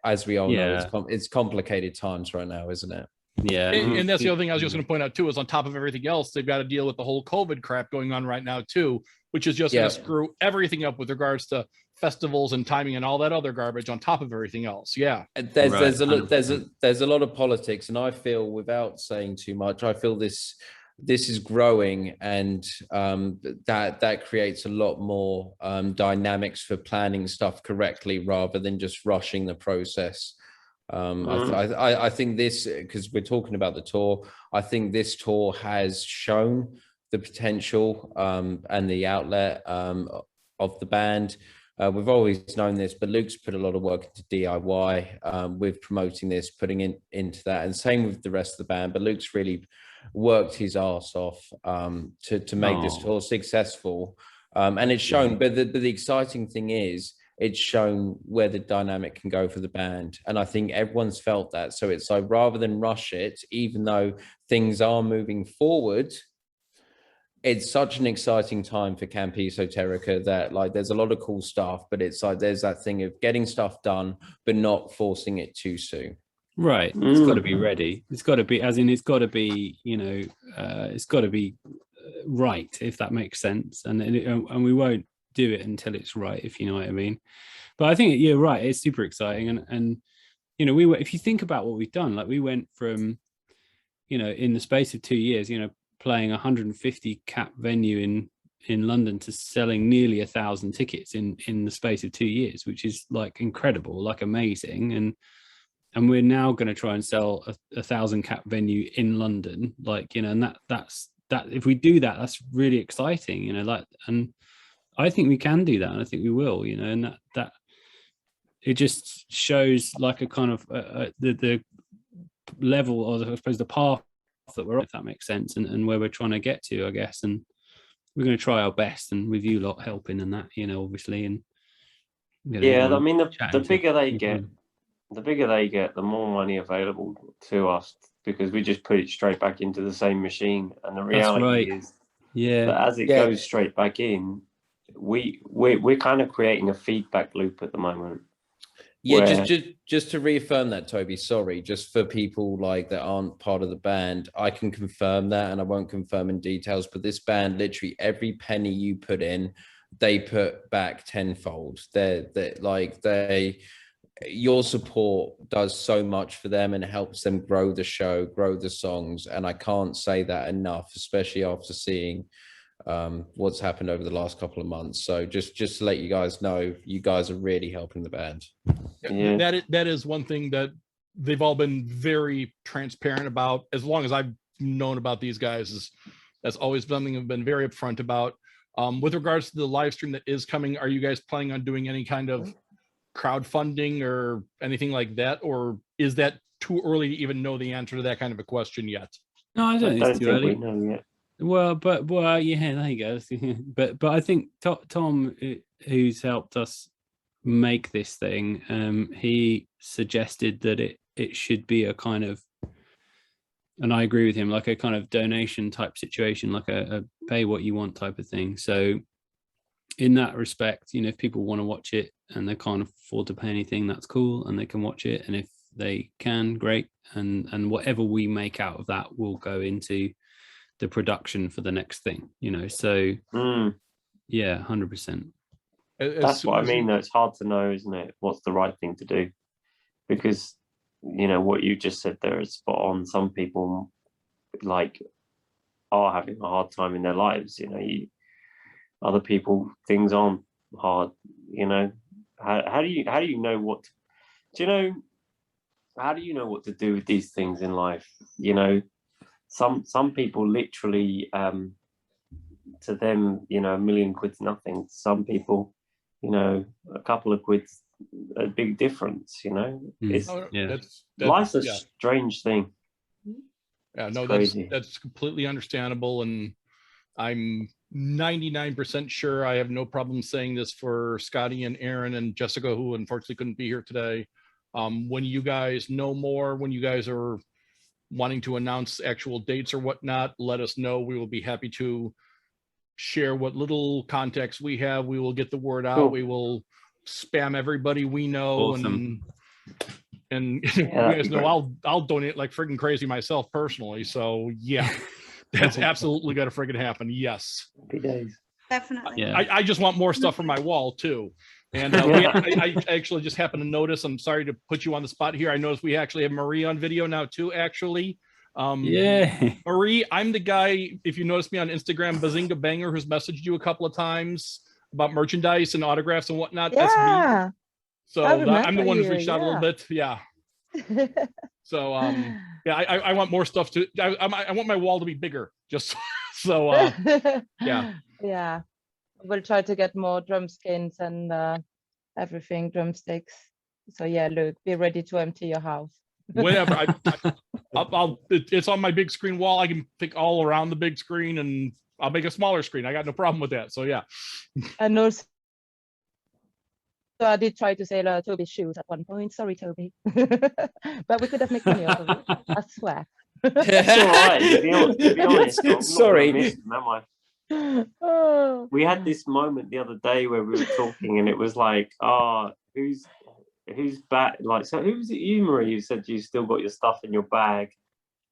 D: as we all know, it's complicated times right now, isn't it?
C: Yeah.
B: And that's the other thing I was just going to point out too, is on top of everything else, they've got to deal with the whole COVID crap going on right now too, which is just going to screw everything up with regards to festivals and timing and all that other garbage on top of everything else. Yeah.
D: There's a lot of politics, and I feel, without saying too much, I feel this is growing, and that creates a lot more dynamics for planning stuff correctly, rather than just rushing the process. I think this, because we're talking about the tour, I think this tour has shown the potential and the outlet of the band. We've always known this, but Luke's put a lot of work into DIY with promoting this, putting into that, and same with the rest of the band. But Luke's really worked his arse off to make this tour successful, and it's shown. But the exciting thing is, it's shown where the dynamic can go for the band, and I think everyone's felt that. So it's like, rather than rush it, even though things are moving forward, it's such an exciting time for Camp Esoterica that, like, there's a lot of cool stuff, but it's like there's that thing of getting stuff done but not forcing it too soon.
C: Right. It's got to be ready. It's got to be, as in, it's got to be, you know, it's got to be right, if that makes sense. And we won't do it until it's right, if you know what I mean. But I think you're right. It's super exciting. And you know, if you think about what we've done, like, we went from, you know, in the space of 2 years, you know, playing 150 cap venue in London to selling nearly 1,000 tickets in the space of 2 years, which is like incredible, like amazing. And we're now going to try and sell a 1,000 cap venue in London, like, you know, and that's if we do that, that's really exciting, you know, like, and I think we can do that, and I think we will, you know, and that it just shows like a kind of the level, or I suppose the path that we're on, if that makes sense, and where we're trying to get to, I guess. And we're going to try our best, and with you lot helping and that, you know, obviously. And you know,
J: I mean, the bigger they get, the more money available to us, because we just put it straight back into the same machine. And the reality is that as it goes straight back in, we're kind of creating a feedback loop at the moment.
D: Yeah,
J: where-
D: just to reaffirm that, Toby, sorry, just for people like that aren't part of the band, I can confirm that, and I won't confirm in details, but this band, literally every penny you put in, they put back tenfold. Your support does so much for them and helps them grow the show, grow the songs, and I can't say that enough, especially after seeing what's happened over the last couple of months. So just to let you guys know, you guys are really helping the band.
J: Yeah.
B: That is one thing that they've all been very transparent about. As long as I've known about these guys, that's always something I've been very upfront about. With regards to the live stream that is coming, are you guys planning on doing any kind of crowdfunding or anything like that, or is that too early to even know the answer to that kind of a question yet?
C: No, I don't think it's too early.
J: we know yet.
C: Well, yeah, there you go. but I think Tom, who's helped us make this thing, he suggested that it should be a kind of, and I agree with him, like a kind of donation type situation, like a pay what you want type of thing. So in that respect, if people want to watch it and they can't afford to pay anything, that's cool, and they can watch it. And if they can, great. And whatever we make out of that will go into the production for the next thing, so yeah, 100%.
J: That's what I mean, though. It's hard to know, isn't it, what's the right thing to do? Because what you just said there is spot on. Some people are having a hard time in their lives. Other people, things aren't hard. How do you know what how do you know what to do with these things in life? Some people literally, to them, a million quid's nothing. Some people, a couple of quid's a big difference. Life's a strange thing.
B: Yeah, no,
J: crazy.
B: that's completely understandable, and I'm 99% sure I have no problem saying this for Scottie and Aaron and Jessica, who unfortunately couldn't be here today. When you guys know more, when you guys are wanting to announce actual dates or whatnot, let us know. We will be happy to share what little context we have. We will get the word out. Cool. We will spam everybody we know. Awesome. And you guys know I'll donate like friggin' crazy myself personally. So yeah, that's absolutely got to friggin' happen. Yes.
J: Happy days.
A: Definitely.
B: Yeah. I just want more stuff for my wall too. And I actually just happened to notice, I'm sorry to put you on the spot here. I noticed we actually have Marie on video now too, actually.
C: Yeah.
B: Marie, I'm the guy, if you notice me on Instagram, Bazinga Banger, who's messaged you a couple of times about merchandise and autographs and whatnot.
M: Yeah.
B: That's me. So I'm the one who's reached out a little bit. Yeah. So yeah, I want more stuff to, I want my wall to be bigger, just so yeah.
M: Yeah. We'll try to get more drum skins and everything, drumsticks. So yeah, Luke, be ready to empty your house.
B: Whenever it's on my big screen wall. I can pick all around the big screen, and I'll make a smaller screen. I got no problem with that. So yeah.
M: And also, I did try to sell Toby's shoes at one point. Sorry, Toby, but we could have made money off of it. I swear.
J: It's all right. To be honest,
D: sorry.
J: We had this moment the other day where we were talking, and it was like, who's back? Like, so who was it? You, Marie, who said you still got your stuff in your bag?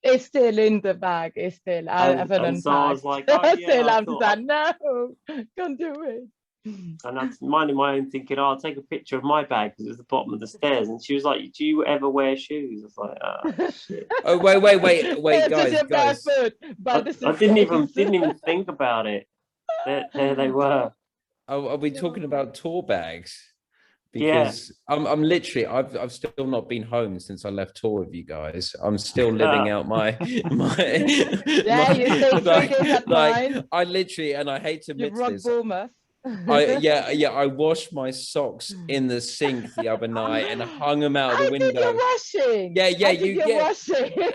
M: It's still in the bag. It's still. I haven't unpacked.
J: So I was like, oh, yeah,
M: still, I'm done. No, can't do it.
J: And I'm minding my own, thinking, I'll take a picture of my bag because it was the bottom of the stairs. And she was like, do you ever wear shoes? I was like, oh shit.
D: Oh wait, guys.
J: I didn't even think about it. There they were.
D: Are we talking about tour bags? Because I'm literally, I've still not been home since I left tour with you guys. I'm still living out my I literally, and I hate to admit this, I washed my socks in the sink the other night and hung them out the window.
M: You're washing.
D: Washing.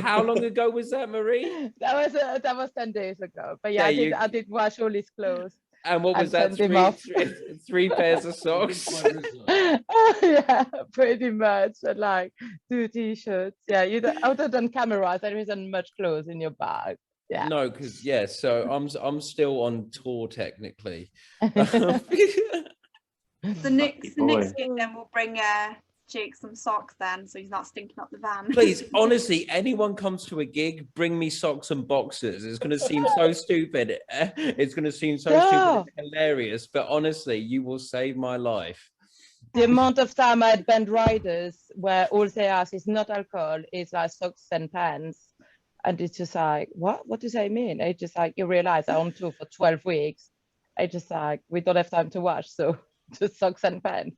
D: How long ago was that, Marie?
M: That was 10 days ago. But yeah, I did wash all his clothes.
D: And what was that? Three pairs of socks?
M: Yeah, pretty much. And like 2 t-shirts. Yeah, other than cameras, there isn't much clothes in your bag. Yeah.
D: No, because so I'm still on tour technically.
A: The next gig then we'll bring Jake some socks then, so he's not stinking up the van.
D: Please, honestly, anyone comes to a gig, bring me socks and boxers. It's going to seem so stupid. It's going to seem so stupid and hilarious, but honestly, you will save my life.
M: The amount of time I had band riders where all they ask is not alcohol, it's like socks and pants. And it's just like, what does that mean? It's just like, you realize I'm on tour for 12 weeks. It's just like, we don't have time to wash, so just socks and pants.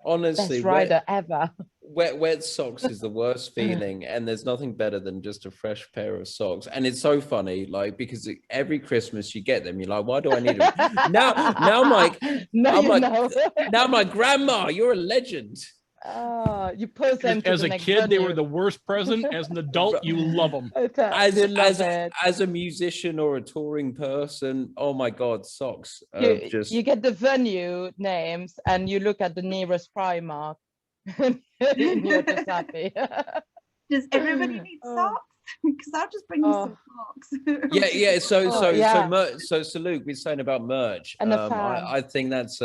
D: Honestly,
M: best rider ever.
D: Wet socks is the worst feeling, and there's nothing better than just a fresh pair of socks. And it's so funny, like, because every Christmas you get them, you're like, why do I need them? now I'm like, now I'm like, Grandma, you're a legend.
M: Oh, you put them
B: as a kid, they were the worst present. As an adult, you love them.
D: As a musician or a touring person, oh my God, socks.
M: You get the venue names and you look at the nearest Primark. You're just happy.
A: Does everybody need socks? Because I'll just bring you some socks.
D: Yeah. So Luke, we're saying about merch.
M: And
D: I think that's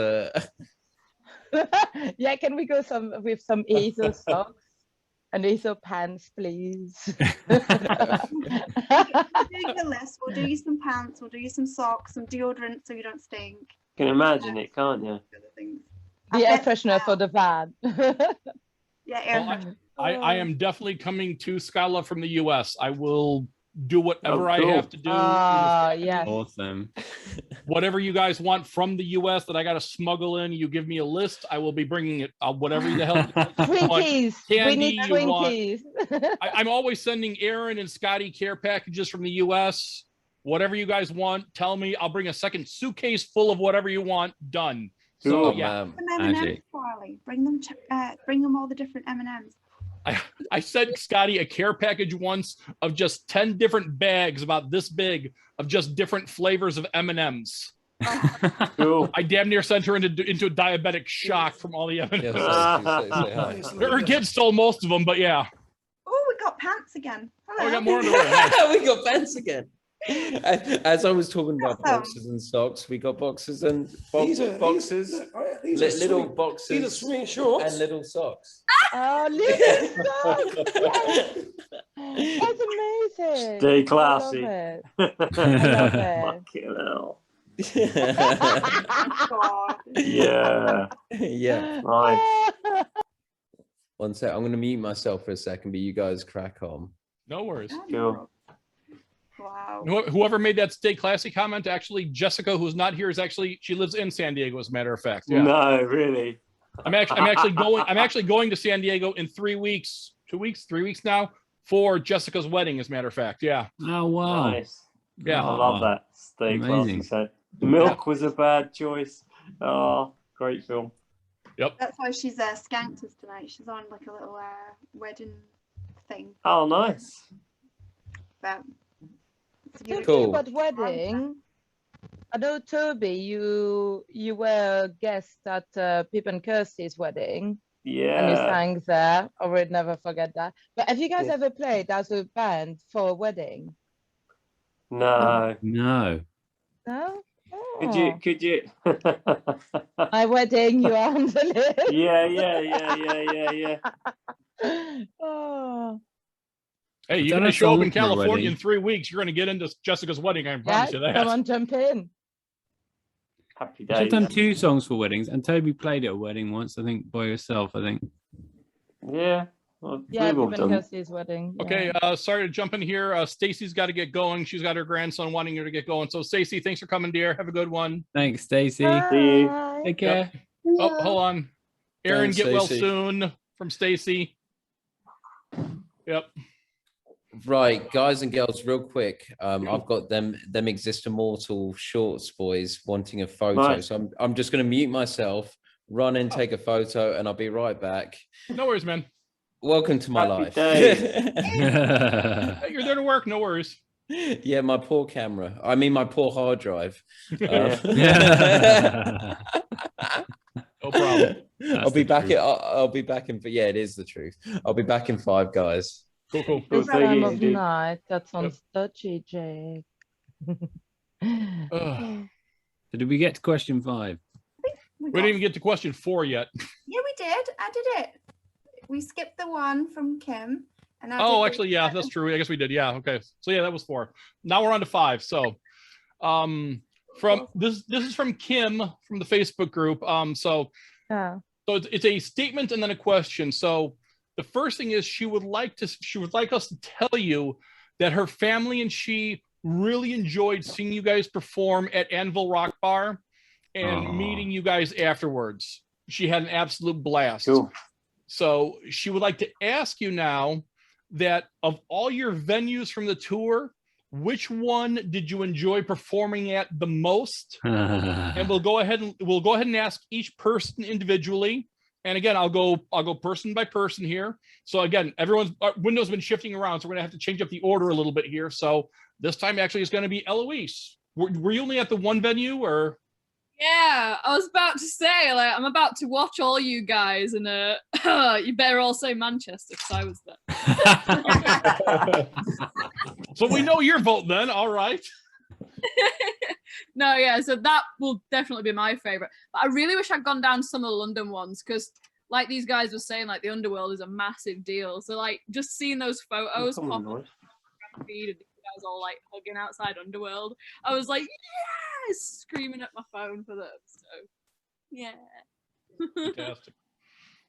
M: yeah, can we go with some ESO socks and ESO pants, please?
A: We'll do your list. We'll do you some pants, we'll do you some socks, some deodorant so you don't stink.
J: You can imagine it, can't you?
M: The air freshener for the van.
A: Yeah, air freshener.
B: I am definitely coming to Skyla from the US. I will do whatever I have to do.
M: Yeah.
C: Awesome.
B: Whatever you guys want from the US that I got to smuggle in, you give me a list. I will be bringing it. Whatever the hell.
M: Twinkies. We need Twinkies.
B: I'm always sending Aaron and Scotty care packages from the US. Whatever you guys want, tell me. I'll bring a second suitcase full of whatever you want. Done. So yeah.
A: M&Ms, Charlie. Bring them all the different M&Ms.
B: I sent Scotty a care package once of just 10 different bags about this big of just different flavors of M&Ms.
J: Cool.
B: I damn near sent her into a diabetic shock from all the M&Ms. Her kids stole most of them, but yeah.
A: Oh, we got pants again. Hello.
B: Oh, we got more underwear.
D: We got pants again. As I was talking about boxes and socks, we got boxes and boxes, little boxes.
K: These are swing shorts
D: and little socks.
M: Oh, little socks! That's amazing.
J: Stay classy.
M: I love it.
J: Fucking hell.
A: God.
D: Yeah.
J: Nice.
D: One sec. I'm going to mute myself for a second, but you guys crack on.
B: No worries.
J: Cool.
A: Wow.
B: Whoever made that stay classy comment, actually, Jessica, who's not here, she lives in San Diego, as a matter of fact. Yeah.
J: No, really.
B: I'm actually going to San Diego in 3 weeks, 3 weeks now for Jessica's wedding, as a matter of fact. Yeah.
C: Oh wow.
J: Nice.
B: Yeah.
J: I love that. Stay classy. So Milk was a bad choice. Oh, great film.
B: Yep.
A: That's why she's skanked us tonight. She's on like a little wedding thing.
J: Oh, nice.
A: But
M: talking about wedding, I know Toby, you were a guest at Pip and Kirsty's wedding.
J: Yeah.
M: And you sang there. I would never forget that. But have you guys ever played as a band for a wedding?
J: No.
C: No.
M: No?
J: Could you?
M: My wedding, you are on the list.
J: Yeah.
M: Oh.
B: Hey, you're going to show up in California in 3 weeks. You're going to get into Jessica's wedding. I promise you that.
M: Come on, jump in.
J: Happy days.
C: I've done 2 songs for weddings, and Toby played at a wedding once, I think, by yourself, I think.
J: Yeah. Well,
M: yeah, Kirsty's wedding.
B: Okay, sorry to jump in here. Stacy's got to get going. She's got her grandson wanting her to get going. So, Stacy, thanks for coming, dear. Have a good one.
C: Thanks, Stacy.
J: See you.
C: Take care.
B: Yep. Oh, hold on. Aaron,
D: Thanks,
B: get well
D: Stacey.
B: soon from Stacy. Yep.
D: Right, guys and girls, real quick. I've got them exist immortal shorts boys wanting a photo.
J: Nice.
D: So I'm just going to mute myself, run and take a photo, and I'll be right back.
B: No worries, man.
D: Welcome to my life.
B: You're there to work. No worries.
D: Yeah, my poor camera. I mean, my poor hard drive.
B: No problem.
D: I'll be back. I'll be back in. But yeah, it is the truth. I'll be back in 5, guys.
B: Cool.
M: This time of night. That sounds dodgy, Jake.
C: So did we get to question 5?
B: We didn't even get to question 4 yet.
A: Yeah, we did. I did it. We skipped the one from Kim. And
B: Actually, yeah, that's true. I guess we did. Yeah. Okay. So yeah, that was 4. Now we're on to 5. So, from this is from Kim from the Facebook group. So it's a statement and then a question. So the first thing is she would like us to tell you that her family and she really enjoyed seeing you guys perform at Anvil Rock Bar and meeting you guys afterwards. She had an absolute blast.
J: Cool.
B: So she would like to ask you now that of all your venues from the tour, which one did you enjoy performing at the most? And we'll go ahead and ask each person individually. And again, I'll go person by person here. So again, everyone's window's been shifting around, so we're gonna have to change up the order a little bit here. So this time actually it's gonna be Eloise. Were you only at the one venue, or?
L: Yeah, I was about to say, like, I'm about to watch all you guys, and you better all say Manchester, because I was there.
B: So we know your vote then. All right.
L: No, yeah, so that will definitely be my favorite. But I really wish I'd gone down some of the London ones, because like these guys were saying, like the Underworld is a massive deal. So like just seeing those photos pop up on the feed of you guys all like hugging outside Underworld, I was like, yes, screaming at my phone for them. So yeah.
B: Fantastic.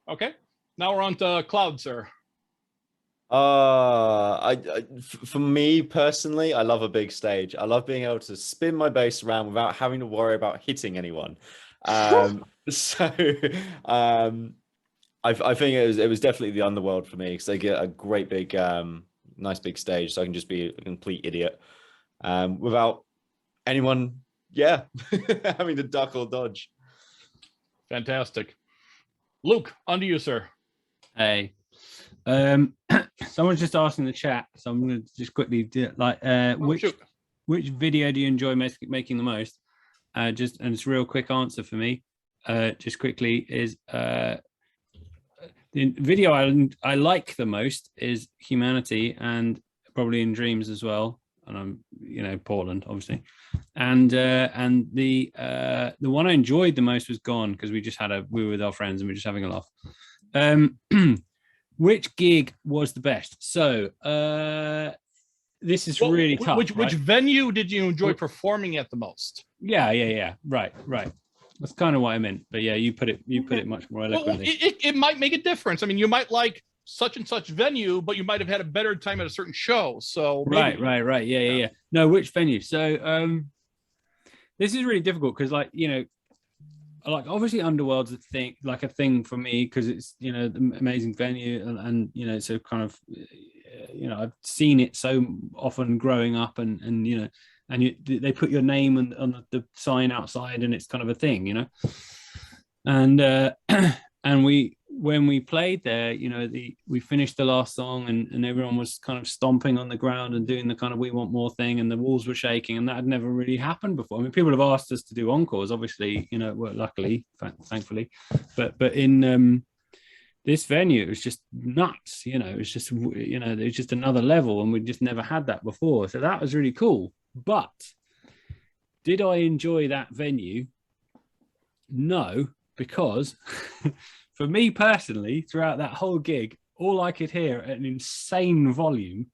B: Okay, now we're on to Cloud, sir.
I: For me personally, I love a big stage. I love being able to spin my bass around without having to worry about hitting anyone. I think it was definitely the Underworld for me, because they get a great big nice big stage, so I can just be a complete idiot without anyone having to duck or dodge.
B: Fantastic. Luke, on to you, sir.
C: Hey. Someone's just asked in the chat, so I'm going to just quickly do it. Like, which video do you enjoy making the most? And it's a real quick answer for me. Just quickly is the video I like the most is Humanity, and probably In Dreams as well. And I'm Portland, obviously. And the one I enjoyed the most was Gone, because we were with our friends and we were just having a laugh. Which gig was the best? So this is really tough.
B: Which venue did you enjoy performing at the most?
C: Yeah. Right. That's kind of what I meant. But yeah, you put it much more eloquently.
B: It might make a difference. I mean, you might like such and such venue, but you might have had a better time at a certain show. So maybe.
C: Right. Yeah. No, which venue? So this is really difficult, because like obviously Underworld's a thing for me, because it's the amazing venue, and it's a kind of I've seen it so often growing up, and they put your name on the sign outside, and it's kind of a thing, and when we played there, we finished the last song, and everyone was kind of stomping on the ground and doing the kind of "we want more" thing, and the walls were shaking, and that had never really happened before. I mean, people have asked us to do encores, obviously, luckily, thankfully, but in this venue, it was just nuts. It was just it was just another level, and we just never had that before. So that was really cool. But did I enjoy that venue? No, because for me personally, throughout that whole gig, all I could hear at an insane volume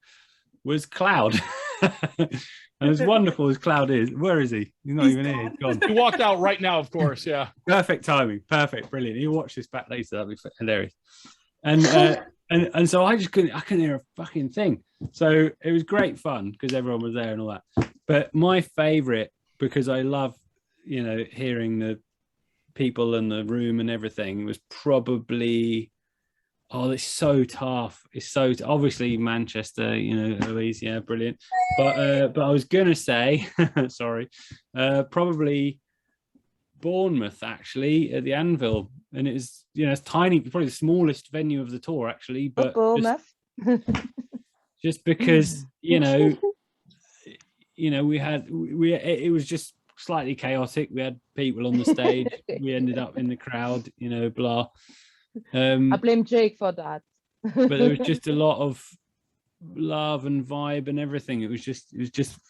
C: was Cloud. And as wonderful as Cloud is, where is he? He's not even here. He's gone.
B: He walked out right now, of course. Yeah.
C: Perfect timing. Perfect. Brilliant. You'll watch this back later. That'll be hilarious. And so I couldn't hear a fucking thing. So it was great fun because everyone was there and all that. But my favorite, because I love, hearing the people in the room and everything, was probably, it's so tough. It's so obviously Manchester, Louise, yeah, brilliant. But I was gonna say, sorry, probably Bournemouth, actually, at the Anvil, and it was, it's tiny, probably the smallest venue of the tour, actually. But
M: Bournemouth.
C: Just because it was just slightly chaotic. We had people on the stage. We ended up in the crowd, blah.
M: I blame Jake for that.
C: But there was just a lot of love and vibe and everything. It was just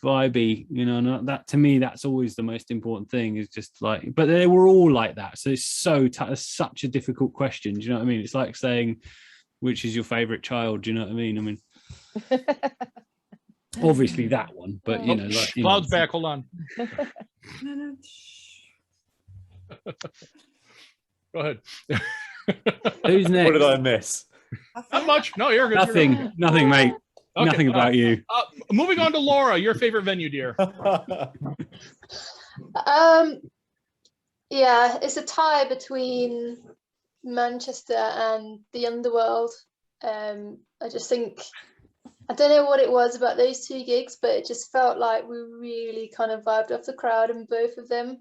C: vibey, you know. And that, to me, that's always the most important thing. Is just like, but they were all like that. So it's it's such a difficult question. Do you know what I mean? It's like saying, which is your favorite child? Do you know what I mean? I mean, obviously that one, but you know, like
B: Cloud's back. Hold on. Go ahead.
C: Who's next?
I: What did I miss?
B: Not much. No, you're good.
C: Nothing,
B: You're good.
C: nothing, mate.
B: Okay,
C: Nothing about you.
B: Moving on to Laura, your favorite venue, dear.
H: Yeah, it's a tie between Manchester and the Underworld. I just think, I don't know what it was about those two gigs, but it just felt like we really kind of vibed off the crowd in both of them.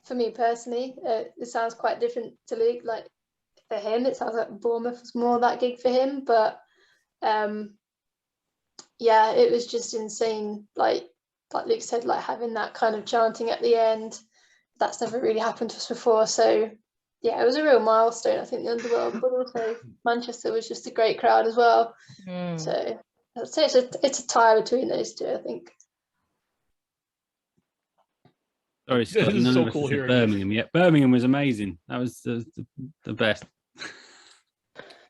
H: For me personally, it sounds quite different to Luke. Like for him, it sounds like Bournemouth was more that gig for him, but yeah, it was just insane. Like Luke said, like having that kind of chanting at the end, that's never really happened to us before. So yeah, it was a real milestone, I think, the Underworld, but also Manchester was just a great crowd as well. So I'd say it's a tie between those two, I think.
C: Sorry, Scott.
B: This is
C: None
B: so
C: of us
B: cool
C: has
B: hearing
C: said Birmingham yet. Birmingham was amazing. That was the best.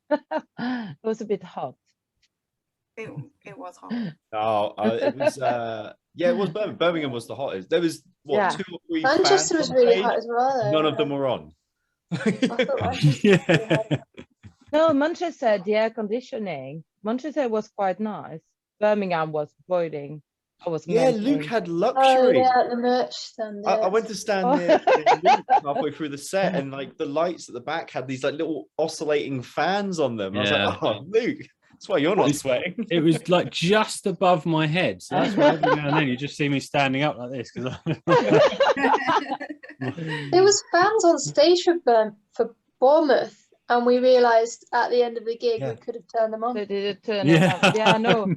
M: It was a bit hot.
A: It was hot.
I: Oh, it was. Yeah, it was Birmingham. Birmingham was the hottest. There was
M: Yeah.
I: 2 or 3.
H: Manchester
I: fans
H: was
I: on the
H: really
I: stage.
H: hot as well, though.
I: None of them were on.
H: I thought Manchester was really hot.
M: No, Manchester, the air conditioning. Manchester was quite nice. Birmingham was boiling. I was
I: Yeah,
M: melting.
I: Luke had
H: Oh
I: luxury.
H: yeah, the merch stand.
I: I went to stand near Luke halfway through the set, and like the lights at the back had these like little oscillating fans on them. I was like, oh, Luke, that's why you're not sweating.
C: It was like just above my head. So that's why every now and then you just see me standing up like this. Because
H: There was fans on stage for Bournemouth, and we realised at the end of the gig we could have turned them on.
M: They did turn them on. Yeah, I know.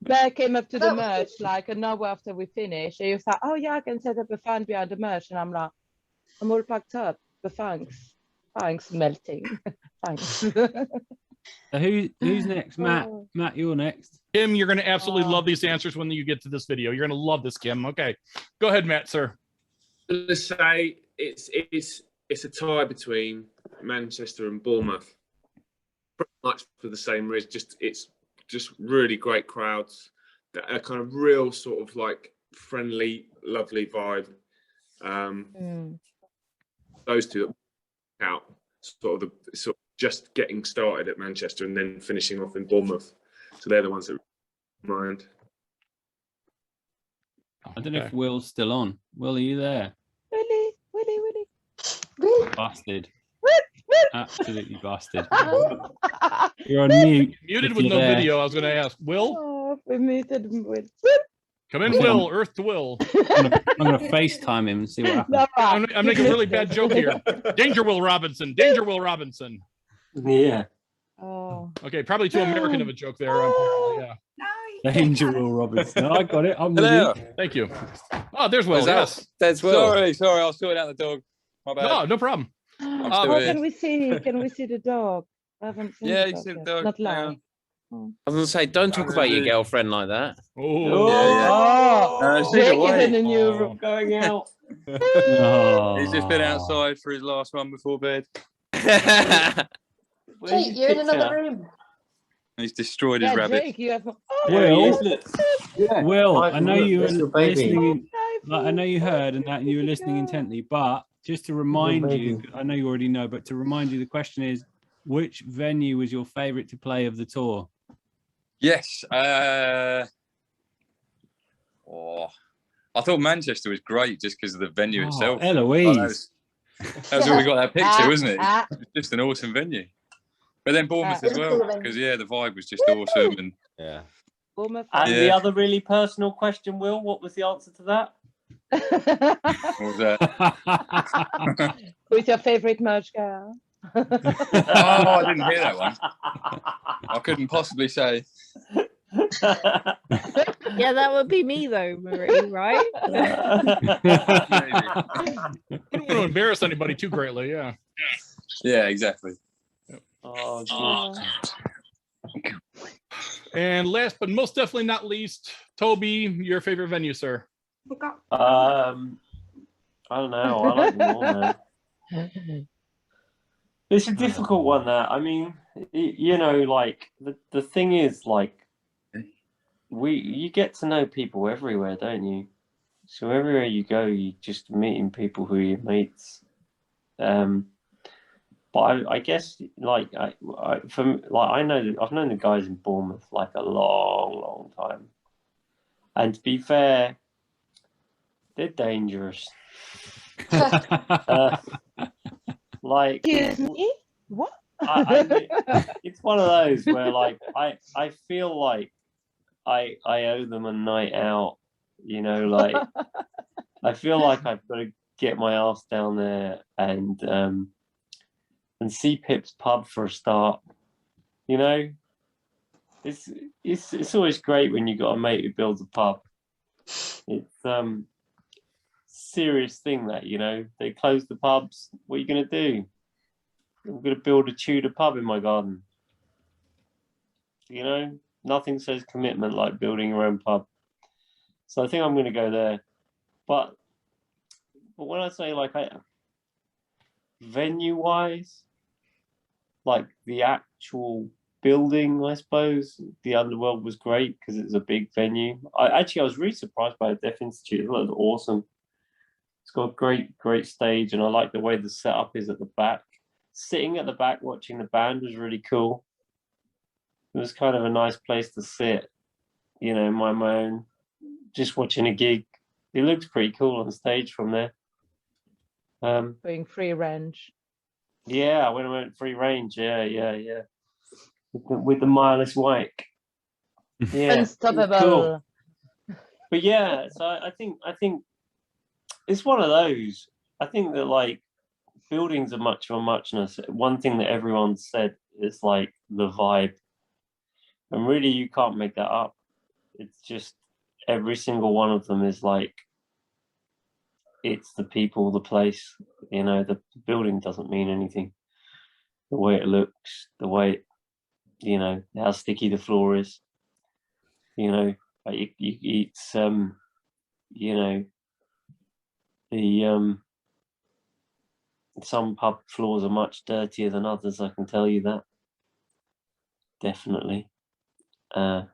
M: Bear came up to the
H: That was
M: merch like an hour after we finished. And he was like, oh yeah, I can set up a fan behind the merch. And I'm like, I'm all packed up. But thanks. Thanks, melting. Thanks.
C: So who's next? Matt, you're next.
B: Kim, you're going to absolutely love these answers when you get to this video. You're going to love this, Kim. Okay, go ahead, Matt, sir.
G: Let's say it's a tie between Manchester and Bournemouth, pretty much for the same reason. It's just really great crowds, that are kind of real sort of like friendly, lovely vibe. Those two out sort of just getting started at Manchester and then finishing off in Bournemouth. So they're the ones that mind.
C: I don't know if Will's still on. Will, are you there?
M: Willie.
C: Busted. Absolutely busted. You're on mute.
B: Muted
C: if
B: with
C: you're
B: no
C: there.
B: video. I was going to ask. Will?
M: Oh, we muted him with.
B: Come in, Will. Earth to Will.
C: I'm gonna FaceTime him and see what happens.
B: I'm making a really bad joke here. Danger Will Robinson. Danger Will Robinson.
J: Yeah.
M: Oh.
B: Okay, probably too American of a joke there. Yeah.
C: Danger Will Robinson. No, I got it. I'm with
F: Hello.
C: you.
B: Thank you. Oh, there's Will.
F: Is that-
B: Yes.
D: There's Will.
F: Sorry, I was sorting out the dog. My bad.
B: No, no problem.
F: I'm
M: Oh,
F: still here.
M: can we see the dog? I haven't seen
F: Yeah,
M: the
F: you
M: dog
F: see the
M: yet.
F: dog.
M: Not
F: Hang
M: live.
F: on.
M: Oh.
D: I was gonna say, don't talk about your girlfriend like that.
F: Oh, she's
M: Jake
F: away.
M: is in a new room going out.
F: He's just been outside for his last one before bed.
H: Jake, you're in another room.
F: He's destroyed his
M: Yeah,
F: rabbit.
M: Jake, you have.
C: Will, I know you were
J: That's your baby.
C: listening. Like, I know you heard and that you were listening intently, but just to remind you, I know you already know, but to remind you, the question is, which venue was your favourite to play of the tour?
F: Yes. I thought Manchester was great just because of the venue itself.
C: Eloise.
F: That was all we got that picture, wasn't it? It was just an awesome venue. But then Bournemouth as well, because the vibe was just awesome. And
M: Bournemouth.
J: And the other really personal question, Will, what was the answer to that?
F: What was that?
M: Who's your favourite merch girl?
F: Oh, I didn't hear that one. I couldn't possibly say.
E: Yeah, that would be me though, Marie, right?
B: You don't want to embarrass anybody too greatly, yeah.
F: Yeah, exactly.
J: Oh,
B: And last but most definitely not least, Toby, your favorite venue, sir?
J: I don't know. I like them all, man. It's a difficult one. That I mean, you know, like the thing is, like, you get to know people everywhere, don't you? So everywhere you go, you just meeting people who are your mates. But I guess like I know I've known the guys in Bournemouth like a long time, and to be fair, they're dangerous. Like,
M: excuse me, what?
J: It's one of those where like I feel like I owe them a night out, you know, like I feel like I've got to get my ass down there and see Pip's pub for a start. You know, it's always great when you got a mate who builds a pub. It's serious thing that, you know, they close the pubs. What are you gonna do? I'm gonna build a Tudor pub in my garden. You know, nothing says commitment like building your own pub. So I think I'm gonna go there. But when I say like venue wise, like the actual building, I suppose the Underworld was great because it's a big venue. I was really surprised by the Deaf Institute. It looked awesome. It's got a great stage, and I like the way the setup is at the back. Sitting at the back watching the band was really cool. It was kind of a nice place to sit, you know, my own, just watching a gig. It looks pretty cool on stage from there.
M: Going free range.
J: Yeah, when I went free range, yeah. With the Mileless White. Yeah.
M: Unstoppable.
J: Cool. But yeah, so I think it's one of those. I think that like buildings are much of a muchness. One thing that everyone said is like the vibe. And really you can't make that up. It's just every single one of them is like, it's the people, the place, you know, the building doesn't mean anything. The way it looks, the way, you know, how sticky the floor is, you know, like it's, you know, the, some pub floors are much dirtier than others, I can tell you that. Definitely. And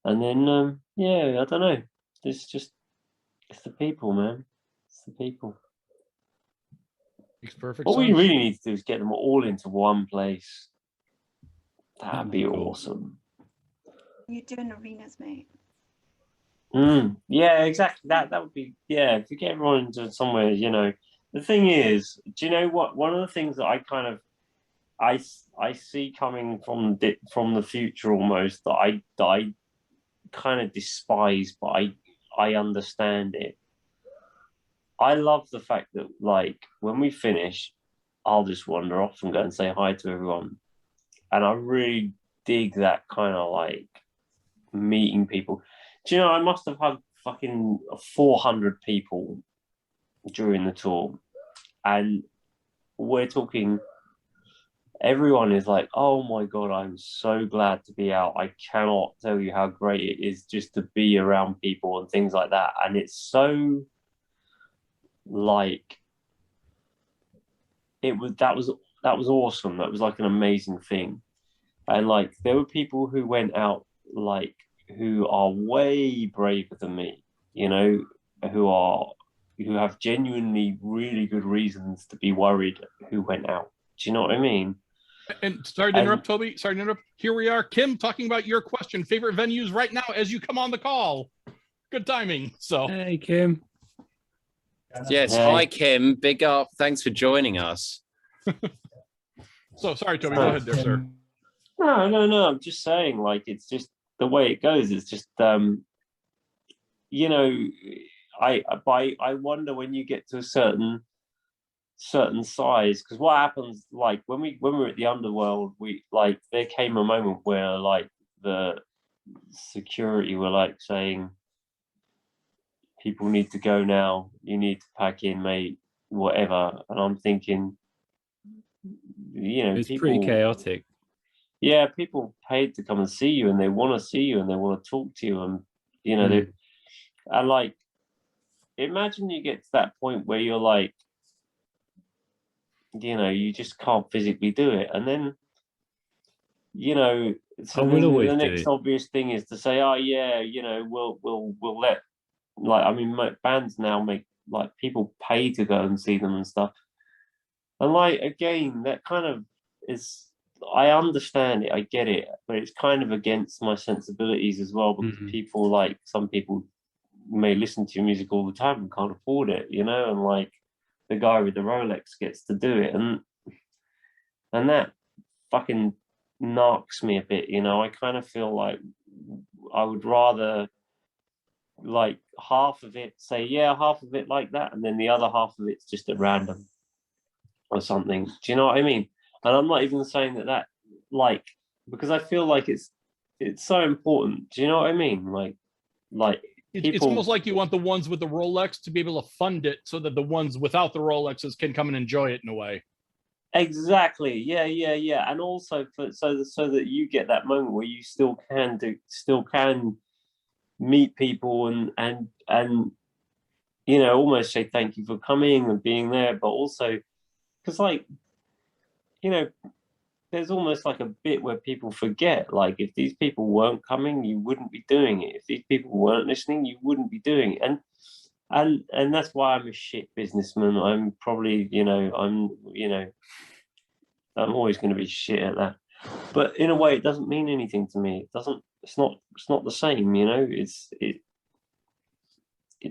J: then, yeah, I don't know. It's the people, man. It's the people.
B: Makes perfect
J: What
B: sense.
J: we really need to do is get them all into one place. That'd be awesome.
A: You're doing arenas, mate.
J: Yeah, exactly. That would be, yeah, if you get everyone into somewhere, you know. The thing is, do you know what? One of the things that I kind of I see coming from the future almost that I kind of despise, but I understand it. I love the fact that like when we finish, I'll just wander off and go and say hi to everyone. And I really dig that kind of like meeting people. Do you know, I must have had fucking 400 people during the tour. And we're talking, everyone is like, oh my God, I'm so glad to be out. I cannot tell you how great it is just to be around people and things like that. And it's so like, that was awesome. That was like an amazing thing. And like, there were people who went out like, who are way braver than me, you know, who have genuinely really good reasons to be worried who went out. Do you know what I mean?
B: And sorry to interrupt, Toby. Sorry to interrupt. Here we are, Kim, talking about your question. Favorite venues right now as you come on the call. Good timing. So
C: hey, Kim.
D: Yes, hi Kim. Big up. Thanks for joining us.
B: So sorry, Toby. Go ahead there, sir.
J: No. I'm just saying, like, it's just the way it goes. It's just, you know, I wonder when you get to a certain size, because what happens, like when we were at the Underworld, we like there came a moment where like the security were like saying, people need to go now. You need to pack in, mate. Whatever. And I'm thinking, you know,
C: it's pretty chaotic.
J: yeah, people paid to come and see you, and they want to see you, and they want to talk to you, and you know, and like, imagine you get to that point where you're like, you know, you just can't physically do it, and then, you know, so then the next obvious thing is to say, oh yeah, you know, we'll let, like, I mean, bands now make, like, people pay to go and see them and stuff, and like, again, that kind of is, I understand it, I get it, but it's kind of against my sensibilities as well, because people, like, some people may listen to your music all the time and can't afford it, you know, and like the guy with the Rolex gets to do it, and that fucking knocks me a bit, you know. I kind of feel like I would rather, like, half of it say, yeah, half of it like that, and then the other half of it's just at random or something. Do you know what I mean? And I'm not even saying that, like, because I feel like it's so important. Do you know what I mean? Like people,
B: it's almost like you want the ones with the Rolex to be able to fund it so that the ones without the Rolexes can come and enjoy it in a way.
J: Exactly. Yeah. And also so that you get that moment where you still can meet people and you know, almost say thank you for coming and being there, but also because, like, you know, there's almost like a bit where people forget, like, if these people weren't coming, you wouldn't be doing it. If these people weren't listening, you wouldn't be doing it. And that's why I'm a shit businessman. I'm probably, you know, I'm always going to be shit at that. But in a way, it doesn't mean anything to me. It's not the same, you know. It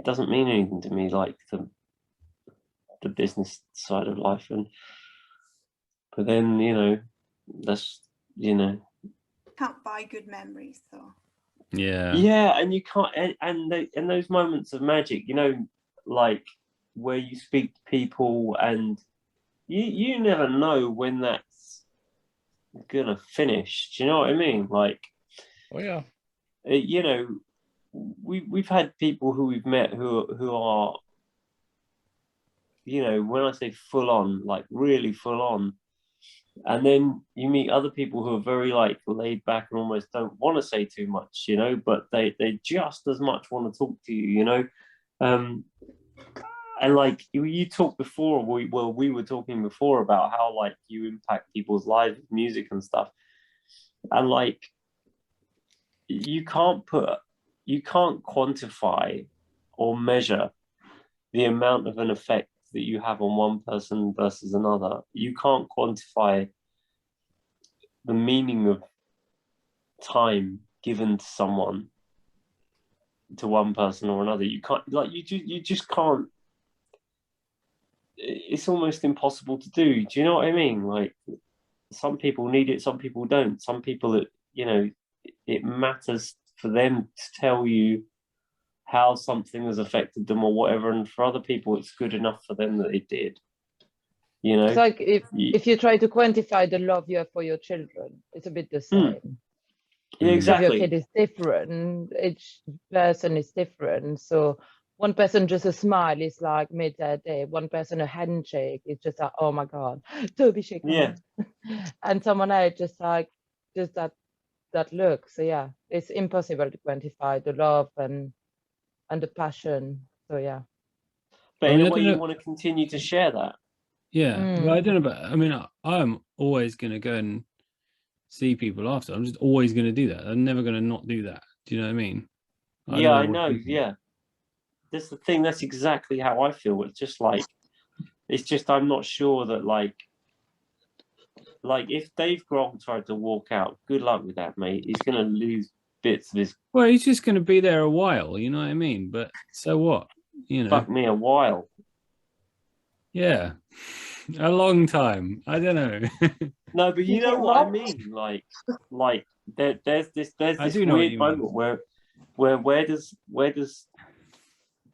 J: doesn't mean anything to me, like the business side of life. But then, you know, that's, you know,
A: can't buy good memories though.
J: Yeah, and you can't, and those moments of magic, you know, like where you speak to people and you never know when that's gonna finish. Do you know what I mean? Like,
B: oh yeah,
J: you know, we've had people who we've met who are, you know, when I say full on, like really full on. And then you meet other people who are very, like, laid back and almost don't want to say too much, you know, but they just as much want to talk to you, you know. And like you talked before, we were talking before about how, like, you impact people's lives with music and stuff. And like, you can't quantify or measure the amount of an effect that you have on one person versus another. You can't quantify the meaning of time given to someone, to one person or another. You can't, like, you just can't. It's almost impossible to do. Do you know what I mean? Like, some people need it, some people don't. Some people, that, you know, it matters for them to tell you how something has affected them or whatever, and for other people it's good enough for them that it did, you know.
M: It's like if you try to quantify the love you have for your children, it's a bit the same.
J: Yeah, exactly.
M: Your kid is different, each person is different, so one person just a smile is like made their day, one person a handshake is just like, oh my god, Toby shake my hand. And someone else just like just that look. So yeah, it's impossible to quantify the love and the passion. So yeah,
J: but in a way you want to continue to share that.
C: Yeah, well, I don't know, but I mean, I'm always going to go and see people after. I'm just always going to do that. I'm never going to not do that. Do you know what I mean?
J: I know. Yeah, that's the thing. That's exactly how I feel. It's just like, I'm not sure that, like if Dave Grohl tried to walk out, good luck with that, mate. He's going to lose bits of his.
C: Well, he's just going to be there a while. You know what I mean? But so what? You know.
J: Fuck me, a while.
C: Yeah, a long time. I don't know.
J: No, but you know what I mean. Like there's this weird moment where does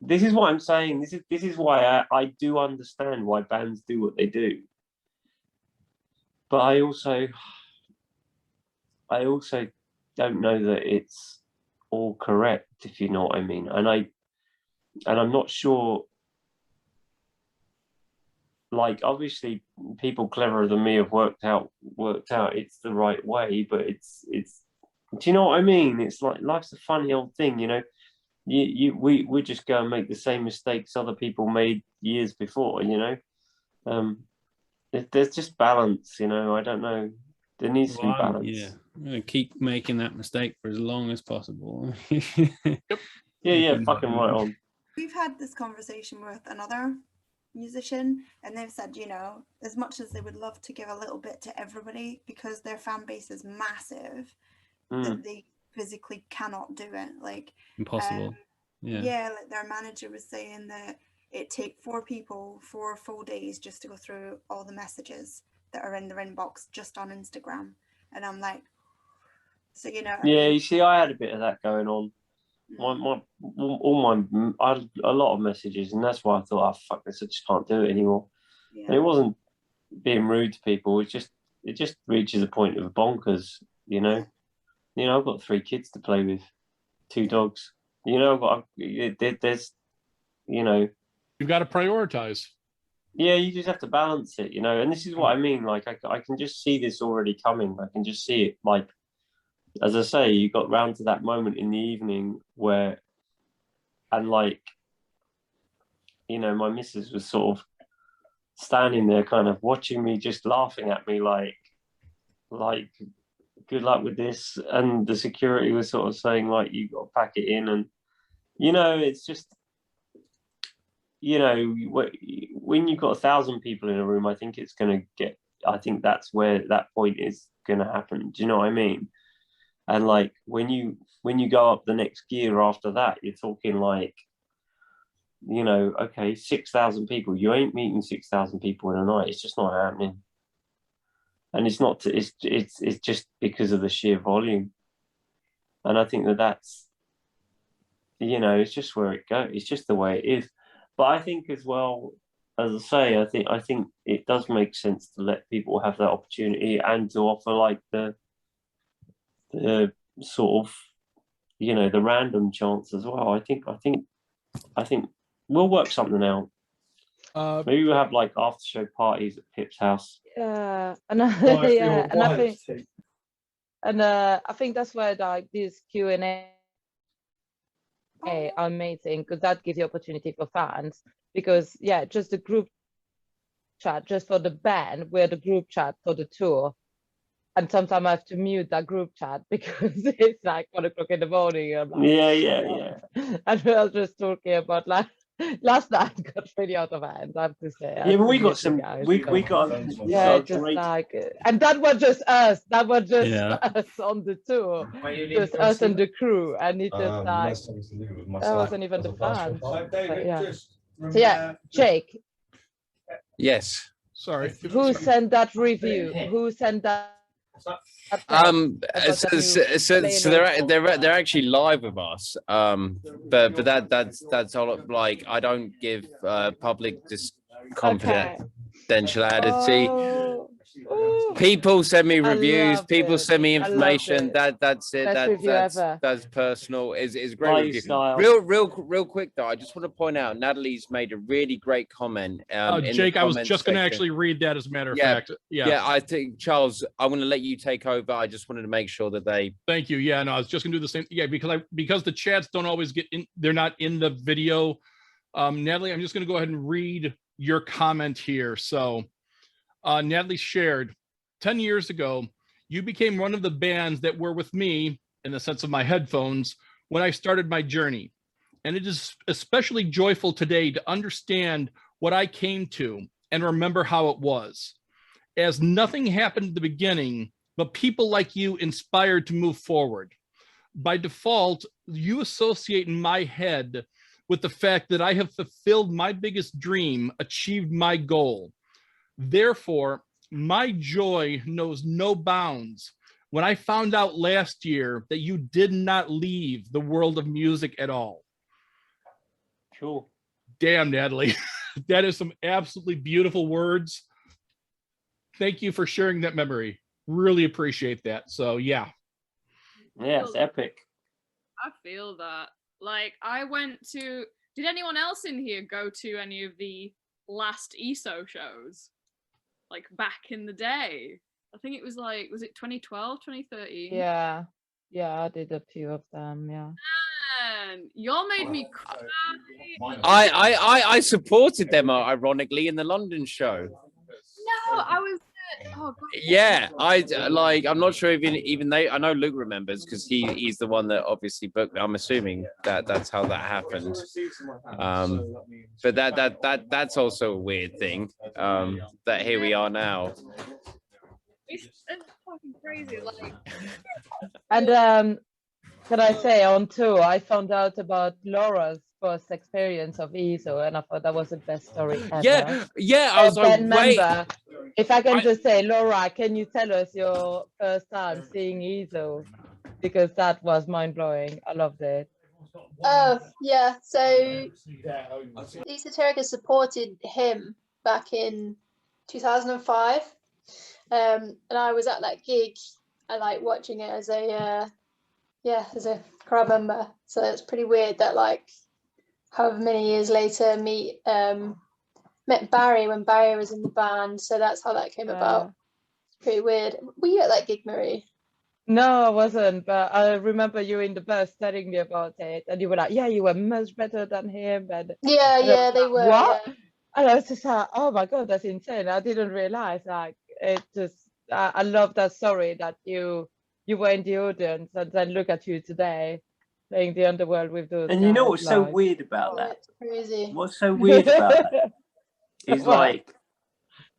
J: this is what I'm saying. This is why I do understand why bands do what they do. But I also don't know that it's all correct, if you know what I mean. And I'm not sure. like obviously people cleverer than me have worked out it's the right way, but it's do you know what I mean? It's like life's a funny old thing, you know. We just go and make the same mistakes other people made years before, you know. There's just balance, you know. I don't know. There needs to be balance.
C: Yeah, I'm gonna keep making that mistake for as long as possible.
J: Yeah, fucking right on.
A: We've had this conversation with another musician, and they've said, you know, as much as they would love to give a little bit to everybody, because their fan base is massive, that they physically cannot do it. Like
C: impossible.
A: Yeah, like their manager was saying that it take 4 people 4 full days just to go through all the messages that are in their inbox just on Instagram. And I'm like, so you know.
J: Yeah, you see, I had a bit of that going on. I had a lot of messages, and that's why I thought, oh fuck this, I just can't do it anymore. Yeah. And it wasn't being rude to people. It just reaches a point of bonkers, you know. You know, I've got 3 kids to play with, 2 dogs. You know, there's, you know,
B: you've got to prioritize.
J: Yeah, you just have to balance it, you know. And this is what I mean. Like, I can just see this already coming. I can just see it. Like, as I say, you got round to that moment in the evening where, and like, you know, my missus was sort of standing there, kind of watching me, just laughing at me, like, good luck with this. And the security was sort of saying, like, you got to pack it in. And, you know, it's just, you know, when you've got 1,000 people in a room, I think it's going to get, I think that's where that point is going to happen. Do you know what I mean? And like, when you go up the next gear after that, you're talking like, you know, okay, 6,000 people. You ain't meeting 6,000 people in a night. It's just not happening. And it's not, it's just because of the sheer volume. And I think that's, you know, it's just where it goes. It's just the way it is. But I think as well, as I say, I think it does make sense to let people have that opportunity and to offer like the sort of, you know, the random chance as well. I think we'll work something out. Maybe we'll have like after show parties at Pip's house.
M: Yeah, and I think that's where like this Q&A are amazing, because that gives you opportunity for fans. Because yeah, just the group chat just for the band, we're the group chat for the tour. And sometimes I have to mute that group chat because it's like 1 o'clock in the morning. I'm like,
J: yeah.
M: And we were just talking about like last night got really out of hand, I have to say.
J: Yeah, but we got some
M: guys.
J: we got
M: just
J: great...
M: like, and that was just us. That was just us on the tour. Just us and the crew. And it just like that wasn't even the plan. Yeah. So yeah, Jake.
D: Yes.
B: Sorry.
M: Who sent that review? Who sent that?
D: So they're actually live with us. But that's all. Like, I don't give public confidentiality. People send me reviews. People send me information. That's it. That's personal. Is great. Real quick though, I just want to point out Natalie's made a really great comment.
B: Jake, I was just going to actually read that as a matter of fact.
D: Yeah. I think Charles, I'm going to let you take over. I just wanted to make sure that they.
B: Thank you. Yeah, no, I was just going to do the same. Yeah, because the chats don't always get in. They're not in the video. Natalie, I'm just going to go ahead and read your comment here. So. Natalie shared, 10 years ago, you became one of the bands that were with me, in the sense of my headphones, when I started my journey. And it is especially joyful today to understand what I came to and remember how it was. As nothing happened at the beginning, but people like you inspired to move forward. By default, you associate in my head with the fact that I have fulfilled my biggest dream, achieved my goal. Therefore, my joy knows no bounds when I found out last year that you did not leave the world of music at all.
J: Cool.
B: Damn, Natalie. That is some absolutely beautiful words. Thank you for sharing that memory. Really appreciate that. So, yeah.
J: Yeah, it's epic.
L: I feel that. Like, I went to... Did anyone else in here go to any of the last ESO shows, like back in the day. I think it was like, was it 2012, 2013?
M: Yeah, yeah, I did a few of them. Yeah.
L: Man, y'all made me cry.
D: I supported them ironically in the London show.
L: No, I was. Oh God.
D: Yeah, I'm not sure even they. I know Luke remembers because he's the one that obviously booked. I'm assuming that's how that happened. But that's also a weird thing. That here we are now.
L: It's fucking crazy. Like.
M: And can I say on tour, I found out about Laura's first experience of ESO, and I thought that was the best story ever.
D: Yeah. I was like, wait.
M: If I can just say, Laura, can you tell us your first time seeing ESO? Because that was mind blowing. I loved it.
H: Oh yeah, so Esoterica supported him back in 2005, and I was at that gig. I like watching it as a crowd member. So it's pretty weird that like however many years later met Barry when Barry was in the band. So that's how that came about. Pretty weird. Were you at that gig, Marie?
M: No, I wasn't, but I remember you in the bus telling me about it, and you were like, "Yeah, you were much better than him." And
H: yeah, they were.
M: What?
H: Yeah.
M: And I was just like, "Oh my God, that's insane!" I didn't realize. Like, it just, I love that story that you were in the audience, and then look at you today, playing the Underworld with those.
J: And you know
M: guys
J: what's so
M: live.
J: weird about that?
H: It's crazy.
J: What's so weird about that is
M: What?
J: like,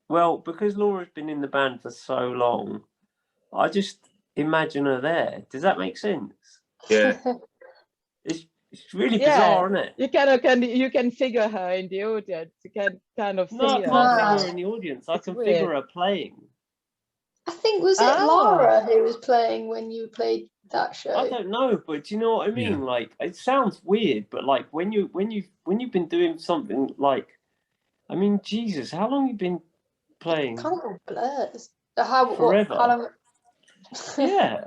J: well, because Laura's been in the band for so long, I just imagine her there. Does that make sense?
G: Yeah.
J: It's really bizarre, isn't it?
M: You can figure her in the audience. You can kind of see
J: No, I
M: her.
J: can't figure her in the audience. I can figure
M: weird.
J: her playing.
H: I think was it Laura who was playing when you played that show?
J: I don't know, but do you know what I mean? Like, it sounds weird, but like when you've been doing something like, I mean, Jesus, how long have you been playing?
H: Kind of blurs.
J: Forever.
H: How long?
J: Yeah.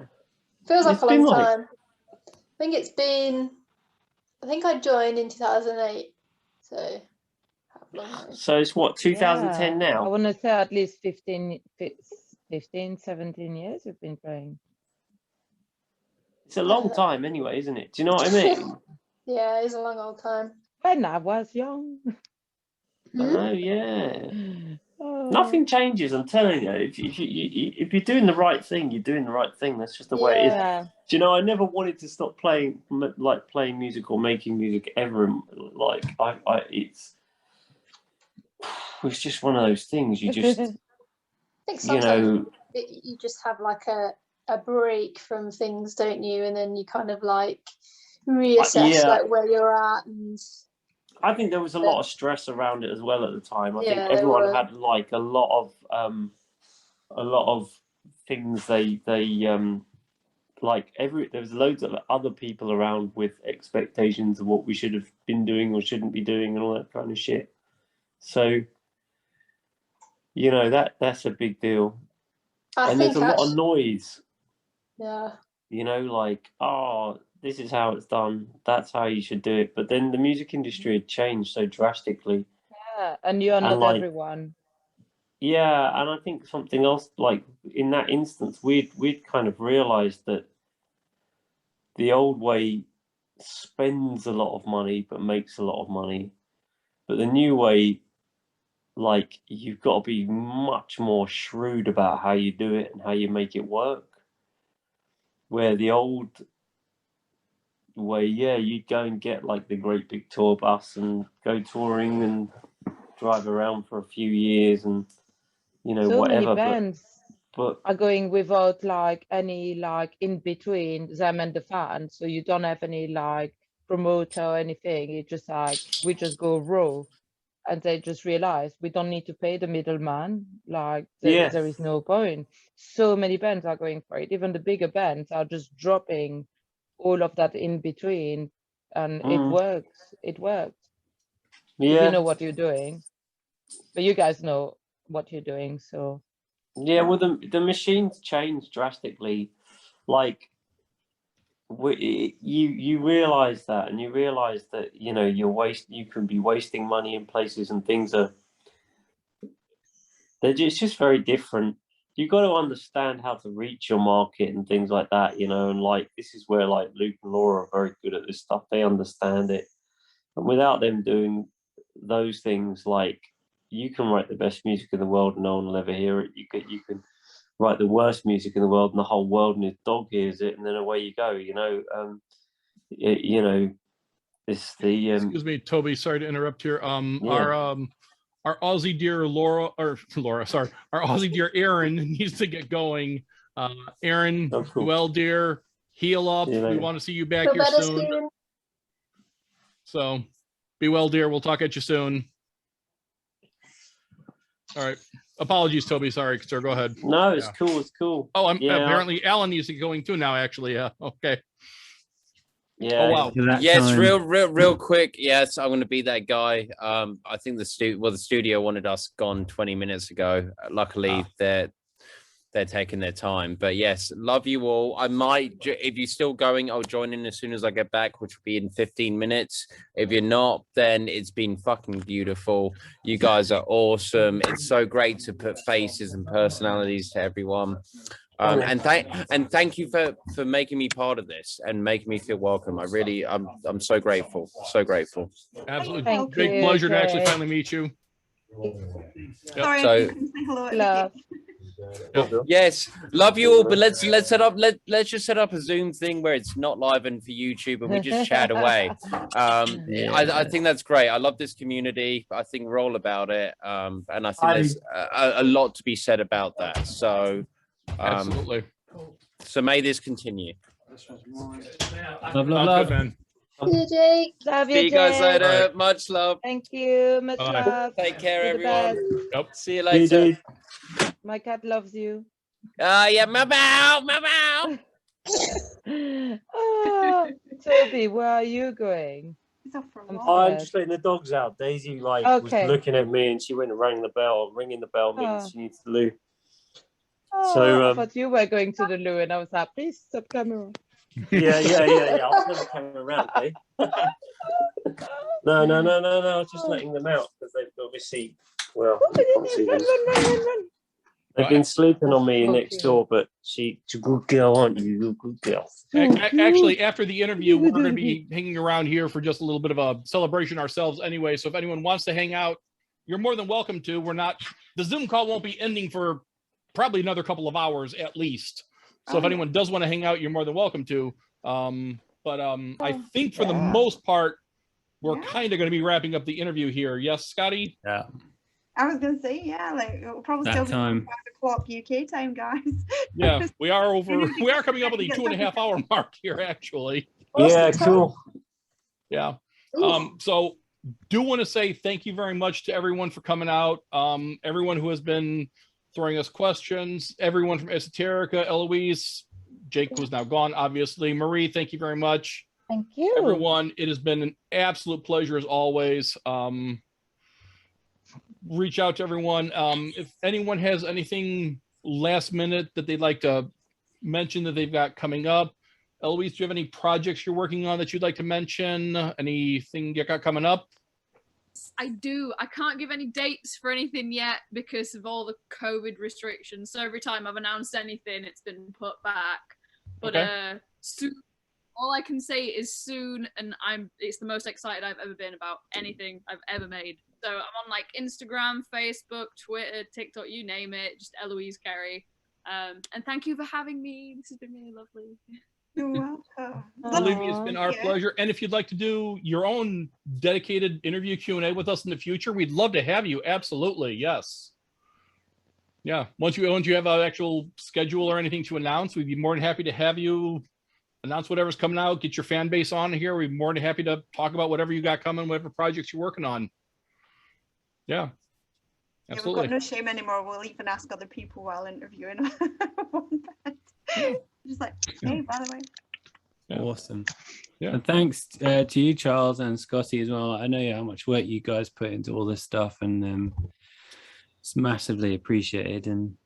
H: Feels like
J: It's
H: a
J: been
H: long
J: like-
H: time. I think I joined in 2008. So how long?
J: So it's what, 2010
M: Yeah. I
J: now?
M: want to say at least 15, 17 years we've been playing.
J: It's a long time anyway, isn't it? Do you know what I mean?
H: Yeah, it's a long old time.
M: When I was young.
J: I know, yeah.
M: Oh.
J: Nothing changes, I'm telling you. If you're doing the right thing, you're doing the right thing. That's just the way it is.
M: Yeah.
J: Do you know, I never wanted to stop playing music or making music ever. Like, it's just one of those things. You just,
H: I think
J: you
H: sometimes
J: know,
H: you just have like a break from things, don't you? And then you kind of like reassess like where you're at. And
J: I think there was a lot of stress around it as well at the time. I think
H: Yeah,
J: everyone
H: there
J: had like a lot of things they like there was loads of other people around with expectations of what we should have been doing or shouldn't be doing and all that kind of shit. So, you know, that's a big deal. And there's a lot of noise.
H: Yeah.
J: You know, like, oh, this is how it's done. That's how you should do it. But then the music industry had changed so drastically.
M: Yeah, and you're not
J: like,
M: everyone.
J: Yeah, and I think something else, like in that instance, we'd kind of realised that the old way spends a lot of money but makes a lot of money, but the new way, like, you've got to be much more shrewd about how you do it and how you make it work. Where the old way, yeah, you'd go and get like the great big tour bus and go touring and drive around for a few years and, you know,
M: So
J: whatever.
M: many bands
J: but
M: are going without like any like in between them and the fans, so you don't have any like promoter or anything. It's just like we just go raw, and they just realize we don't need to pay the middleman. Like there is no point. So many bands are going for it. Even the bigger bands are just dropping all of that in between, and it works. It works.
J: Yeah.
M: You know what you're doing, but you guys know what you're doing, so.
J: Yeah, well, the machines changed drastically. Like, you realize that, and you realize that, you know, you can be wasting money in places, and things are it's just very different. You got to understand how to reach your market and things like that, you know. And like this is where like Luke and Laura are very good at this stuff. They understand it, and without them doing those things, like you can write the best music in the world and no one will ever hear it. You can write the worst music in the world and the whole world and his dog hears it, and then away you go. You know, you know, it's the
B: excuse me, Toby. Sorry to interrupt here. Our Aussie dear Laura, sorry, our Aussie dear Aaron needs to get going. Aaron, well, dear, heal up. We want to see you back here soon. So, be well, dear. We'll talk at you soon. All right. Apologies, Toby. Sorry, sir. Go ahead.
J: No, it's cool. It's cool.
B: Oh, apparently Alan needs to get going too now. Actually, yeah. Okay.
J: Yeah.
B: Oh, wow.
D: Yes, real quick. Yes, I'm going to be that guy. I think the studio wanted us gone 20 minutes ago. Luckily, they're taking their time. But yes, love you all. I might, if you're still going, I'll join in as soon as I get back, which will be in 15 minutes. If you're not, then it's been fucking beautiful. You guys are awesome. It's so great to put faces and personalities to everyone. And thank you for making me part of this and making me feel welcome. I'm so grateful. So grateful.
B: Absolutely. Big pleasure to actually finally meet you.
A: Sorry,
D: So,
A: you can say hello at
D: yes, love you all, but let's just set up a Zoom thing where it's not live and for YouTube and we just chat away. I think that's great. I love this community. I think we're all about it, and I think there's a lot to be said about that. So
B: absolutely.
D: So may this continue.
C: Love.
B: Man.
H: See you, Jake.
M: Love you,
D: See you guys
M: Jake.
D: later. Much love.
M: Thank you. Much love.
D: Take care,
M: You're the
D: everyone.
B: Yep.
D: See you later.
M: My cat loves you.
D: Yeah, my bow.
M: Oh, Toby, where are you going?
J: I'm just letting the dogs out. Daisy was looking at me and she went and ringing the bell means she needs to loo.
M: Oh,
J: So
M: I thought you were going to the loo and I was like, please stop camera.
J: Yeah. I'll turn the camera around, okay? No. I was just letting them out because they've obviously, well,
M: Run.
J: they've been sleeping on me next door, but she's a good girl, aren't you? Good girl.
B: Actually, after the interview, we're going to be hanging around here for just a little bit of a celebration ourselves anyway. So if anyone wants to hang out, you're more than welcome to. The Zoom call won't be ending for probably another couple of hours at least. So if anyone does want to hang out, you're more than welcome to. I think for the most part, we're kind of going to be wrapping up the interview here. Yes, Scotty?
C: Yeah.
A: I was going to say, like it'll probably still be 5 o'clock UK time, guys.
B: Yeah, we are coming up with the 2.5 hour mark here, actually.
J: Yeah, cool.
B: Yeah. So do want to say thank you very much to everyone for coming out. Everyone who has been throwing us questions, everyone from Esoterica, Eloise, Jake was now gone, obviously. Marie, thank you very much.
M: Thank you.
B: Everyone, it has been an absolute pleasure as always. Reach out to everyone. If anyone has anything last minute that they'd like to mention that they've got coming up. Eloise, do you have any projects you're working on that you'd like to mention? Anything you got coming up?
L: I do. I can't give any dates for anything yet because of all the COVID restrictions. So every time I've announced anything, it's been put back. But soon, all I can say is soon, and it's the most excited I've ever been about anything I've ever made. So I'm on like Instagram, Facebook, Twitter, TikTok, you name it, just Eloise Carey. And thank you for having me. This has been really lovely.
A: You're welcome.
B: Believe me, it's been our pleasure. And if you'd like to do your own dedicated interview Q&A with us in the future, we'd love to have you. Absolutely. Yes. Yeah. Once you have an actual schedule or anything to announce, we'd be more than happy to have you announce whatever's coming out, get your fan base on here. We'd be more than happy to talk about whatever you got coming, whatever projects you're working on. Yeah. Absolutely.
A: We've got no shame anymore. We'll even ask other people while interviewing. Just like, hey, by the way.
C: Yeah. Awesome. Yeah. And thanks to you, Charles and Scotty as well. I know how much work you guys put into all this stuff, and it's massively appreciated. And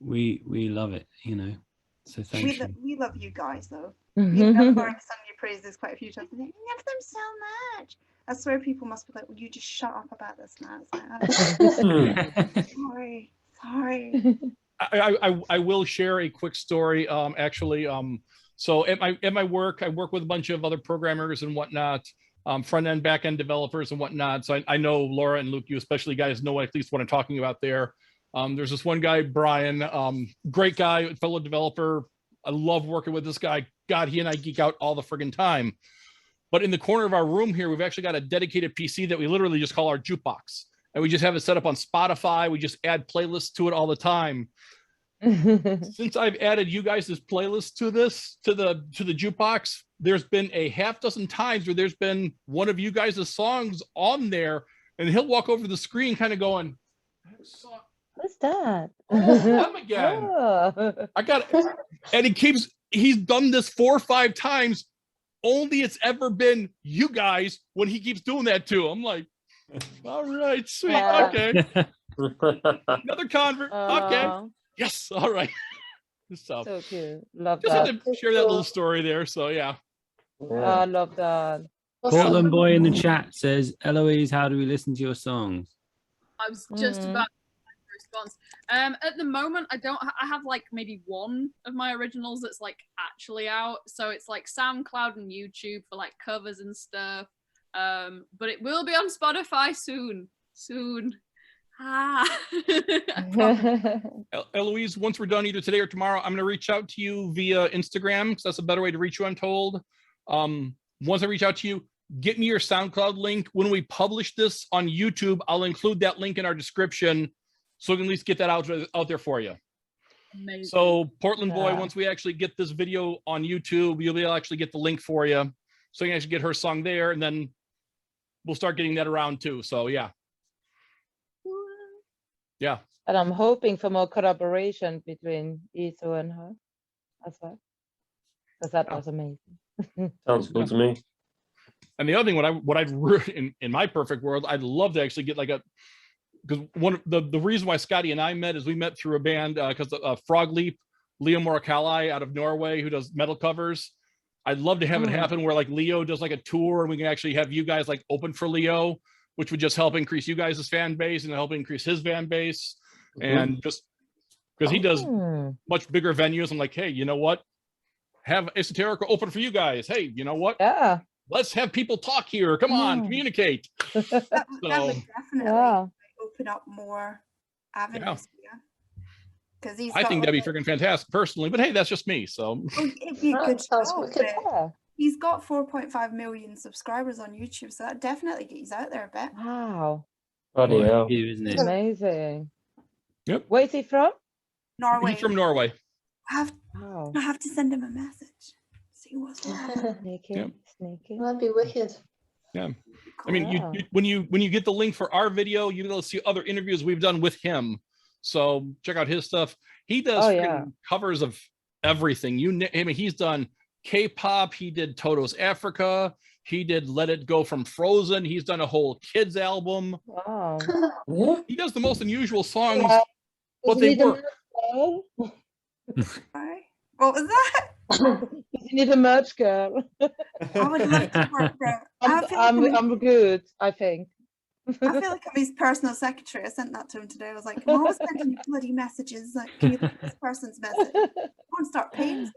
C: we love it. So thank you.
A: We love you guys though. We've sung your praises quite a few times. We love them so much. I swear people must be like, "Will you just shut up about this now?" It's like, sorry.
B: I will share a quick story. Actually, so at my work, I work with a bunch of other programmers and whatnot, front end, back end developers and whatnot. So I know Laura and Luke, you especially guys know at least what I'm talking about there. There's this one guy, Brian, great guy, fellow developer. I love working with this guy. God, he and I geek out all the friggin' time. But in the corner of our room here, we've actually got a dedicated PC that we literally just call our jukebox. And we just have it set up on Spotify. We just add playlists to it all the time. Since I've added you guys' playlist to this, to the jukebox, there's been a half dozen times where there's been one of you guys' songs on there, and he'll walk over the screen kind of going,
M: what's that?
B: Them again. I got it. And he's done this 4 or 5 times. Only it's ever been you guys when he keeps doing that too. I'm like, all right, sweet. Okay. Another convert. Okay. Yes. All right. So
M: cute. Love
B: just
M: that.
B: had to share that little story there. So yeah.
M: I love that.
C: Portland boy in the chat says, Eloise, how do we listen to your songs?
L: I was just about to response. At the moment, I have like maybe one of my originals that's like actually out. So it's like SoundCloud and YouTube for like covers and stuff. But it will be on Spotify soon.
B: Eloise, once we're done either today or tomorrow, I'm going to reach out to you via Instagram because that's a better way to reach you, I'm told. Once I reach out to you, get me your SoundCloud link. When we publish this on YouTube, I'll include that link in our description so we can at least get that out there for you. Amazing. So Portland boy, once we actually get this video on YouTube, you'll be able to actually get the link for you. So you can actually get her song there, and then we'll start getting that around too. So yeah. Yeah.
M: And I'm hoping for more collaboration between Eso and her as well. Because that was amazing.
J: Sounds good to me.
B: And the other thing, what I'd really, in my perfect world, I'd love to actually get like because one of the reason why Scottie and I met is we met through a band because Frog Leap, Leo Morikali out of Norway, who does metal covers. I'd love to have it happen where like Leo does like a tour and we can actually have you guys like open for Leo, which would just help increase you guys' fan base and help increase his fan base. And just because he does much bigger venues, I'm like, hey, you know what? Have Esoterica open for you guys. Hey, you know what?
M: Yeah.
B: Let's have people talk here. Come on, communicate.
A: That would definitely open up more avenues. Because
B: I think that'd be freaking fantastic personally, but hey, that's just me. So
A: it'd be a good show. He's got 4.5 million subscribers on YouTube, so that definitely gets out there a bit.
M: Wow.
J: Bloody hell.
C: Isn't it?
M: Amazing.
B: Yep.
M: Where is he from?
A: Norway.
B: He's from Norway.
A: I have to send him a message. See what's happening.
M: Sneaky.
H: That'd be wicked.
B: Yeah. I mean, when you get the link for our video, you'll be able to see other interviews we've done with him. So check out his stuff. He does covers of everything. I mean, he's done K-pop. He did Toto's Africa. He did Let It Go from Frozen. He's done a whole kids album.
M: Wow.
B: He does the most unusual songs, but they work.
A: What was that?
M: You need a merch girl.
A: I would love to work for him.
M: I'm good, I think.
A: I feel like I'm his personal secretary. I sent that to him today. I was like, I'm always sending you bloody messages. Like, can you look at this person's message? I want to start paying.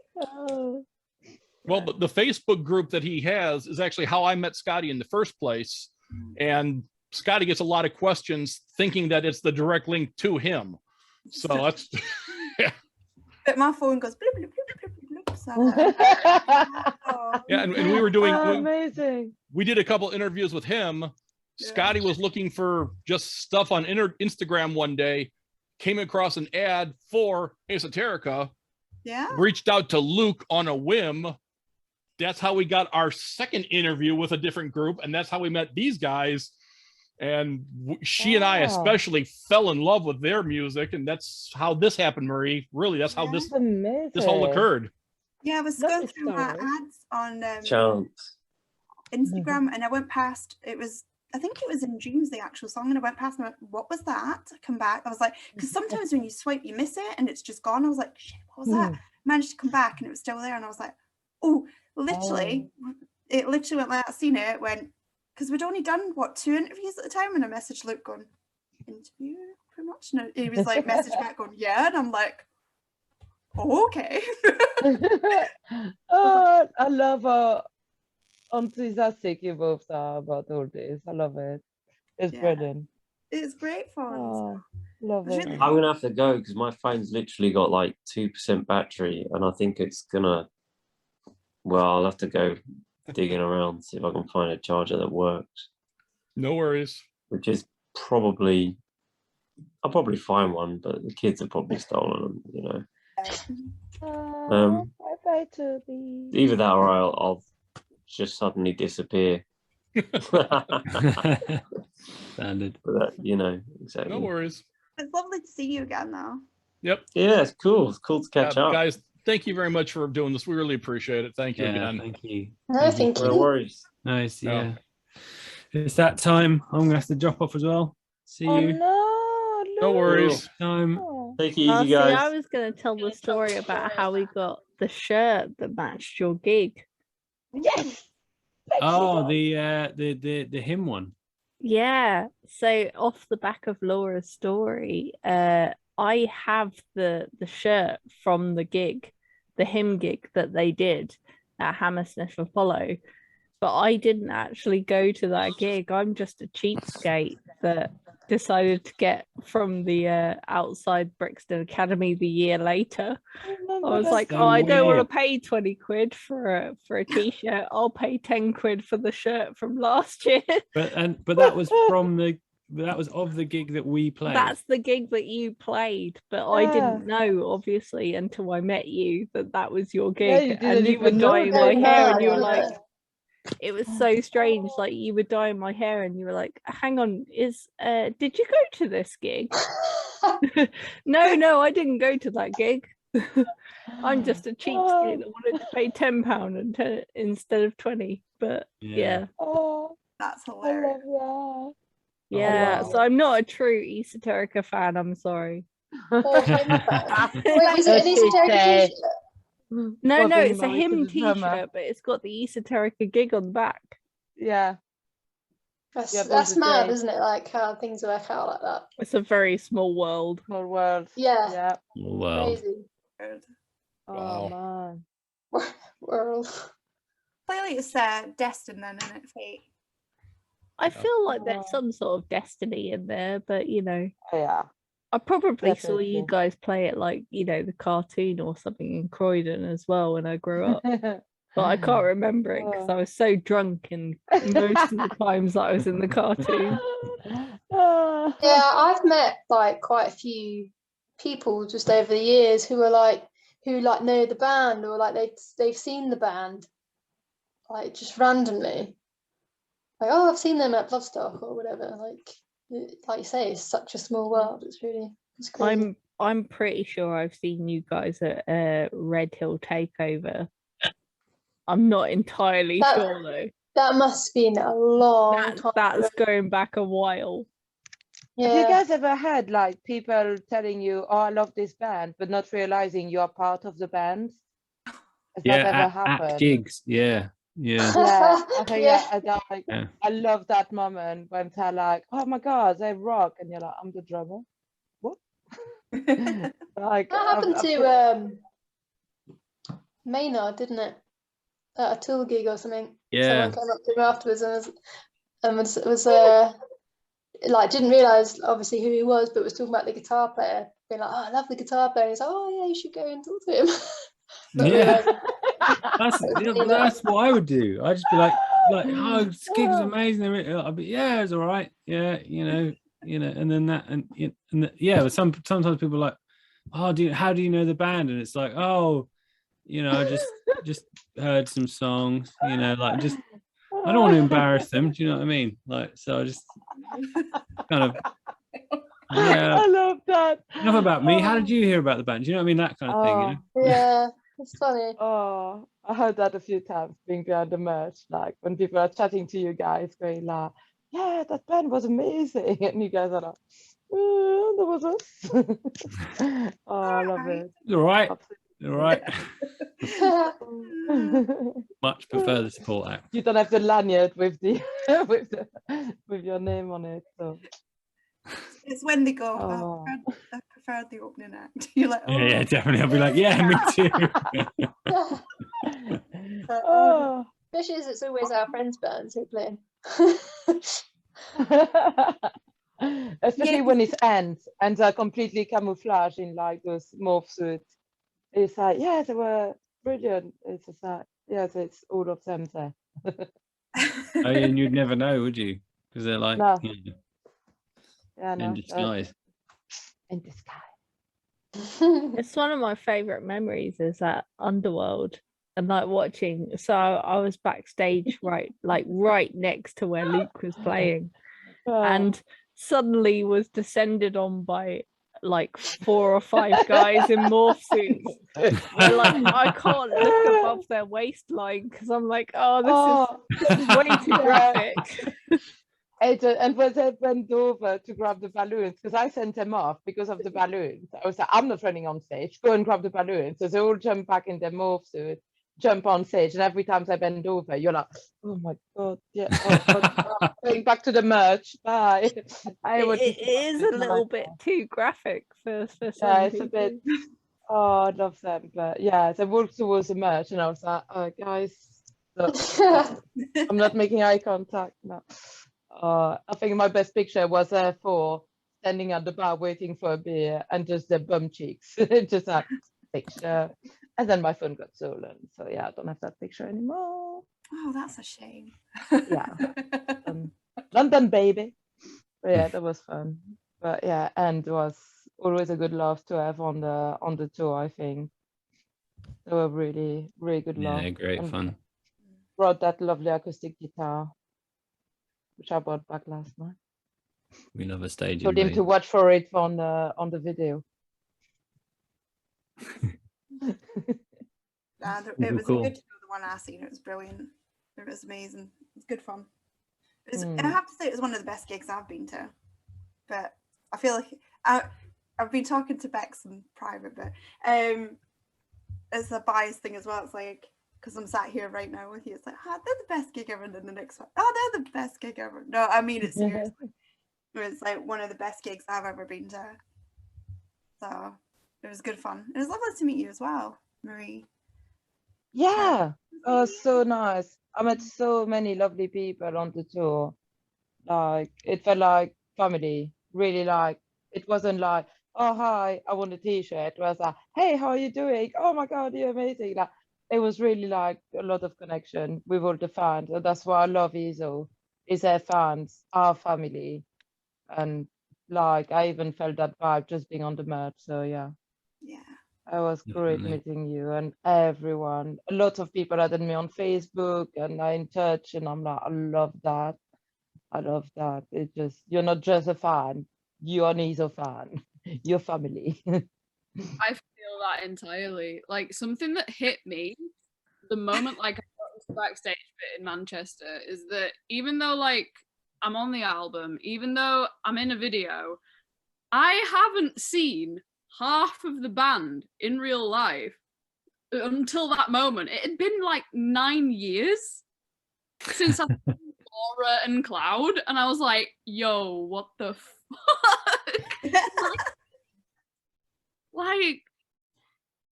B: Well, the Facebook group that he has is actually how I met Scottie in the first place. And Scottie gets a lot of questions thinking that it's the direct link to him. So that's...
A: But my phone goes bloop, bloop, bloop, bloop, bloop, so
B: yeah, and we were doing
M: amazing.
B: We did a couple interviews with him. Scottie was looking for just stuff on Instagram one day, came across an ad for Esoterica, reached out to Luke on a whim. That's how we got our second interview with a different group, and that's how we met these guys. And she and I especially fell in love with their music, and that's how this happened, Marie. Really, that's how this all occurred.
A: Yeah, I was going through my ads on Instagram, and I went past. I think it was in Dreams, the actual song, and I went past and I went, what was that? I come back. I was like, because sometimes when you swipe, you miss it, and it's just gone. I was like, shit, what was that? I managed to come back, and it was still there, and I was like, oh, literally, it literally went like I seen it, went. because we'd only done what 2 interviews at the time, and I messaged Luke going, interview pretty much, and he was like message back going, yeah, and I'm like, oh, okay.
M: Oh, I love how enthusiastic you both are about all this. I love it. It's brilliant.
A: It's great fun.
M: Oh, love it.
J: I'm gonna have to go because my phone's literally got like 2% battery, and I think it's gonna. Well, I'll have to go digging around, see if I can find a charger that works.
B: No worries.
J: Which is probably, I'll probably find one, but the kids have probably stolen them, you know.
M: Bye-bye, Toby.
J: Either that or I'll just suddenly disappear.
C: Standard.
J: But you know, exactly.
B: No worries.
A: It's lovely to see you again now.
B: Yep.
J: Yeah, it's cool. It's cool to catch up.
B: Guys, thank you very much for doing this. We really appreciate it. Thank you again.
C: Thank you.
H: No, thank you.
J: No worries.
C: Nice, yeah. It's that time. I'm gonna have to drop off as well. See you.
B: No worries.
C: Time.
J: Take it easy,
E: I
J: guys.
E: was going to tell the story about how we got the shirt that matched your gig.
M: Yes.
C: Oh, the hymn one.
E: Yeah. So off the back of Laura's story, I have the shirt from the gig, the hymn gig that they did at Hammersmith Apollo. But I didn't actually go to that gig. I'm just a cheapskate that decided to get from the outside Brixton Academy the year later. I was like,
C: so
E: oh, I don't want
C: weird.
E: to pay 20 quid for a t-shirt. I'll pay 10 quid for the shirt from last year.
C: But that was of the gig that we played.
E: That's the gig that you played, but I didn't know, obviously, until I met you that was your
M: Yeah,
E: gig,
M: you
E: and
M: didn't
E: you were
M: even know
E: dyeing
M: that.
E: my hair, and you were
H: Yeah.
E: like, it was so strange. Like you were dyeing my hair, and you were like, "Hang on, did you go to this gig?" No, I didn't go to that gig. I'm just a cheapskate that wanted to pay £10 instead of 20. But yeah.
M: Oh,
A: That's
M: I
A: hilarious.
M: love
E: Yeah,
M: wow.
E: so I'm not a true Esoterica fan. I'm sorry.
H: Wait, was it an Esoterica t-shirt?
E: No,
M: Talking
E: it's a
M: about
E: hymn
M: the drummer.
E: t-shirt, but it's got the Esoterica gig on the back.
M: Yeah.
H: That's,
M: Yeah, those
H: that's
M: are
H: mad,
M: great.
H: isn't it? Like how things work out like that.
E: It's a very small world.
M: Small world.
H: Yeah.
M: Yeah.
C: Wow.
H: Crazy
M: Oh man.
H: world.
A: Clearly, it's destined then, isn't it? Fate.
E: I feel like there's some sort of destiny in there, but you know,
M: Yeah.
E: I probably saw you
M: Definitely.
E: guys play it like, you know, the cartoon or something in Croydon as well when I grew up. But I can't remember it because I was so drunk and most of the times that I was in the cartoon.
H: Yeah, I've met like quite a few people just over the years who know the band, or like they've seen the band like just randomly. Like, oh, I've seen them at Bloodstock or whatever. Like you say, it's such a small world. It's crazy.
E: I'm pretty sure I've seen you guys at Red Hill Takeover. I'm not entirely sure though.
H: That must have been a long time.
E: That's going back a while.
H: Yeah.
M: Have you guys ever had like people telling you, "Oh, I love this band," but not realizing you are part of the band? Has that ever
C: At
M: happened?
C: gigs. Yeah.
M: Yeah, I think
C: Yeah.
M: I love that moment when they're like, "Oh my god, they rock," and you're like, "I'm the drummer." What? Like
H: That happened to Maynard, didn't it? At a Tool gig or something.
C: Yeah.
H: Someone came up to him afterwards and was like, didn't realise obviously who he was, but was talking about the guitar player, being like, "Oh, I love the guitar player." And he's like, "Oh yeah, you should go and talk to him."
C: Yeah. That's what I would do. I'd just be like, "Oh, this gig is amazing." I'd be, "Yeah, it's all right. Yeah, you know," and then that, but sometimes people are like, "Oh, how do you know the band?" And it's like, "Oh, I just heard some songs, like just." I don't want to embarrass them. Do you know what I mean? Like, so I just kind of, yeah.
M: I love that.
C: Enough about me. How did you hear about the band? Do you know what I mean? That kind of thing.
H: Yeah, it's funny.
M: Oh, I heard that a few times being behind the merch, like when people are chatting to you guys, going like, "Yeah, that band was amazing," and you guys are like, "That was us." Oh, I love it.
C: It's all right. All right. Much prefer the support act.
M: You don't have the lanyard with the with your name on it. So
A: It's when they go, I prefer the opening act. You're like, oh.
C: Yeah, definitely. I'll be like, yeah, me too.
H: Especially as it's always our friends' bands who play.
M: Especially when it's ends and they're completely camouflaged in like those morph suits. It's like, yeah, they were brilliant. It's just like, yes, it's all of them there.
C: Oh, and you'd never know, would you? Because they're like,
M: No.
C: Yeah, in disguise.
M: In disguise.
E: It's one of my favorite memories is that Underworld and like watching. So I was backstage right next to where Luke was playing, and suddenly was descended on by like 4 or 5 guys in morph suits. Where, like, I can't look above their waistline because I'm like, this is way too graphic.
M: And when they went over to grab the balloons, because I sent them off because of the balloons, I was like, I'm not running on stage, go and grab the balloons. So they all jump back in their morph suit, jump on stage, and every time they bend over, you're like, oh my God, yeah, going back to the merch, bye.
E: It is a little bit too graphic for some
M: it's
E: people.
M: a bit, I love them, but yeah, they walked towards the merch, and I was like, oh, guys, look, I'm not making eye contact, no. I think my best picture was for standing at the bar waiting for a beer and just the bum cheeks, just like picture. And then my phone got stolen, so yeah, I don't have that picture anymore.
A: Oh, that's a shame.
M: Yeah, London baby. But yeah, that was fun. But yeah, and it was always a good laugh to have on the tour. I think they were really good laugh.
C: Yeah, great
M: and
C: fun.
M: Brought that lovely acoustic guitar, which I bought back last night.
C: We love a stage.
M: Told him to watch for it on the video.
A: It was
C: cool.
A: good to know the one I seen. It was brilliant. It was amazing. It was good fun. I have to say it was one of the best gigs I've been to. But I feel like I've been talking to Bex in private, but it's a bias thing as well. It's like, because I'm sat here right now with you, it's like, they're the best gig ever, and then the next one, they're the best gig ever. No, I mean it seriously. It's like one of the best gigs I've ever been to. So it was good fun. It was lovely to meet you as well, Marie.
M: Yeah, so nice. I met so many lovely people on the tour. Like, it felt like family. Really, like, it wasn't like, oh hi, I want a t-shirt. It was like, hey, how are you doing? Oh my God, you're amazing. Like, it was really like a lot of connection with all the fans. And that's why I love ESO, is their fans, our family. And like, I even felt that vibe just being on the merch. So yeah.
A: Yeah.
M: It was great meeting you and everyone. A lot of people added me on Facebook and I'm in touch, and I'm like, I love that. I love that. It just, you're not just a fan, you're an ESO fan. You're family.
L: I feel that entirely. Like, something that hit me the moment like I got into the backstage bit in Manchester is that even though like I'm on the album, even though I'm in a video, I haven't seen half of the band in real life until that moment. It had been like 9 years since I've seen Laura and Cloud, and I was like, yo, what the fuck? Like,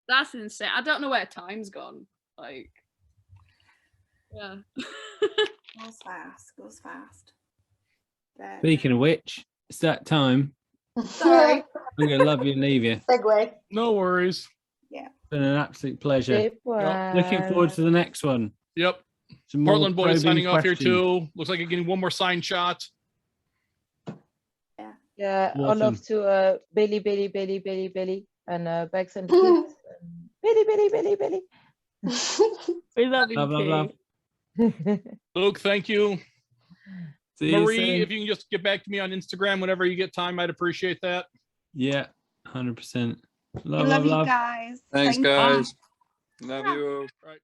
L: that's insane. I don't know where time's gone. Like, yeah.
A: Goes fast. But...
C: Speaking of which, it's that time.
A: Sorry.
C: I'm going to love you and leave you.
H: Segue.
B: No worries.
A: Yeah.
C: It's been an absolute pleasure.
M: Yep.
C: Looking forward to the next one.
B: Yep.
C: Some more
B: Portland boys
C: probing
B: signing off here
C: questions.
B: too. Looks like you're getting one more signed shot.
M: Yeah,
C: Awesome.
M: I love to Billy, and Bex and the kids. Billy.
E: We love you
C: Love.
E: too.
B: Luke, thank you.
C: See you
B: Marie,
C: soon.
B: if you can just get back to me on Instagram whenever you get time, I'd appreciate that.
C: Yeah, 100%.
A: Love you guys.
F: Thanks,
A: Thank you.
F: guys. Love you all.
B: Right.